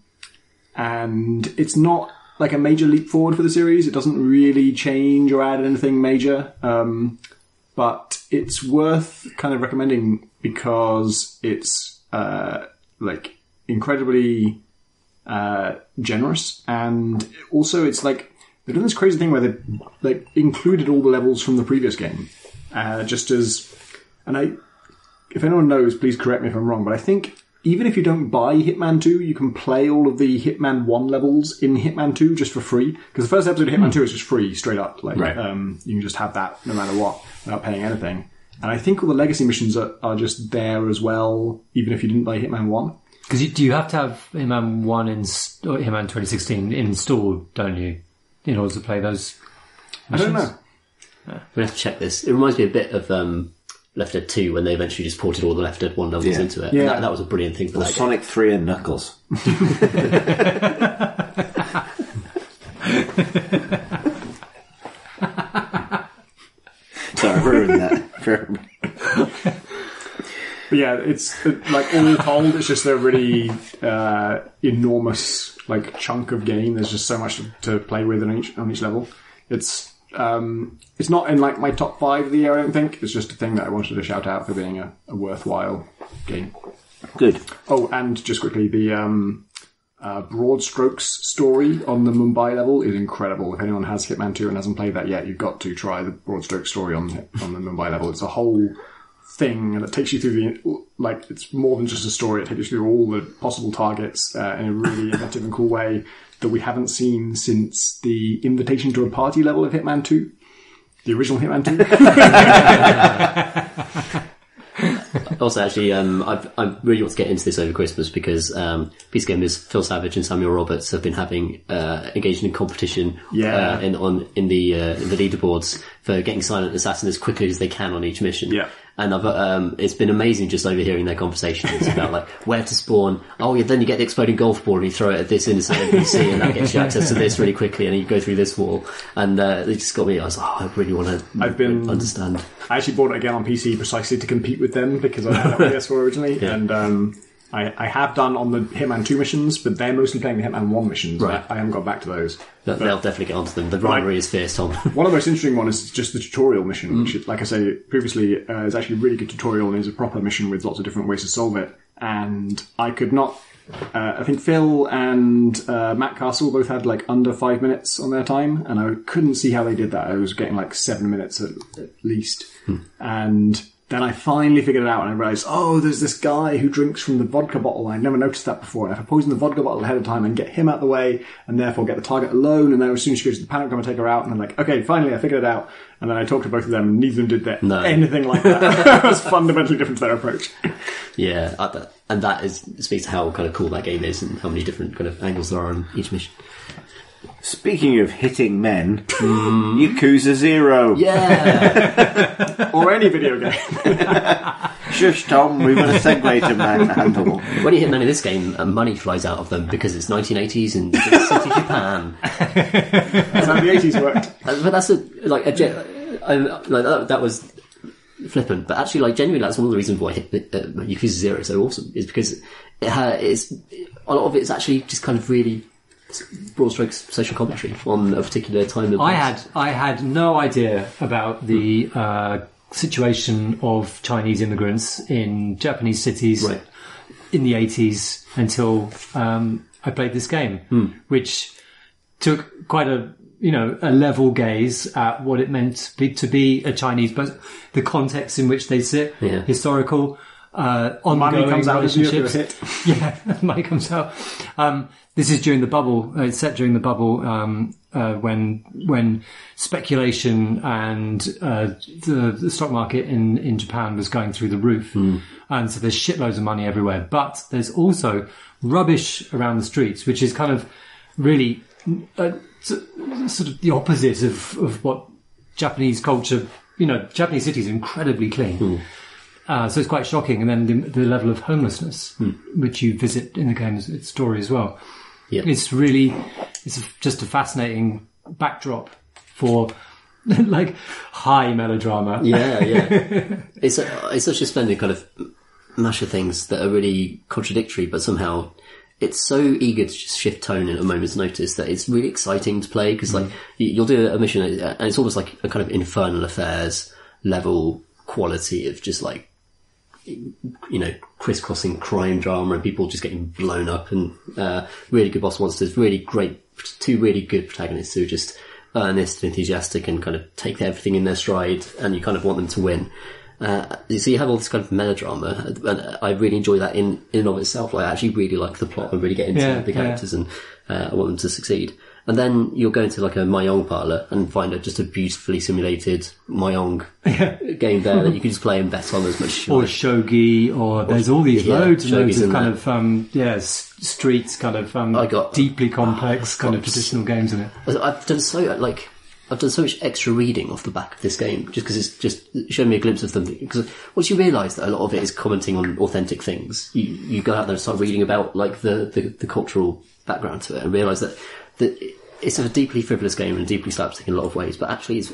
it's not like a major leap forward for the series. It doesn't really change or add anything major. But it's worth kind of recommending because it's like incredibly generous, and also it's like they're doing this crazy thing where they like included all the levels from the previous game, just as. And if anyone knows, please correct me if I'm wrong, but I think even if you don't buy Hitman 2, you can play all of the Hitman 1 levels in Hitman 2 just for free, because the first episode of Hitman 2 is just free, straight up. Like, right. You can just have that no matter what without paying anything. And I think all the legacy missions are just there as well, even if you didn't buy Hitman 1. Because do you have to have Hitman 1 or Hitman 2016 installed, don't you, in order to play those missions? I don't know. We have to check this. It reminds me a bit of Left 4 Dead 2 when they eventually just ported all the Left 4 Dead 1 levels into it. Yeah. That was a brilliant thing for that Sonic 3 and Knuckles. Sorry, I ruined that. But yeah, it's like all told, it's just a really enormous like chunk of game. There's just so much to play with on each level. It's not in like my top 5 of the year, I don't think. It's just a thing that I wanted to shout out for being a worthwhile game. Good. Oh, and just quickly, the Broad Strokes story on the Mumbai level is incredible. If anyone has Hitman 2 and hasn't played that yet, you've got to try the Broad Strokes story on the Mumbai level. It's a whole thing that takes you through it's more than just a story. It takes you through all the possible targets in a really innovative and cool way that we haven't seen since the Invitation to a Party level of Hitman 2. The original Hitman 2. Also, actually, I really want to get into this over Christmas because PC Gamers, Phil Savage and Samuel Roberts have been having engaged in competition in the leaderboards for getting Silent Assassin as quickly as they can on each mission. Yeah. And it's been amazing just overhearing their conversations about like where to spawn. Oh, yeah, then you get the exploding golf ball and you throw it at this innocent NPC and that gets you access to this really quickly and you go through this wall. And they just got me. I was like, I really want to understand. I actually bought it again on PC precisely to compete with them because I had it on PS4 originally, and I have done on the Hitman 2 missions, but they're mostly playing the Hitman 1 missions. Right. I haven't got back to those. They'll definitely get onto them. The rivalry is fierce, Tom. One of the most interesting ones is just the tutorial mission, which, like I say previously, is actually a really good tutorial and is a proper mission with lots of different ways to solve it. And I could not... I think Phil and Matt Castle both had like under 5 minutes on their time, and I couldn't see how they did that. I was getting like 7 minutes at least. And then I finally figured it out, and I realised, there's this guy who drinks from the vodka bottle. I never noticed that before. And if I poison the vodka bottle ahead of time and get him out of the way, and therefore get the target alone, and then as soon as she goes to the panic, I'm going to take her out. And I'm like, okay, finally, I figured it out. And then I talked to both of them, and neither of them did anything like that. It was fundamentally different to their approach. Yeah, and that speaks to how kind of cool that game is, and how many different kind of angles there are on each mission. Speaking of hitting men, Yakuza 0. Yeah! Or any video game. Shush, Tom, we've got a segue to Manhandle. When you hit men in this game, money flies out of them because it's 1980s in Big City, Japan. That's how the 80s worked. But that's that was flippant. But actually, like, genuinely, that's one of the reasons why Yakuza 0 is so awesome, is because it's a lot of it's actually just kind of really broad strokes social commentary on a particular time of I had no idea about the situation of Chinese immigrants in Japanese cities in the 80s until I played this game, which took quite a level gaze at what it meant to be a Chinese, but the context in which they sit, historical, ongoing money comes out relationships. Money comes out. This is during the bubble. It's set during the bubble when speculation and the stock market in Japan was going through the roof, and so there's shitloads of money everywhere. But there's also rubbish around the streets, which is kind of really sort of the opposite of what Japanese culture. Japanese cities are incredibly clean. So it's quite shocking. And then the level of homelessness, which you visit in the game's story as well. Yeah. It's just a fascinating backdrop for like high melodrama. Yeah. It's such a splendid kind of mash of things that are really contradictory, but somehow it's so eager to just shift tone in a moment's notice that it's really exciting to play, because like you'll do a mission and it's almost like a kind of Infernal Affairs level quality of just like, crisscrossing crime drama and people just getting blown up, and really good boss monsters, two really good protagonists who are just earnest and enthusiastic and kind of take everything in their stride, and you kind of want them to win. So you have all this kind of melodrama, and I really enjoy that in and of itself. I actually really like the plot and really get into the characters, and I want them to succeed. And then you'll go into like a Mahjong parlour and find just a beautifully simulated Mahjong game there that you can just play and bet on as much as you like. Or shogi, or there's all these loads and loads of kind of streets, kind of deeply complex kind of traditional games in it. I've done so much extra reading off the back of this game, just because it's just shown me a glimpse of them. Because once you realise that a lot of it is commenting on authentic things, you go out there and start reading about like the cultural background to it, and realise that it's a deeply frivolous game and deeply slapstick in a lot of ways, but actually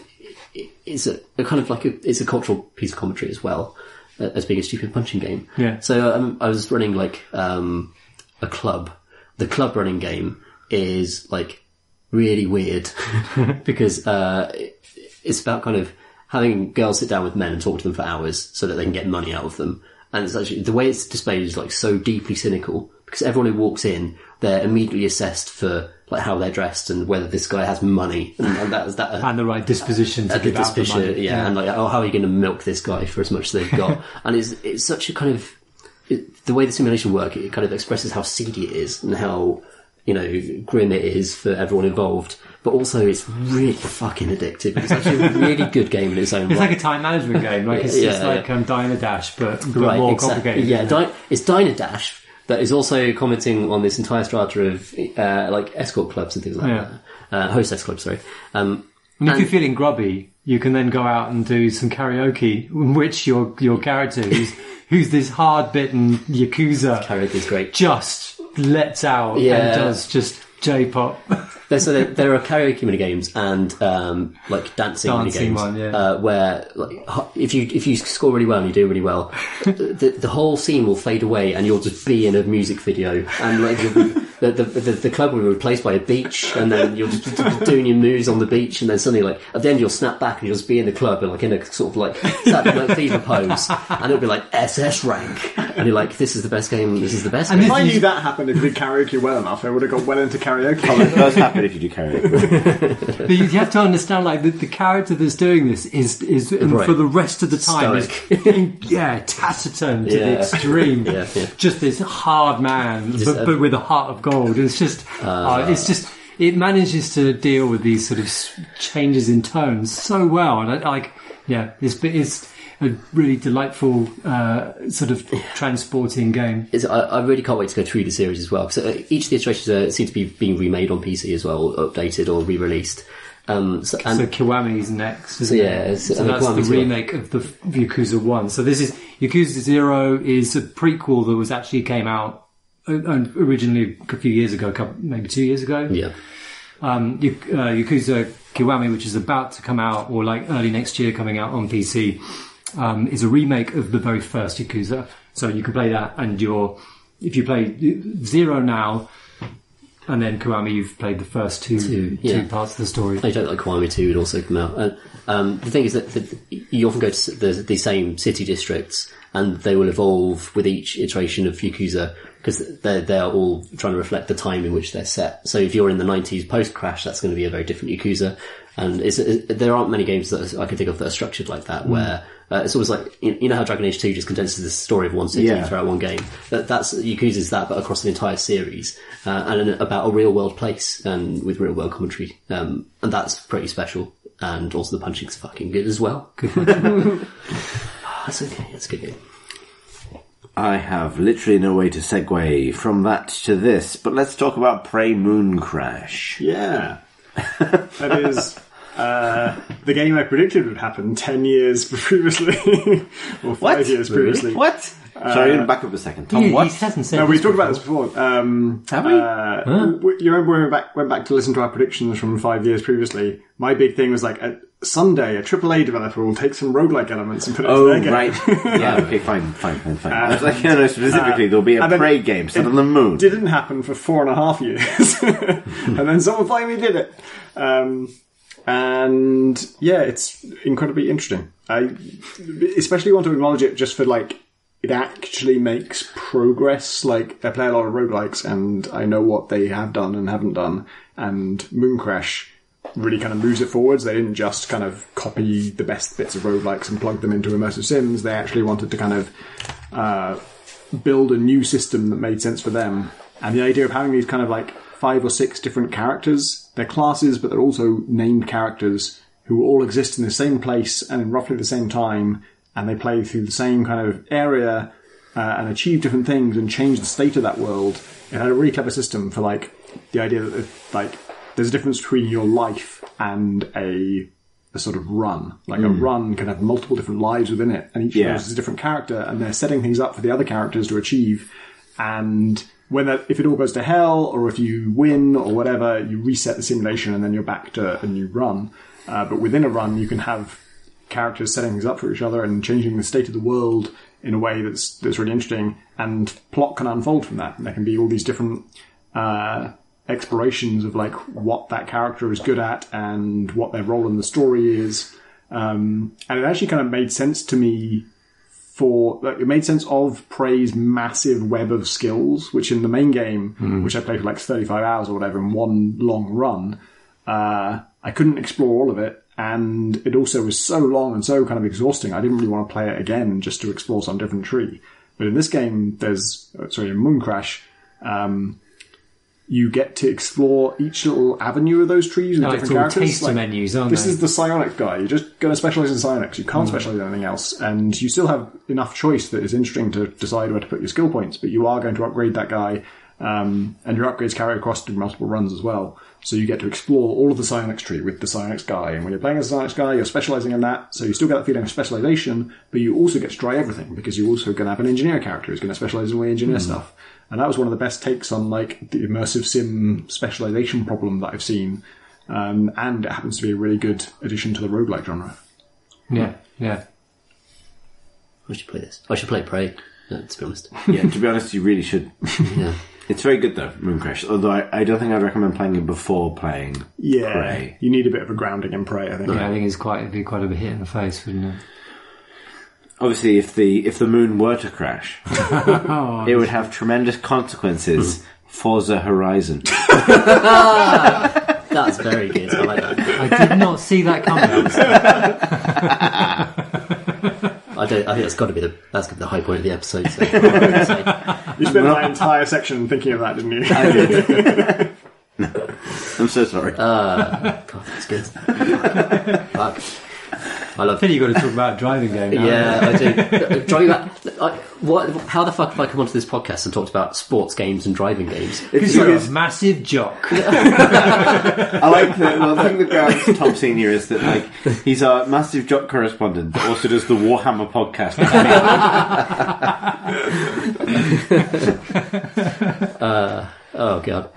it's a kind of like it's a cultural piece of commentary as well, as being a stupid punching game. Yeah. So I was running like a club. The club running game is like really weird because it's about kind of having girls sit down with men and talk to them for hours so that they can get money out of them. And it's actually, the way it's displayed is like so deeply cynical, because everyone who walks in, they're immediately assessed for like how they're dressed and whether this guy has money and and the right disposition to give out the money. Yeah, and like, how are you going to milk this guy for as much as they've got? And it's such a kind of the way the simulation work, it kind of expresses how seedy it is and how grim it is for everyone involved. But also, it's really fucking addictive. It's actually a really good game in its own way. It's like a time management game. Like it's just like Diner Dash, but more complicated. Yeah, it's Diner Dash that is also commenting on this entire strata of like escort clubs and things like that. Hostess clubs, sorry. And if you're feeling grubby, you can then go out and do some karaoke, in which your character, who's this hard-bitten Yakuza, karaoke's great, just lets out and does just J-pop. there are karaoke minigames and like dancing minigames one, where like, if you score really well and you do really well, the whole scene will fade away and you'll just be in a music video, and like the club will be replaced by a beach, and then you're just doing your moves on the beach, and then suddenly like at the end you'll snap back and you'll just be in the club and like in a sort of like Saturday Night Fever pose, and it'll be like SS rank, and you're like, this is the best game. This is the best. And game. if I knew that happened if you did karaoke well enough, I would have got well into karaoke. Oh, it does happen if you do karaoke. But you have to understand, like the character that's doing this is Right. for the rest of the time, is, taciturn to the extreme. Just this hard man, but with a heart of gold. It's just, it manages to deal with these sort of changes in tones so well, and it's a really delightful sort of transporting game. I really can't wait to go through the series as well, because each of the iterations seem to be being remade on PC as well, or updated or re-released. So Kiwami's next, isn't it? So that's the remake of the Yakuza 1. So this is Yakuza 0 is a prequel that was actually came out originally a few years ago, maybe 2 years ago. Yeah. Yakuza Kiwami, which is about to come out, or like early next year coming out on PC, is a remake of the very first Yakuza. So you can play that, and if you play 0 now, and then Kiwami, you've played the first two parts of the story. I don't like Kiwami 2 would also come out. The thing is that you often go to the same city districts, and they will evolve with each iteration of Yakuza, because they're all trying to reflect the time in which they're set. So if you're in the 90s post-Crash, that's going to be a very different Yakuza. And there aren't many games that I can think of that are structured like that, where it's always like, you know how Dragon Age 2 just condenses the story of one city throughout one game? That's Yakuza's that, but across the entire series, and about a real-world place, and with real-world commentary. And that's pretty special. And also the punching's fucking good as well. That's okay, that's a good game. I have literally no way to segue from that to this, but let's talk about Prey Mooncrash. Yeah. That is the game I predicted would happen 10 years previously. Or 5 years previously. What? Sorry, I'm back up a second. Tom, what? He hasn't said No, we talked before. about this before. Have we? You remember when we went back to listen to our predictions from 5 years previously? My big thing was like, someday a AAA developer will take some roguelike elements and put it into their game. Right. Yeah, okay, fine. I was like, specifically, there'll be a Prey game set on the moon. Didn't happen for 4.5 years. And then someone finally did it. And yeah, it's incredibly interesting. I especially want to acknowledge it just for like, it actually makes progress. Like, I play a lot of roguelikes and I know what they have done and haven't done. And Mooncrash really kind of moves it forwards. They didn't just kind of copy the best bits of roguelikes and plug them into immersive sims. They actually wanted to kind of build a new system that made sense for them. And the idea of having these kind of like 5 or 6 different characters, they're classes, but they're also named characters who all exist in the same place and in roughly the same time, and they play through the same kind of area and achieve different things and change the state of that world. It had a really clever system for like the idea that like there's a difference between your life and a sort of run. Like a run can have multiple different lives within it, and each of those is a different character, and they're setting things up for the other characters to achieve. And if it all goes to hell, or if you win or whatever, you reset the simulation and then you're back to a new run. But within a run, you can have characters setting things up for each other and changing the state of the world in a way that's really interesting, and plot can unfold from that. And there can be all these different explorations of like what that character is good at and what their role in the story is. And it actually kind of made sense to me it made sense of Prey's massive web of skills, which in the main game, which I played for like 35 hours or whatever in one long run, I couldn't explore all of it. And it also was so long and so kind of exhausting. I didn't really want to play it again just to explore some different tree. But in this game, in Mooncrash, you get to explore each little avenue of those trees with different characters. Taster menus, aren't This they? is the psionic guy. You're just going to specialise in psionics. You can't specialise in anything else. And you still have enough choice that is interesting to decide where to put your skill points. But you are going to upgrade that guy And your upgrades carry across through multiple runs as well. So you get to explore all of the Psionics tree with the Psionics guy. And when you're playing as a Psionics guy, you're specialising in that. So you still get that feeling of specialisation, but you also get to try everything because you're also going to have an engineer character who's going to specialise in engineer stuff. And that was one of the best takes on like the immersive sim specialisation problem that I've seen. And it happens to be a really good addition to the roguelike genre. Yeah. I should play this. I should play Prey, to be honest. Yeah, to be honest, you really should. Yeah. It's very good though, Mooncrash. Although I don't think I'd recommend playing it before playing Prey. You need a bit of a grounding in Prey, I think. Yeah, I think it'd be quite a bit hit in the face, wouldn't it? Obviously, if the moon were to crash, it would have tremendous consequences. Forza Horizon. That's very good. I like that. I did not see that coming. I think that's got to be the high point of the episode. So. You spent my entire section thinking of that, didn't you? I did. No. I'm so sorry. God, that's good. Fuck. I love. I think you've got to talk about a driving game now. Yeah, I do. Driving back. How the fuck have I come onto this podcast and talked about sports games and driving games? Because you're a massive jock. I like the thing that grounds Tom Senior is that like he's a massive jock correspondent, but also does the Warhammer podcast. Oh god.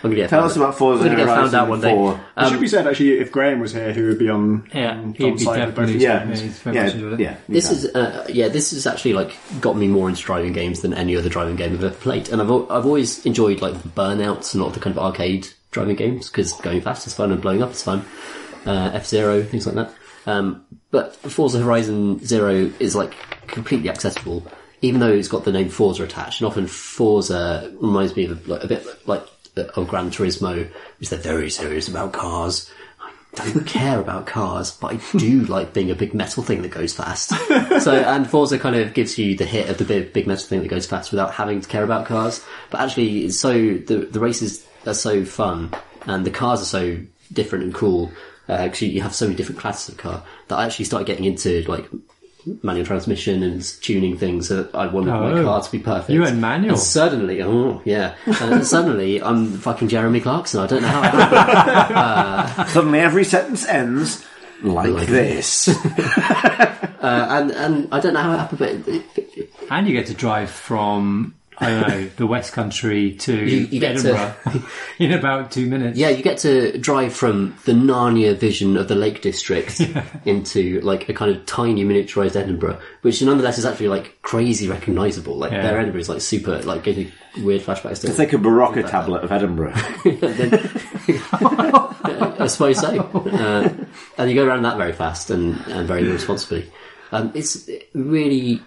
I'm gonna get Tell us about Forza Horizon. Found out one day. It should be said, actually, if Graham was here, he would be on He'd Tom's be side with both definitely. these games. He's very much enjoyed it. This is actually like got me more into driving games than any other driving game I've ever played, and I've always enjoyed like the burnouts and a lot of the kind of arcade driving games because going fast is fun and blowing up is fun. F-Zero, things like that. But Forza Horizon Zero is like completely accessible, even though it's got the name Forza attached. And often Forza reminds me of a bit like of Gran Turismo, which they're very serious about cars. I don't care about cars, but I do like being a big metal thing that goes fast. And Forza kind of gives you the hit of the big metal thing that goes fast without having to care about cars. But actually, the races are so fun, and the cars are so different and cool. Because you have so many different classes of car that I actually started getting into like manual transmission and tuning things. So I wanted my car to be perfect. You went manual. And suddenly, suddenly I'm fucking Jeremy Clarkson. I don't know how it happened. Suddenly every sentence ends like this. And I don't know how it happened, but and you get to drive from, I don't know, the West Country to you Edinburgh in about 2 minutes. Yeah, you get to drive from the Narnia vision of the Lake District into like a kind of tiny miniaturized Edinburgh, which nonetheless is actually like crazy recognisable. Like their Edinburgh is like super, like getting weird flashbacks to it. It's like a Barocca tablet of Edinburgh. I suppose so. And you go around that very fast and very responsibly. It's really...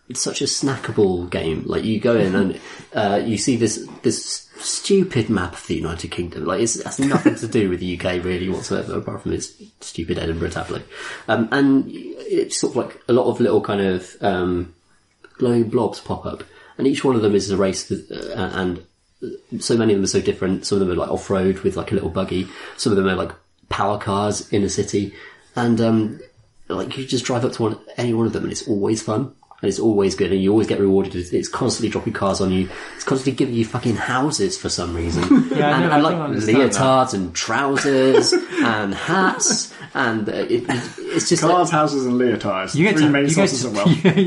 It's such a snackable game. Like you go in and you see this stupid map of the United Kingdom. Like it has nothing to do with the UK really whatsoever, apart from its stupid Edinburgh tablet. And it's sort of like a lot of little kind of glowing blobs pop up, and each one of them is a race. And so many of them are so different. Some of them are like off road with like a little buggy. Some of them are like power cars in a city, and like you just drive up to any one of them, and it's always fun. And it's always good, and you always get rewarded. It's constantly dropping cars on you. It's constantly giving you fucking houses for some reason. and like leotards and trousers and hats. And it's just cars, houses, and leotards. You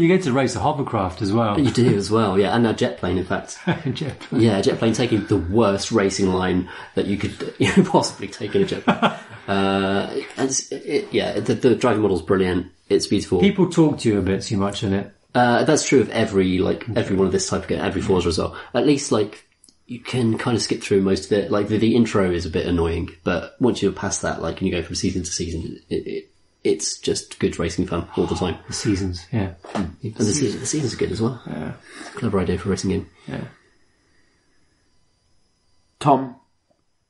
get to race a hovercraft as well. You do as well, yeah. And a jet plane, in fact. Jet plane. Yeah, a jet plane taking the worst racing line that you could possibly take in a jet plane. The driving model's brilliant. It's beautiful. People talk to you a bit too much in it. That's true of every one of this type of game, every Forza as well. At least, like, you can kind of skip through most of it. Like, the intro is a bit annoying, but once you're past that, like, and you go from season to season, it's just good racing fun all the time. The seasons, yeah. And the seasons are good as well. Yeah. Clever idea for a racing game. Yeah. Tom.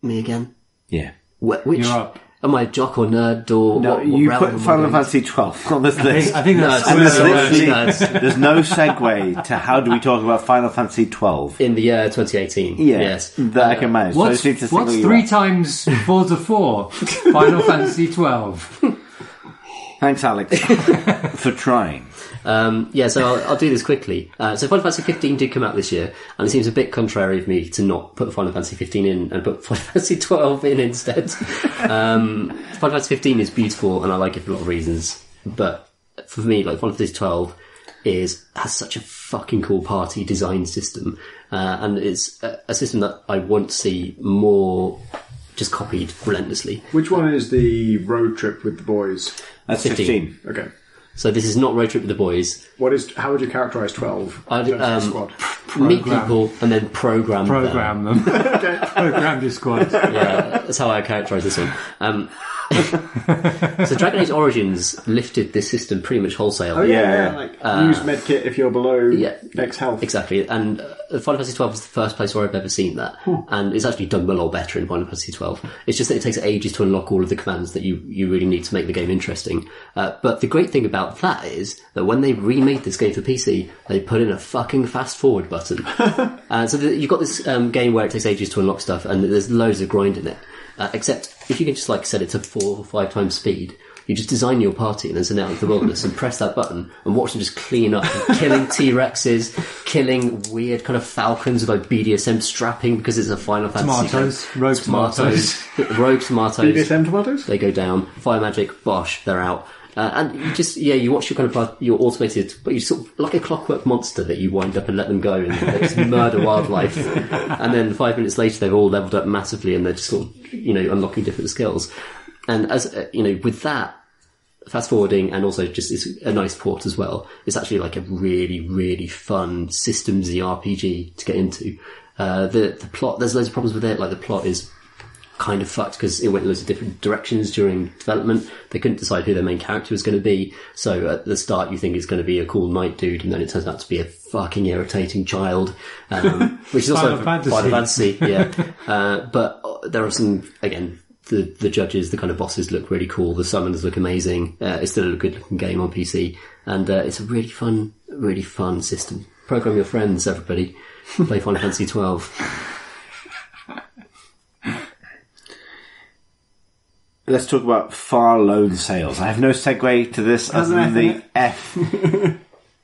Me again? Yeah. Which... You're up. Am I a jock or nerd or no? What you put Final Fantasy XII on this list. I think that's there's no segue to how do we talk about Final Fantasy XII in the year 2018. Yes, that I can manage. What's 3 times Forza 4? Final Fantasy XII. Thanks, Alex, for trying. So I'll do this quickly. So Final Fantasy 15 did come out this year, and it seems a bit contrary of me to not put Final Fantasy 15 in and put Final Fantasy 12 in instead. Final Fantasy 15 is beautiful, and I like it for a lot of reasons. But for me, like, Final Fantasy 12 has such a fucking cool party design system, and it's a system that I want to see more just copied relentlessly. Which one is the road trip with the boys? That's 15. Okay. So this is not road trip with the boys. How would you characterise 12? I'd meet people and then program them. Okay. Program your squad. Yeah, that's how I characterise this one. So Dragon Age Origins lifted this system pretty much wholesale. Oh yeah. Like, use medkit if you're below X health. Exactly. And Final Fantasy 12 is the first place where I've ever seen that. And it's actually done a lot better in Final Fantasy 12. It's just that it takes ages to unlock all of the commands that you really need to make the game interesting. But the great thing about that is that when they remade this game for PC, they put in a fucking fast forward button. So you've got this game where it takes ages to unlock stuff and there's loads of grind in it. Except if you can just like set it to 4 or 5 times speed, you just design your party and then send it out into the wilderness and press that button and watch them just clean up, killing T-Rexes, killing weird kind of falcons with like BDSM strapping because it's a Final Fantasy tomatoes, rogue tomatoes. Rogue tomatoes. BDSM tomatoes? They go down. Fire magic, bosh, they're out. And you just, you watch your kind of, your automated, but you sort of, like a clockwork monster that you wind up and let them go and they just murder wildlife. And then 5 minutes later they've all leveled up massively and they're just sort of, unlocking different skills. And as, with that, fast forwarding and also just it's a nice port as well, it's actually like a really, really fun systemsy RPG to get into. The plot, there's loads of problems with it, like the plot is kind of fucked because it went loads of different directions during development. They couldn't decide who their main character was going to be. So at the start you think it's going to be a cool knight dude and then it turns out to be a fucking irritating child, which is also Final Fantasy. Yeah. But there are some, again, the judges, the kind of bosses look really cool. The summons look amazing. It's still a good looking game on PC and it's a really fun system. Program your friends, everybody. Play Final Fantasy 12. Let's talk about far loan sales. I have no segue to this other than the F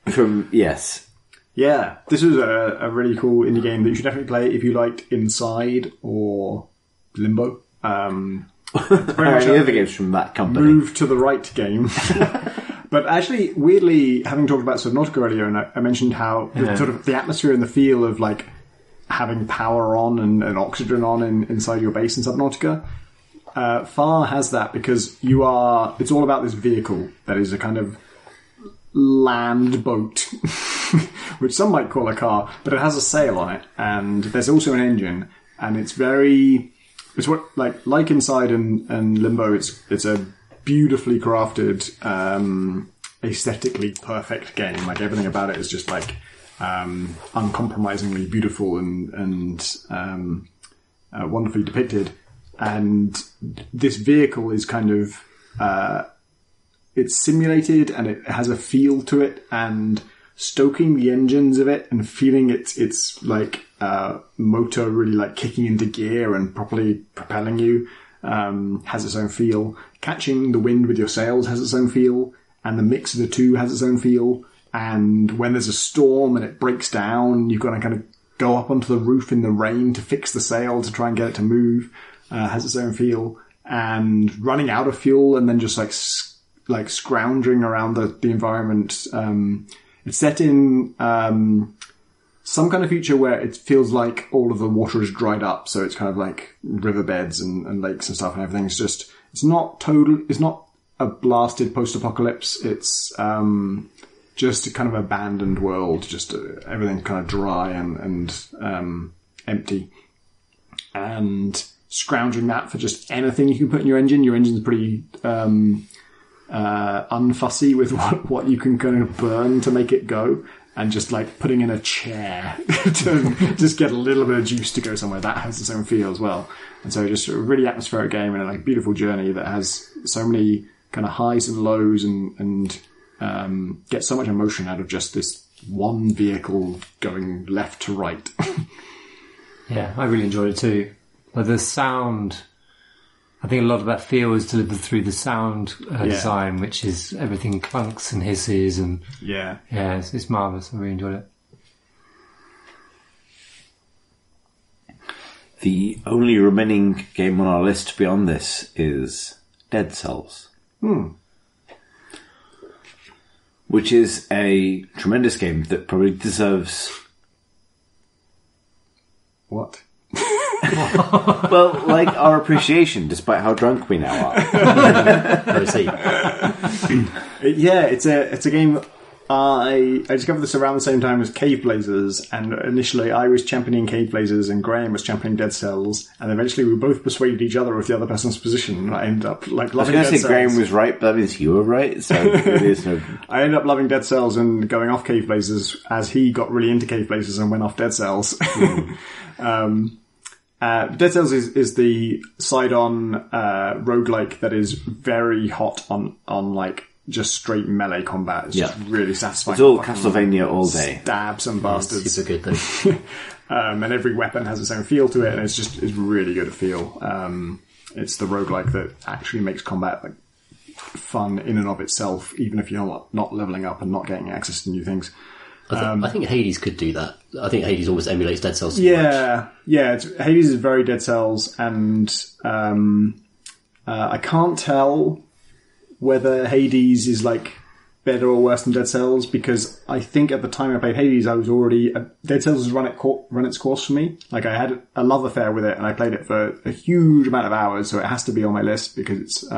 from yes. Yeah, this was a really cool indie game that you should definitely play if you liked Inside or Limbo. Any other games from that company? Move to the right game. But actually, weirdly, having talked about Subnautica earlier, and I mentioned how sort of the atmosphere and the feel of like having power on and oxygen on inside your base in Subnautica. Far has that because it's all about this vehicle that is a kind of land boat, which some might call a car, but it has a sail on it, and there's also an engine, and it's what like Inside and Limbo. It's a beautifully crafted, aesthetically perfect game. Like everything about it is just like uncompromisingly beautiful and wonderfully depicted. And this vehicle is kind of, it's simulated and it has a feel to it, and stoking the engines of it and feeling its like, motor really like kicking into gear and properly propelling you, has its own feel. Catching the wind with your sails has its own feel, and the mix of the two has its own feel. And when there's a storm and it breaks down, you've got to kind of go up onto the roof in the rain to fix the sail to try and get it to move. Has its own feel, and running out of fuel and then just like scrounging around the environment. It's set in some kind of future where it feels like all of the water is dried up, so it's kind of like riverbeds and lakes and stuff and everything. It's not a blasted post-apocalypse. It's just a kind of abandoned world, just everything's kind of dry and empty. And scrounging that for just anything you can put in your engine. Your engine's pretty unfussy with what you can kind of burn to make it go, and just like putting in a chair to just get a little bit of juice to go somewhere. That has its own feel as well. And so just a really atmospheric game and a like beautiful journey that has so many kind of highs and lows and get so much emotion out of just this one vehicle going left to right. Yeah, I really enjoyed it too. Like the sound I think a lot of that feel is delivered through the sound design, which is everything clunks and hisses and it's marvellous. I really enjoyed it. The only remaining game on our list beyond this is Dead Cells. Which is a tremendous game that probably deserves... What? Well, like our appreciation, despite how drunk we now are. It's a game. I discovered this around the same time as Cave Blazers, and initially I was championing Cave Blazers and Graham was championing Dead Cells, and eventually we both persuaded each other of the other person's position. I ended up loving Dead Cells. I was going to say Graham was right, but that means you were right. So it is no. I ended up loving Dead Cells and going off Cave Blazers as he got really into Cave Blazers and went off Dead Cells. Dead Cells is the side-on roguelike that is very hot on like just straight melee combat. It's just really satisfying. It's all Castlevania all day. Stab some bastards. It's super good though. And every weapon has its own feel to it, and it's really good to feel. It's the roguelike that actually makes combat like fun in and of itself, even if you're not leveling up and not getting access to new things. I think Hades could do that. I think Hades always emulates Dead Cells. Hades is very Dead Cells, and I can't tell whether Hades is like better or worse than Dead Cells, because I think at the time I played Hades, I was already Dead Cells has run its course for me. Like I had a love affair with it, and I played it for a huge amount of hours, so it has to be on my list because it's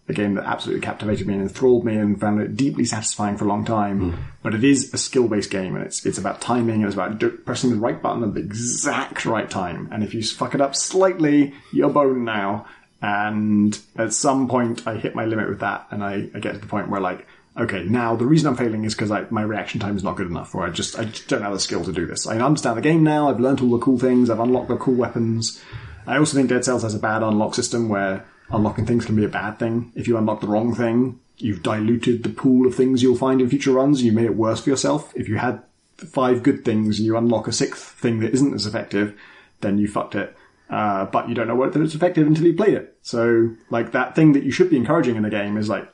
a game that absolutely captivated me and enthralled me and found it deeply satisfying for a long time. But it is a skill-based game, and it's about timing, and it's about pressing the right button at the exact right time. And if you fuck it up slightly, you're boned now. And at some point, I hit my limit with that, and I get to the point where, like, okay, now the reason I'm failing is because my reaction time is not good enough, or I just don't have the skill to do this. I understand the game now, I've learned all the cool things, I've unlocked the cool weapons. I also think Dead Cells has a bad unlock system where unlocking things can be a bad thing. If you unlock the wrong thing, you've diluted the pool of things you'll find in future runs, and you made it worse for yourself. If you had 5 good things and you unlock a 6th thing that isn't as effective, then you fucked it. But you don't know whether it's effective until you played it. So, like, that thing that you should be encouraging in the game is, like,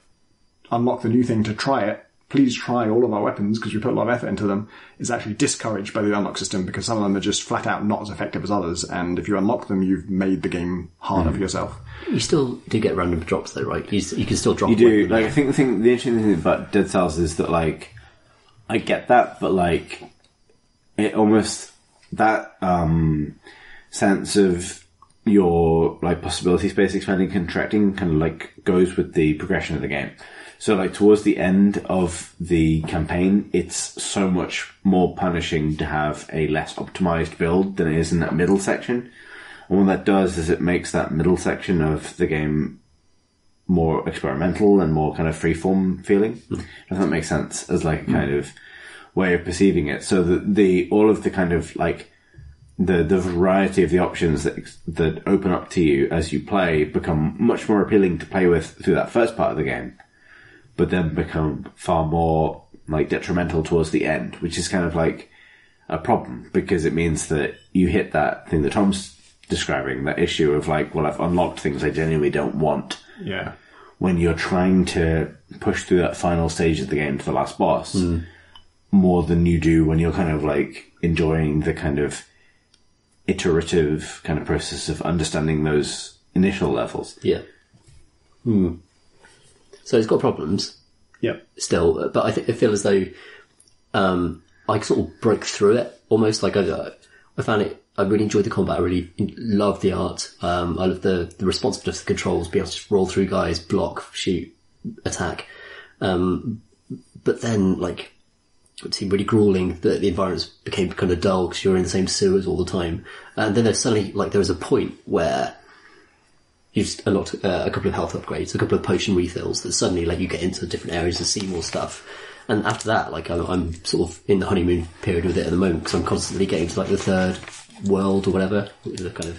unlock the new thing to try it. Please try all of our weapons, because we put a lot of effort into them. Is actually discouraged by the unlock system, because some of them are just flat out not as effective as others, and if you unlock them, you've made the game harder for yourself. You still do get random drops though, right? You can still drop. You do. Like, I think the interesting thing about Dead Cells is that, like, I get that, but, like, it almost, that sense of your, like, possibility space expanding, contracting kind of, like, goes with the progression of the game. So, like, towards the end of the campaign, it's so much more punishing to have a less optimized build than it is in that middle section. And what that does is it makes that middle section of the game more experimental and more kind of freeform feeling. If that makes sense, as like a kind of way of perceiving it. So that all of the kind of like the variety of the options that open up to you as you play become much more appealing to play with through that first part of the game, but then become far more like detrimental towards the end, which is kind of like a problem, because it means that you hit that thing that Tom's describing, that issue of like, well, I've unlocked things I genuinely don't want. Yeah. When you're trying to push through that final stage of the game to the last boss, more than you do when you're kind of like enjoying the kind of iterative kind of process of understanding those initial levels. Yeah. So it's got problems. Yep. Still, but I feel as though I sort of broke through it almost. Like I found it. I really enjoyed the combat. I really loved the art. I love the responsiveness of the controls, be able to just roll through guys, block, shoot, attack. But then, like, it seemed really grueling that the environments became kind of dull because you're in the same sewers all the time. And then there's suddenly, like, there was a point where you've unlocked a couple of health upgrades, a couple of potion refills that suddenly let you get into different areas and see more stuff. And after that, like, I'm sort of in the honeymoon period with it at the moment, because I'm constantly getting to, like, the third world or whatever, the kind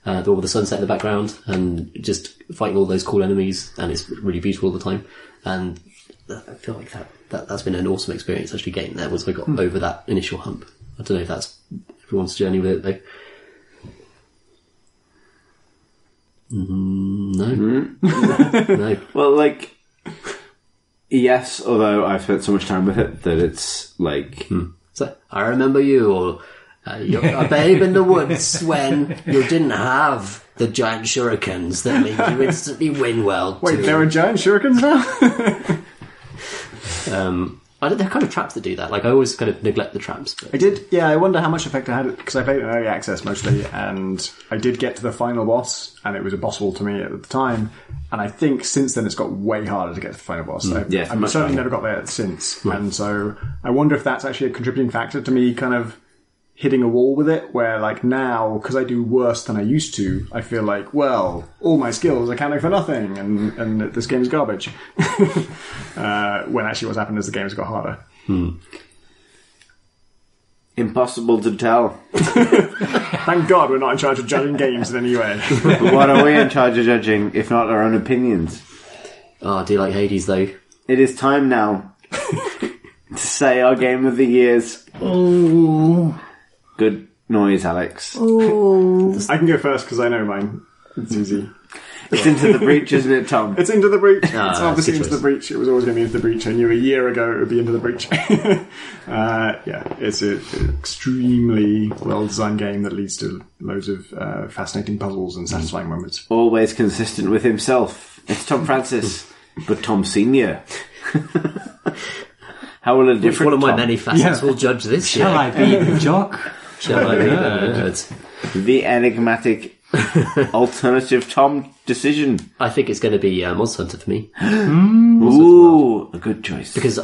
of with the sunset in the background, and just fighting all those cool enemies, and it's really beautiful all the time. And I feel like that's been an awesome experience, actually getting there once I got over that initial hump. I don't know if that's everyone's journey with it though. No. No. Well, like, yes, although I've spent so much time with it that it's like... So, I remember you, or you're a babe in the woods when you didn't have the giant shurikens that made you instantly win world. Wait, there are giant shurikens now? They're kind of traps that do that. Like, I always kind of neglect the traps. But... I did, yeah, I wonder how much effect I had, because I played in early access mostly, and I did get to the final boss, and it was impossible to me at the time, and I think since then it's got way harder to get to the final boss. I've certainly never got there since, and so I wonder if that's actually a contributing factor to me kind of hitting a wall with it, where like now, because I do worse than I used to, I feel like, well, all my skills are counting for nothing, and this game's garbage. When actually what's happened is the game's got harder. Impossible to tell. Thank God we're not in charge of judging games in any way. But what are we in charge of judging, if not our own opinions? Oh, I do like Hades, though. It is time now to say our game of the years. Oh. Good noise, Alex. I can go first because I know mine. It's easy. It's Into the Breach, isn't it, Tom? It's Into the Breach. It's obviously good Into the Breach. It was always going to be Into the Breach. I knew a year ago it would be Into the Breach. It's an extremely well-designed game that leads to loads of fascinating puzzles and satisfying moments. Always consistent with himself. It's Tom Francis, but Tom Senior. How will a different one of my Tom? many facets will judge this year? Shall I be the jock? Shall I be the nerd? The enigmatic alternative Tom decision. I think it's going to be Monster Hunter for me. Ooh, a good choice. Because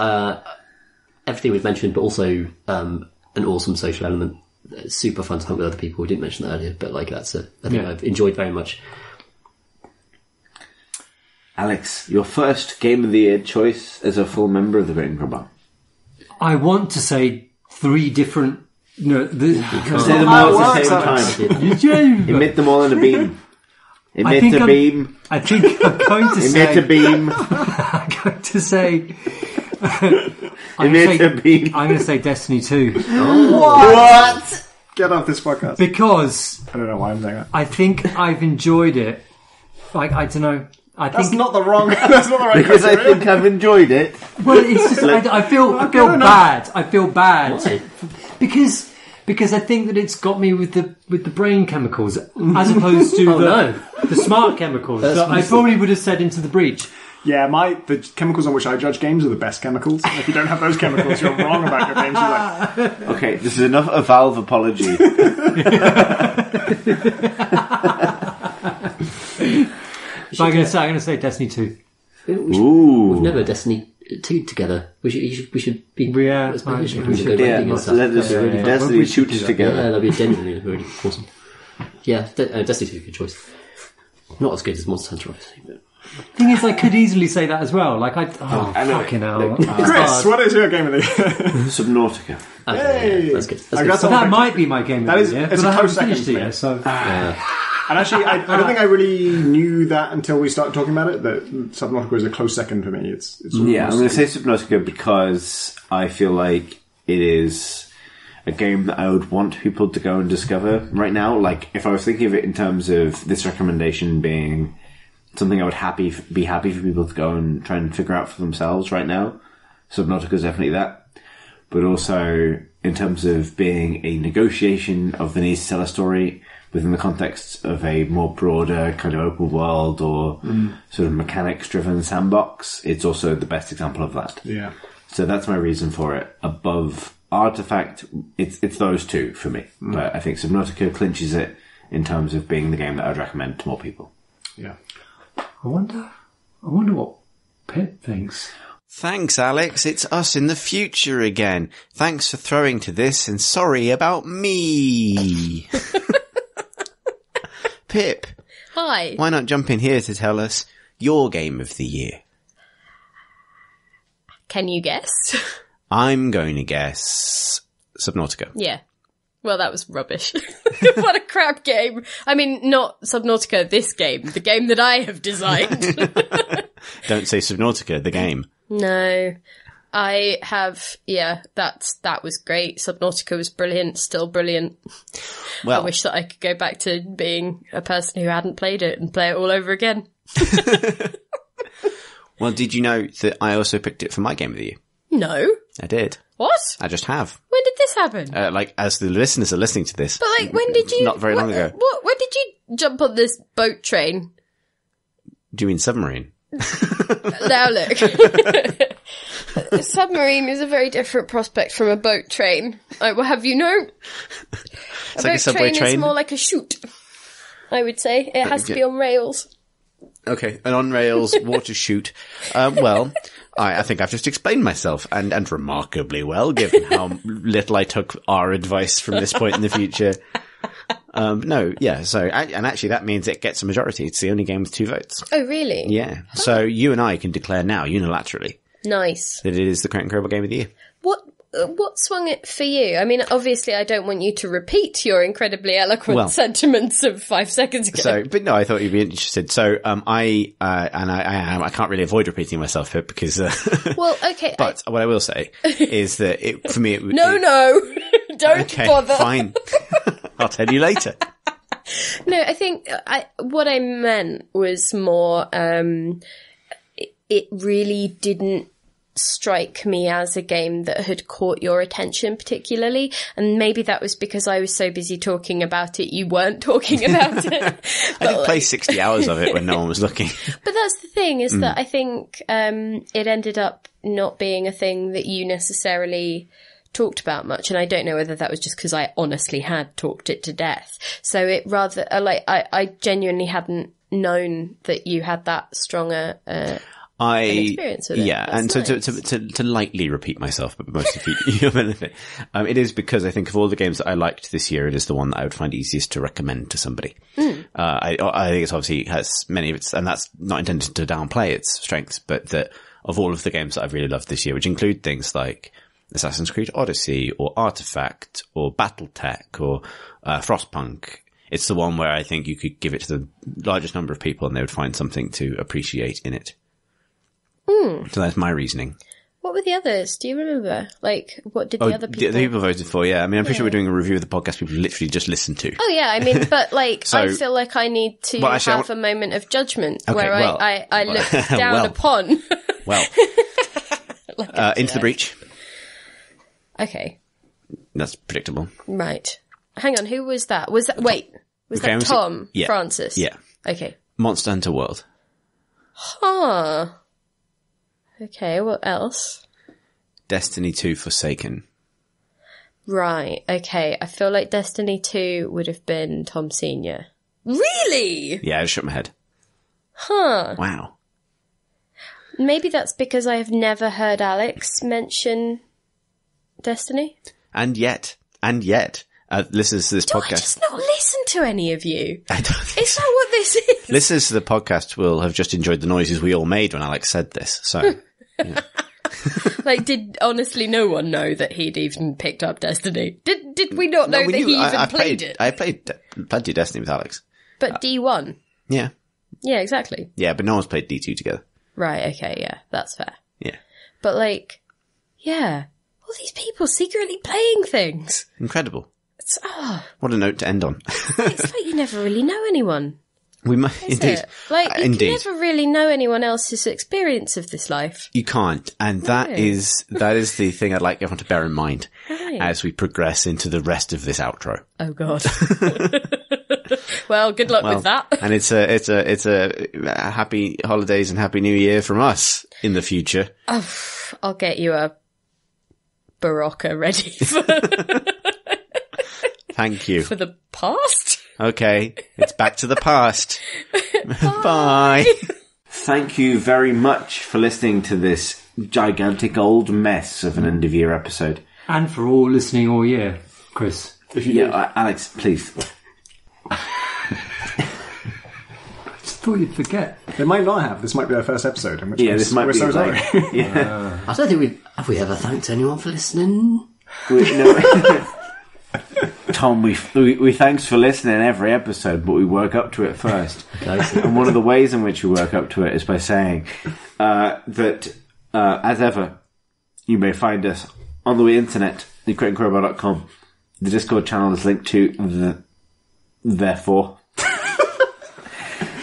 everything we've mentioned, but also an awesome social element. It's super fun to hunt with other people. We didn't mention that earlier, but like that's a thing I've enjoyed very much. Alex, your first Game of the Year choice as a full member of the Brain Club. I want to say 3 different... No, say them all at the same time. Emit them all in a beam. Emit a beam. I think I'm going to say... Emit a beam. I'm going to say... Emit a beam. I'm going to say Destiny 2. What? Get off this podcast. Because... I don't know why I'm saying that. I think I've enjoyed it. Like, I don't know. That's not the right because I think I've enjoyed it. Well, it's just I feel bad. I feel bad. Why? Because I think that it's got me with the brain chemicals as opposed to the smart chemicals. So I probably would have said Into the Breach. Yeah, the chemicals on which I judge games are the best chemicals. And if you don't have those chemicals, you're wrong about your games. You're like... Okay, this is enough a Valve apology. So I'm going to say Destiny 2. We've never Destiny 2 together. We should be. Yeah, we should we go should. rating and stuff. Let us Destiny shoots together. Yeah, that'd be genuinely really awesome. Yeah, Destiny 2 is a good choice. Not as good as Monster Hunter, obviously. But... Thing is, I could easily say that as well. Like fucking hell. Chris, what is your game of the year? Subnautica. Hey! That's good. That might be my game of the year. It's but a I haven't close second finished for it me. yet, so... And actually, I don't think I really knew that until we started talking about it, that Subnautica is a close second for me. It's I'm going to say Subnautica because I feel like it is a game that I would want people to go and discover right now. Like, if I was thinking of it in terms of this recommendation being something I would be happy for people to go and try and figure out for themselves right now, Subnautica is definitely that. But also, in terms of being a negotiation of the need to tell a story within the context of a more broader kind of open world or sort of mechanics-driven sandbox, it's also the best example of that. Yeah. So that's my reason for it. Above Artifact, it's those two for me. But I think Subnautica clinches it in terms of being the game that I'd recommend to more people. Yeah. I wonder what Pip thinks. Thanks, Alex. It's us in the future again. Thanks for throwing to this, and sorry about me. Pip. Hi. Why not jump in here to tell us your game of the year? Can you guess? I'm going to guess Subnautica. Yeah. Well, that was rubbish. What a crap game. I mean, not Subnautica, this game. The game that I have designed. Don't say Subnautica, the game. No. I have, that was great. Subnautica was brilliant, still brilliant. Well, I wish that I could go back to being a person who hadn't played it and play it all over again. Well, did you know that I also picked it for my game of the year? No. I did. What? I just have. When did this happen? Like, as the listeners are listening to this. But like, when did you... Not very long ago. When did you jump on this boat train? Do you mean submarine? Now look. A submarine is a very different prospect from a boat train. I will have you know. It's like a subway train is more like a chute, I would say. It has to be on rails. Okay, an on-rails water chute. Well, I think I've just explained myself, and remarkably well, given how little I took our advice from this point in the future. No, yeah, so, and actually that means it gets a majority. It's the only game with 2 votes. Oh, really? Yeah. So you and I can declare now, unilaterally, nice, that it is the Crate Incredible Game of the Year. What swung it for you? I mean, obviously I don't want you to repeat your incredibly eloquent sentiments of 5 seconds ago. So, but no, I thought you'd be interested. So, I can't really avoid repeating myself here because, well, okay. But what I will say is that for me, it would... No, don't bother. Fine. I'll tell you later. No, I think what I meant was more, it really didn't strike me as a game that had caught your attention particularly, and maybe that was because I was so busy talking about it you weren't talking about it. I did play 60 hours of it when no one was looking. But that's the thing, is that I think it ended up not being a thing that you necessarily talked about much, and I don't know whether that was just because I honestly had talked it to death. So it rather, I genuinely hadn't known that you had that stronger an experience with it. Yeah, that's and nice. to lightly repeat myself, but mostly for your benefit, it is because I think of all the games that I liked this year, it is the one that I would find easiest to recommend to somebody. I think it's obviously has many of its, and that's not intended to downplay its strengths, but that of all of the games that I've really loved this year, which include things like Assassin's Creed Odyssey or Artifact or Battletech or Frostpunk, it's the one where I think you could give it to the largest number of people and they would find something to appreciate in it. So that's my reasoning. What were the others? Do you remember? Like, what did the other people... The people voted for, yeah. I mean, I'm pretty sure we're doing a review of the podcast people literally just listened to. Oh, yeah, I mean, but, like, so, I feel like I need to have a moment of judgment where I look down upon... Well, like Into the Breach. Okay. That's predictable. Right. Hang on, who was that? Was that Tom Francis? Yeah. Okay. Monster Hunter World. Huh. Okay, what else? Destiny 2 Forsaken. Right, okay. I feel like Destiny 2 would have been Tom Senior. Really? Yeah, I shook my head. Huh. Wow. Maybe that's because I have never heard Alex mention Destiny. And yet, listeners to this podcast... Do I just not listen to any of you? I don't think Is that what this is? Listeners to the podcast will have just enjoyed the noises we all made when Alex said this, so... Yeah. Like, did honestly no one know that he'd even picked up Destiny? Did we not know that he even played it? I played plenty of Destiny with Alex. But D1? Yeah. Yeah, exactly. Yeah, but no one's played D2 together. Right, okay, yeah, that's fair. Yeah. But like, yeah, all these people secretly playing things. Incredible. It's, what a note to end on. It's like you never really know anyone. We might, indeed. It? Like, you indeed. can never really know anyone else's experience of this life. You can't. And that is the thing I'd like everyone to bear in mind as we progress into the rest of this outro. Oh God. Well, good luck with that. And it's a happy holidays and happy new year from us in the future. Oh, I'll get you a Barocca ready for... Thank you. For the past? Okay, it's back to the past. Bye. Thank you very much for listening to this gigantic old mess of an end of year episode. And for all listening all year, Chris. Alex, please. I just thought you'd forget. They might not have. This might be our first episode. In which case this might be so sorry. I don't think have we ever thanked anyone for listening? Tom, we thanks for listening every episode, but we work up to it first. And one of the ways in which we work up to it is by saying that, as ever, You may find us on the internet, thecrateandcrowbar.com. The Discord channel is linked to therefore.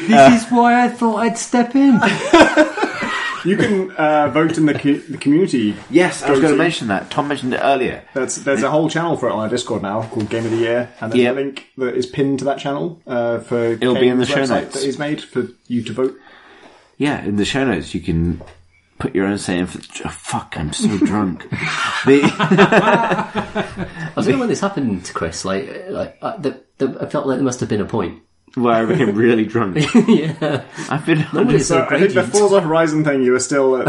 This is why I thought I'd step in. You can vote in the community. Yes, I was going to mention that. Tom mentioned it earlier. There's a whole channel for it on our Discord now called Game of the Year, and there's a link that is pinned to that channel for it'll be in the show notes that is made for you to vote. Yeah, in the show notes you can put your own saying. Fuck, I'm so drunk. I don't know when this happened to Chris. I felt like there must have been a point where I became really drunk. Yeah, I've been. So I think the Forza Horizon thing, you were still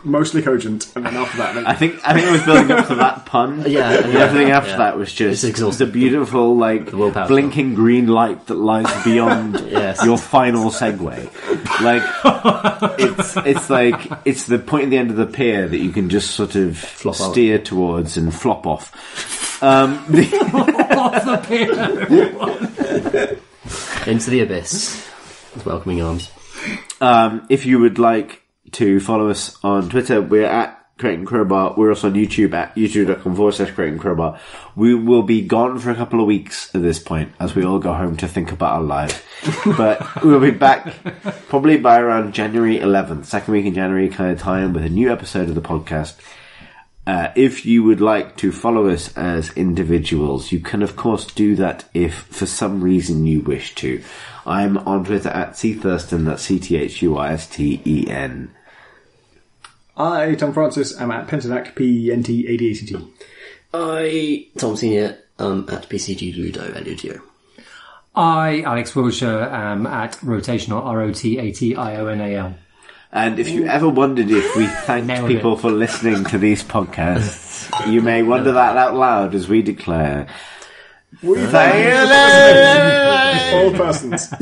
mostly cogent, and then after that, I think it was building up to that pun. Yeah, and everything after that was just a beautiful, blinking green light that lies beyond your final segue. It's the point at the end of the pier that you can just sort of steer towards and flop off. Off the pier. Into the abyss with welcoming arms. If you would like to follow us on Twitter, we're at Crate and Crowbar. We're also on YouTube at youtube.com/Crate and Crowbar. We will be gone for a couple of weeks at this point as we all go home to think about our lives. But we'll be back probably by around January 11th, second week in January kind of time, with a new episode of the podcast. If you would like to follow us as individuals, you can of course do that if for some reason you wish to. I'm on Twitter at cthurston, that's CTHUISTEN. I, Tom Francis, am at Pentadac, PENTADACT. I, Tom Senior, at PCG Ludo Eludio. I, Alex Wilshire, am at Rotational, ROTATIONAL. And if you ever wondered if we thanked people for listening to these podcasts, you may wonder that out loud as we declare. We thank all persons.